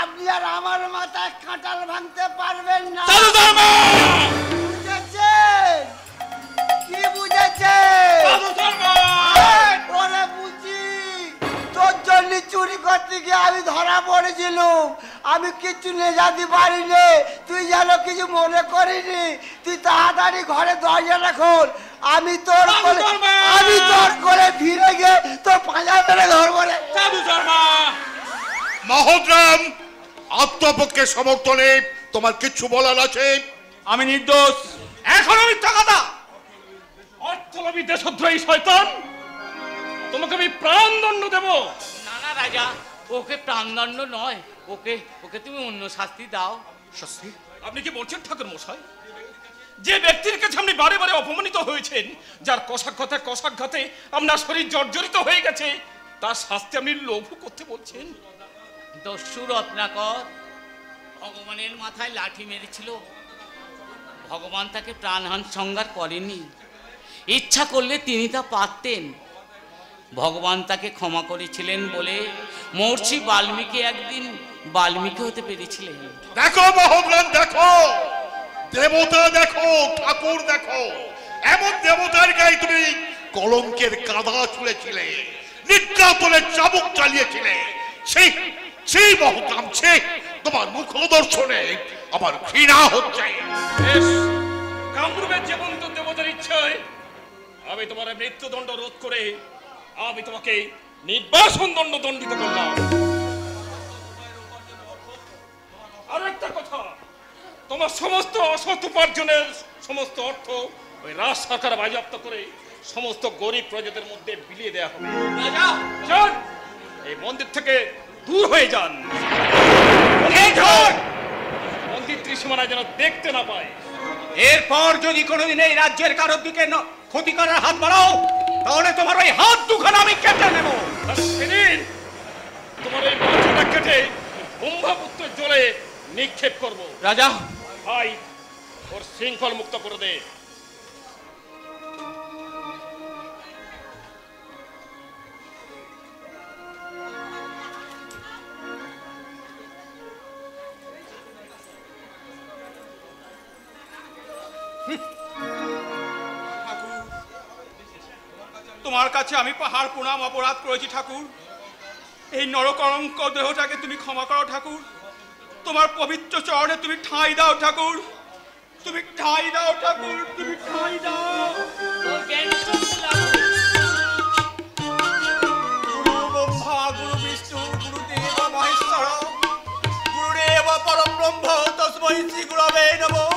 M: আপনি আর আমার মাথায় কাঁটাল ভাঙতে পারবেন না। বুঝেছেন? কি বুঝেছেন? ওরে বুঝি, তোর জন্য চুরি করতে গিয়ে আমি ধরা পড়েছিলাম। আমি কিচ্ছু নিয়ে যেতে পারিনি, তুই যেন কিছু মনে করিনি। তুই তাড়াতাড়ি ঘরে দরজাটা খোল, আমি তোর করে ফিরে গিয়ে তোর পাঁজা মেরে ধরবো রে।
C: মহোদরাম, আত্মপক্ষের সমর্থনে তোমার কিছু বলার আছে?
F: আমি নির্দোষ। এখন আমি টাকাটা অর্থলোভী দেশদ্রোহী শয়তান, তোমাকে আমি প্রাণদণ্ড দেব।
L: না না রাজা, ওকে প্রাণদণ্ড নয়, ওকে ওকে তুমি অন্য শাস্তি দাও।
F: শাস্তি? আপনি কি বলছেন ঠাকুর মশাই? যে ব্যক্তির কাছে আপনি বারে বারে অপমানিত হয়েছেন, যার কষাঘাতে আপনার শরীর জর্জরিত হয়ে গেছে, তার শাস্তি আপনি লঘু করতে বলছেন?
L: দস্যু রত্নাকর ভগবানের মাথায় লাঠি মেরেছিল, ভগবান তাকে প্রাণহান সংহার করেনি। ইচ্ছা করলে তিনি তা পারতেন। ভগবান তাকে ক্ষমা করেছিলেন বলে মহর্ষি বাল্মীকি একদিন বাল্মীকি হতে পেরেছিলেন।
C: দেখো মহোদরাম, দেখো দেবতা, দেখো ঠাকুর, দেখো এমন দেবতার গায়ে তুমি কলঙ্কের কাদা ছুঁড়েছিলে, নির্যাতনের চাবুক চালিয়েছিলে। সেই মহোদরাম, তোমার মুখ দর্শনে আমার ঘৃণা হচ্ছে।
F: কামরূপের জীবন্ত দেবতার ইচ্ছায় আমি তোমার মৃত্যুদণ্ড রোধ করে আমি তোমাকে নির্বাসন দণ্ড দণ্ডিত করলাম। আর একটা কথা, তোমার সমস্ত অসৎ উপার্জনের সমস্ত অর্থ ওই রাজ সরকার বাজেয়াপ্ত করে সমস্ত গরিব প্রজাদের মধ্যে বিলিয়ে দেওয়া হবে। যান, এই মন্দির থেকে দূর হয়ে যান। মন্দির ত্রিসীমানায় যেন দেখতে না পায়।
H: এরপর যদি কোনোদিন এই রাজ্যের কারোর দিকে ক্ষতি করার হাত বাড়াও, তাহলে তোমার ওই হাত দুখানা আমি কেটে নেব।
F: সেদিন তোমার এই মাথাটা কেটে ব্রহ্মপুত্রের জলে নিক্ষেপ করব।
J: রাজা
F: ভাই, ওর শৃঙ্খল মুক্ত করে দে।
D: তোমার কাছে আমি পাহাড় প্রণাম অপরাধ করেছি ঠাকুর। এই নরকলঙ্ক দেহটাকে তুমি ক্ষমা করো ঠাকুর। তোমার পবিত্র চরণে তুমি ঠাঁই দাও ঠাকুর, তুমি ঠাঁই দাও ঠাকুর, তুমি ঠাঁই দাও। গুরু ব্রহ্মা গুরু বিষ্ণু গুরুদেব মহেশ্বর গুরুদেব পরম ব্রহ্ম তস্मै শ্রী গুরবে নমঃ।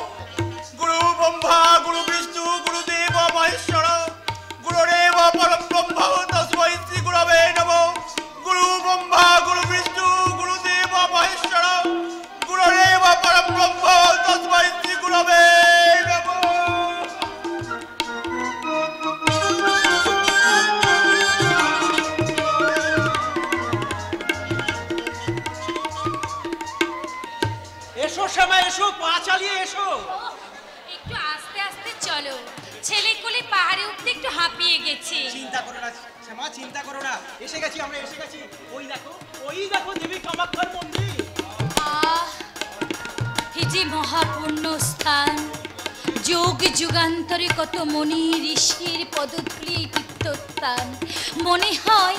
D: গুরু ব্রহ্মা গুরু বিষ্ণু গুরুদেব মহেশ্বর গুরুদেব পরম ব্রহ্ম তস্मै শ্রী গুরবে নমঃ। গুরু ব্রহ্মা গুরু বিষ্ণু গুরুদেব মহেশ্বর গুরুদেব পরম ব্রহ্ম তস্मै শ্রী গুরবে নমঃ।
K: এসো শ্যামা, এসো, পা চালিয়ে এসো।
I: একটু আস্তে আস্তে চলো, ছেলে কোলে পাহাড়ে উঠতে একটু হাঁপিয়ে গেছি।
K: চিন্তা করো না শ্যামা, চিন্তা করো না, এসে গেছি আমরা, এসে গেছি। ওই দেখো দেবী কামাখ্যার মন্দির।
I: এই যে মহাপূর্ণ স্থান, যুগ যুগান্তরে কত মুনি ঋষির পদধূলি তীর্থস্থান। মনে হয়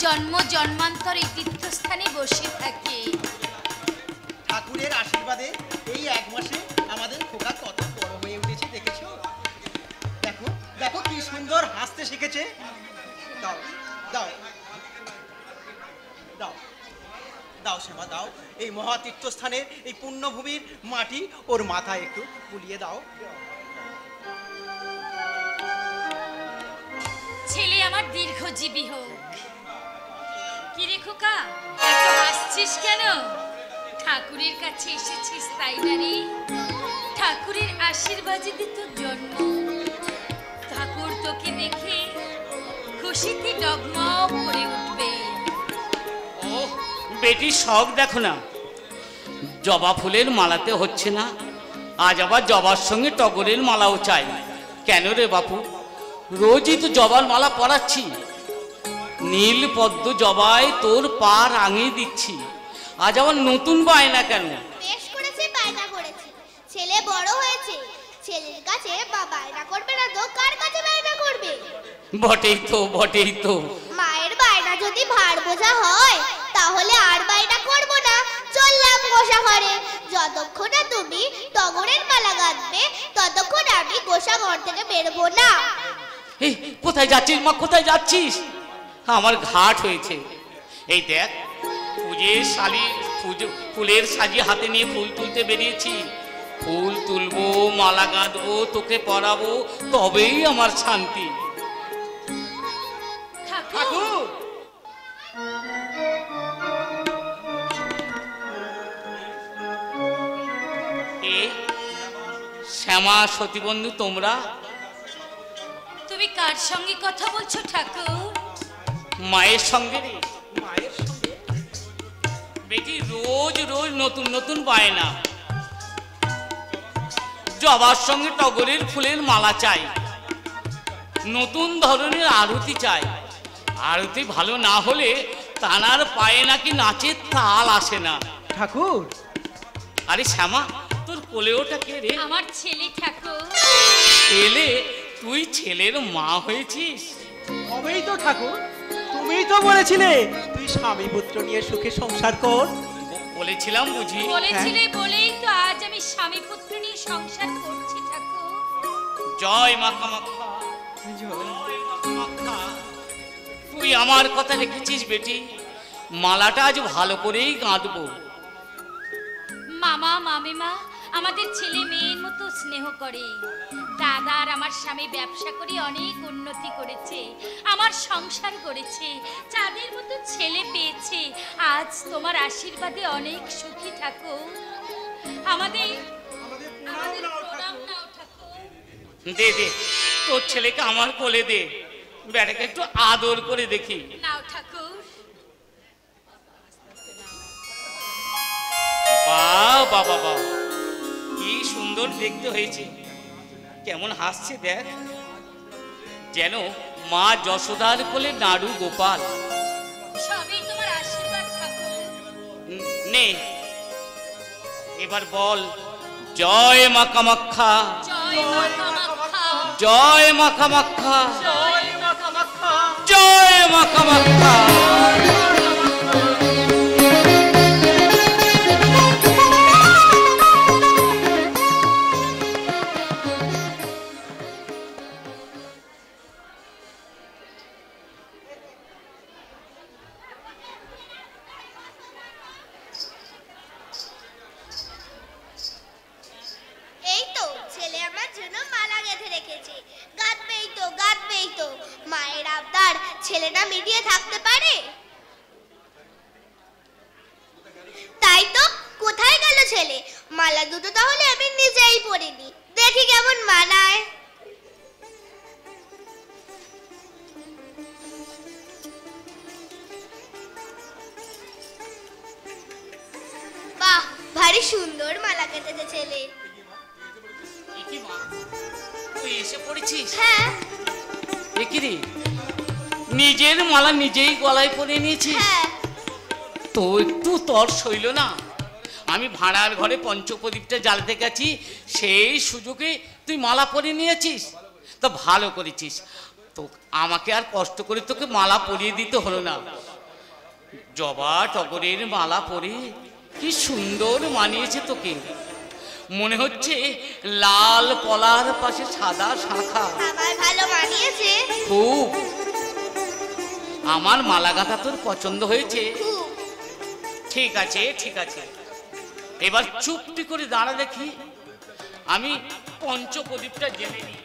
I: জন্ম জন্মান্তরে তীর্থস্থানে বসে থাকে।
K: ঠাকুরের আশীর্বাদে এই এক মাসে আমাদের খোকা কত বড় হয়ে উঠেছে, দেখেছো? দেখো দেখো কি সুন্দর হাসতে শিখেছে। দাও দাও দাও,
O: দাও শ্যামা দাও, এই মহাতীর্থস্থানের এই পুণ্যভূমির মাটি ওর মাথায় একটু বুলিয়ে দাও।
I: ছেলে আমার দীর্ঘজীবী হোক। কি রে খোকা, এত হাসছিস কেন? ঠাকুরের কাছে এসেছিস তাই না রে? ঠাকুরের আশীর্বাদে তোর জন্ম। ঠাকুর তোকে দেখে খুশিতে ডগমগ করে উঠবে।
L: ও বেটির শখ দেখো না, জবা ফুলের মালাতে হচ্ছে না, আজ আবার জবার সঙ্গে টগরের মালাও চাই। কেন রে বাপু, রোজই তো জবার মালা পরাচ্ছি, নীল পদ্ম জবায় তোর পা রাঙিয়ে দিচ্ছি, আজ আবার নতুন বায়না কেন?
N: বেশ করেছে, বায়না করেছে। ছেলে বড় হয়েছে, ছেলের কাছে বায়না করবে না তো কার কাছে বায়না করবে?
L: বটেই তো, বটেই তো।
N: মায়ের বায়না যদি ভার বোঝা হয় তাহলে আর বায়না করব না, চললাম গোসা ঘরে। যতক্ষণ না তুমি টগরের মালা গাঁথবে ততক্ষণ আমি গোসা ঘর থেকে বেরোবো না।
L: এই কোথায় যাচ্ছিস মা, কোথায় যাচ্ছিস? আমার ঘাট হয়েছে। এই দেখ, পুজোর শালি ফুলের সাজি হাতে নিয়ে ফুল তুলতে বেরিয়েছি। ফুল তুলবো, মালা গাঁথবো, তোকে পরাবো, তবেই আমার শান্তি।
I: ঠাকুর,
L: শ্যামা, সতীবন্ধু, তোমরা?
I: তুমি কার সঙ্গে কথা বলছো ঠাকুর?
L: মায়ের সঙ্গে রে। মায়ের সঙ্গে? বেটি রোজ রোজ নতুন নতুন বায়না, জবার সঙ্গে টগরের ফুলের মালা চাই, নতুন ধরনের আরতি চাই। আরতি ভালো না হলে তানার পায়ে নাকি নাচের তাল আসে না।
O: ঠাকুর,
L: আরে শ্যামা, তোর কোলে ওটা কে রে?
I: আমার ছেলে ঠাকুর।
L: ছেলে? তুই ছেলের মা হয়েছিস?
O: কবেই তো ঠাকুর, তুমিই তো বলেছিলে তুই স্বামী পুত্র নিয়ে সুখে সংসার কর।
L: বলেছিলাম বুঝি?
I: বলেছিলে বলেই তো আজ আমি স্বামী পুত্র নিয়ে সংসার করছি ঠাকুর।
L: জয় মা কামাখ্যা, জয় মা কামাখ্যা। তুই আমার কথা রেখেছিস বেটি, মালাটা আজ ভালো করেই গাঁথবো।
I: মামা মামিমা আমাদের ছেলে মেয়ের মতো স্নেহ করে। দাদা আর আমার স্বামী ব্যবসা করে অনেক উন্নতি করেছে, আমার সংসার করেছে, চাঁদের মতো ছেলে পেয়েছে। আজ তোমার আশীর্বাদে অনেক সুখী থাকো। আমাদের প্রণাম নাও ঠাকুর।
L: দে দে, তোর ছেলেকে আমার কোলে দে, বেটাকে একটু আদর করে দেখি।
I: নাও ঠাকুর।
L: বাহ বাবা বাহ, কি সুন্দর দেখতে হয়েছে, কেমন হাসছে দেখ, যেন মা যশোদার কোলে নাড়ু গোপাল।
I: সবই তোমার আশীর্বাদ ঠাকুর।
L: নে এবার বল, জয় মা কামাখ্যা,
I: জয় মা কামাখ্যা,
L: জয় মা কামাখ্যা,
O: জয় মা কামাখ্যা,
L: জয় মা কামাখ্যা।
N: এই তো ছেলে আমার জন্য মালা গেঁথে রেখেছে, গাঁথবেই তো গাঁথবেই তো। মায়ের আবদার ছেলে না মিটিয়ে থাকতে পারে? তাই তো, কোথায় গেল ছেলে? মালা দুটো তাহলে আমি নিজেই পরিনি, দেখি কেমন মানায়। বাহ, ভারী সুন্দর মালা গেঁথেছে ছেলে।
L: তুই এসে পড়েছিস?
N: হ্যাঁ।
L: দেখি রে, নিজের মালা নিজেই গলায় পরে নিয়েছিস? তো একটু তর সইল না? আমি ভাড়ার ঘরে পঞ্চপ্রদীপটা জ্বালাতে গেছি, সেই সুযোগে তুই মালা পরে নিয়েছিস, তো ভালো করেছিস। তো আমাকে আর কষ্ট করে তোকে মালা পরিয়ে দিতে হলো না। জবা টগরের মালা পরে কি সুন্দর মানিয়েছে তোকে, মনে হচ্ছে লাল কলার পাশে সাদা শাখা।
N: আমার ভালো মানিয়েছে
L: খুব। আমার মালা গাঁথা তোর পছন্দ হয়েছে? ঠিক আছে ঠিক আছে, এবার চুপটি করে দাঁড়া দেখি, আমি পঞ্চপ্রদীপটা জেনে নিই।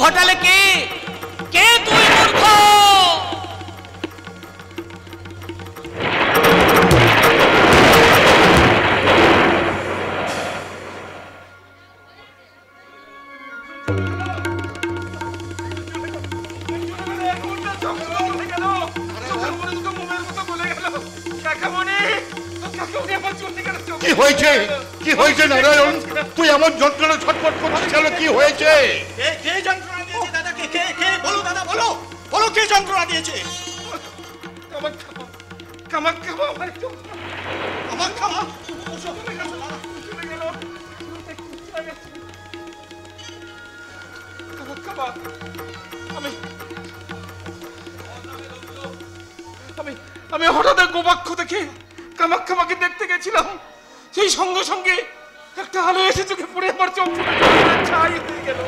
L: ঘটালে কে কে তুই মূর্খ?
C: কি হয়েছে কি হয়েছে নারায়ণ, তুই এমন যন্ত্রণা ছটফট করছিস কেন? কি হয়েছে?
H: কে যন্ত্রণা দিয়েছে দাদাকে? কে কে বলো দাদা, বলো বলো কে যন্ত্রণা দিয়েছে?
K: আমি হঠাৎ গোবাক্ষ দেখে কামাক্ষামাকে দেখতে গেছিলাম, সেই সঙ্গে সঙ্গে একটা আলো এসে চোখে পড়ে আমার চোখ ছাই হয়ে গেল।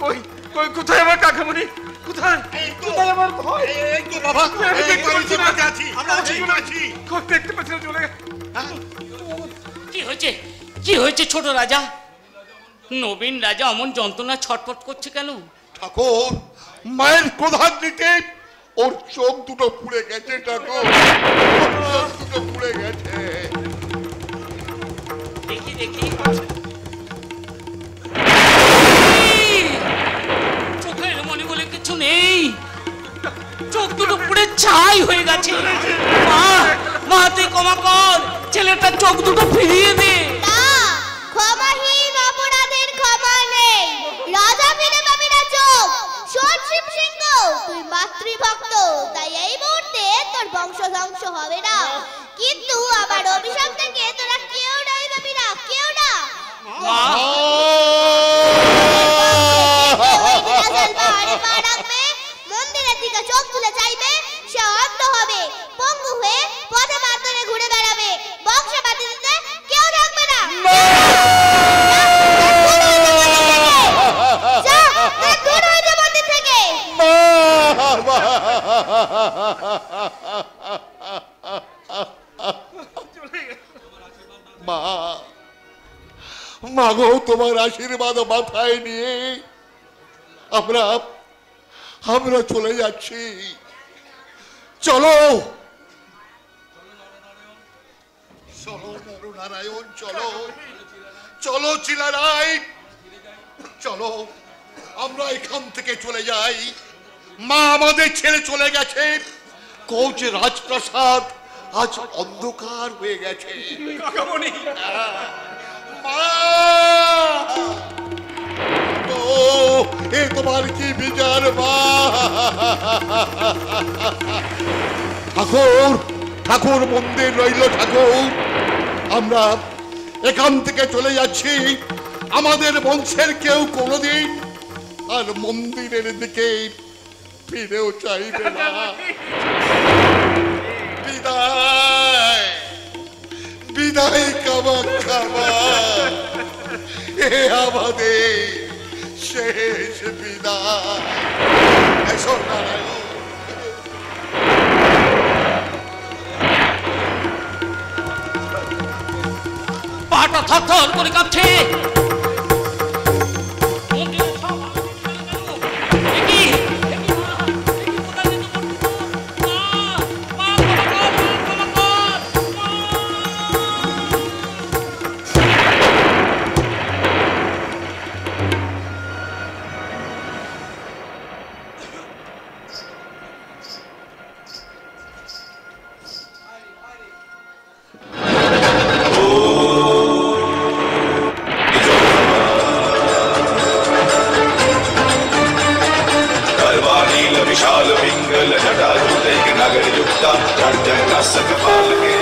K: কই কই কোথায় আমার কাকামণি? কোথায় কোথায় আমার ভয়? এই তো বাবা, আমি দেখতে পাচ্ছি না। আমরা আছি কই দেখতে পাচ্ছি না, চলে গেল।
L: কি হয়েছে কি হয়েছে ছোট রাজা? নবীন রাজা অমন যন্ত্রণা ছটফট করছে কেন?
C: ঠাকুর, মায়ের ক্রোধাগ্নিতে ওর চোখ দুটো পুড়ে গেছে ঠাকুর, চোখ দুটো পুড়ে গেছে।
L: দেখি দেখি, চোখের মনে বলে কিছু নেই, চোখ দুটো পুড়ে ছাই হয়ে গেছে। মা মা তুই ক্ষমা কর, ছেলেটার চোখ দুটো ফিরিয়ে দে।
N: ক্ষমাহীন অপরাধের ক্ষমা নেই, রাজা ফিরে পাবি না চোখ। শোন শিব সিংহ, তুই মাতৃভক্ত, তাই এই মুহূর্তে তোর বংশ ধ্বংস হবে না, কিন্তু আমার অভিশাপ থেকে তোরা কেউ নাই পাবি না, কেউ না। মন্দিরের দিকে চোখ তুলে চাইবে, সে অন্ধ হবে, পঙ্গু হয়ে পথে মারধরে ঘুরে বেড়াবে, বংশ বাঁধি দিতে কেউ থাকবে না। দূর হয়ে যা মন্দির থেকে।
C: মা মাগো, তোমার আশীর্বাদ মাথায় নিয়ে আমরা আমরা চলে যাচ্ছি। চলো চলো নারায়ণ, চলো চলো চিলারাই, চলো আমরা এখান থেকে চলে যাই। মা আমাদের ছেড়ে চলে গেছে, কোচ রাজপ্রাসাদ আজ অন্ধকার হয়ে গেছে। মা, এ তোমার কি বিচার মা? ঠাকুর ঠাকুর মন্দির রইল ঠাকুর, আমরা এখান থেকে চলে যাচ্ছি। আমাদের বংশের কেউ কোনোদিন আর মন্দিরের দিকে ফিরেও চাইবে না। বিদায় বিদায় কামাখ্যা মা, এ আমাদের শেষ বিদায়। এসো নারায়ণ।
L: পাটা থরথর করে কাঁপছে।
P: विशाल पिंगल जटा जुटे नगर युक्ता जय जय सकपाल के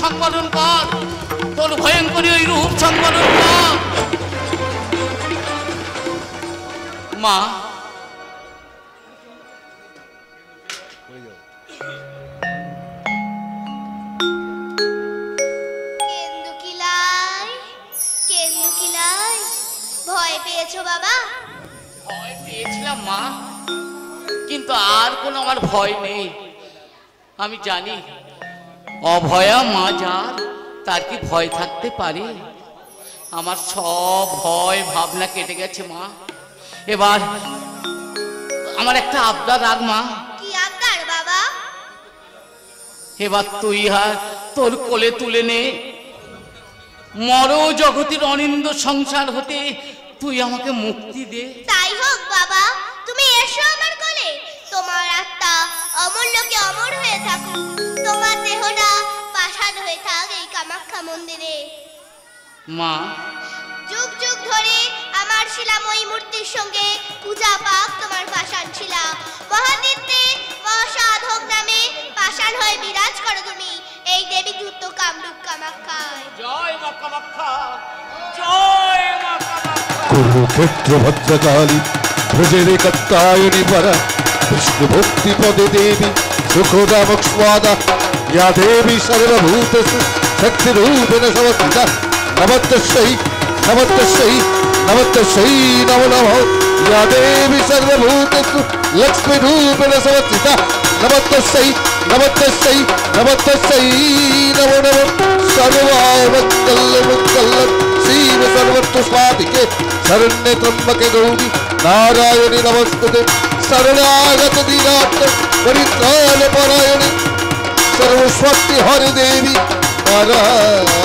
L: সংবরণ কর, তোর ভয়ঙ্করী ওই রূপ সংবরণ কর। মা,
N: ভয় পেয়েছো বাবা?
L: ভয় পেয়েছিলাম মা, কিন্তু আর কোনো আমার ভয় নেই। আমি জানি অভয়া মা যার, তার কি ভয় থাকতে পারে? আমার সব ভয় ভাবনা কেটে গেছে মা। এবার আমার একটা আবদার রাখ মা।
N: কি আবদার বাবা?
L: এবার তুই আর তোর কোলে তুলে নে, মর জগতের অনিন্দ সংসার হতে তুই আমাকে মুক্তি দে।
N: তাই হোক বাবা, তুমি এসো আমার কোলে। তোমার আত্মা অমূল্যকে অমর হয়ে থাকুক, তোমার দেহটা পাষাণ হয়ে থাক এই কামাখ্যা মন্দিরে।
L: মা,
N: যুগ যুগ ধরে আমার শিলাময়ী মূর্তির সঙ্গে পূজা পাক তোমার পাষাণ শিলা। মহাতীর্থে মহাসাধক নামে পাষাণ হয়ে বিরাজ করো তুমি এই দেবী যুক্ত কামরূপ কামাখ্যায়।
L: জয় মা কামাখ্যা, জয় মা কামাখ্যা।
P: কুরুক্ষেত্র ভদ্রকালী ভোজেরে কাত্তায়নী পরা বিষ্ণু ভক্তি পদে দেবী সুখদামক্ষ্মাদা ইয়া দেবী সর্বভূতেষু শক্তিরূপেণ সমর্থিতা নমস্তস্যৈ নমস্তস্যৈ নমস্তস্যৈ নমো নমঃ ইয়া দেবী সর্বভূতেষু লক্ষ্মীরূপেণ সমর্থিতা নমস্তস্যৈ নমস্তস্যৈ নমস্তস্যৈ নমো নমঃ সর্বমঙ্গলমঙ্গলম শিব সর্বত্র স্বাধিকে শরণ্যে ত্রম্বকে গৌরী নারায়ণী নমস্তুতে শরণাগত দীনার্থ পরিত্রাণ পরায়ণী সর্বস্বস্তি হরে দেবী নারায়ণ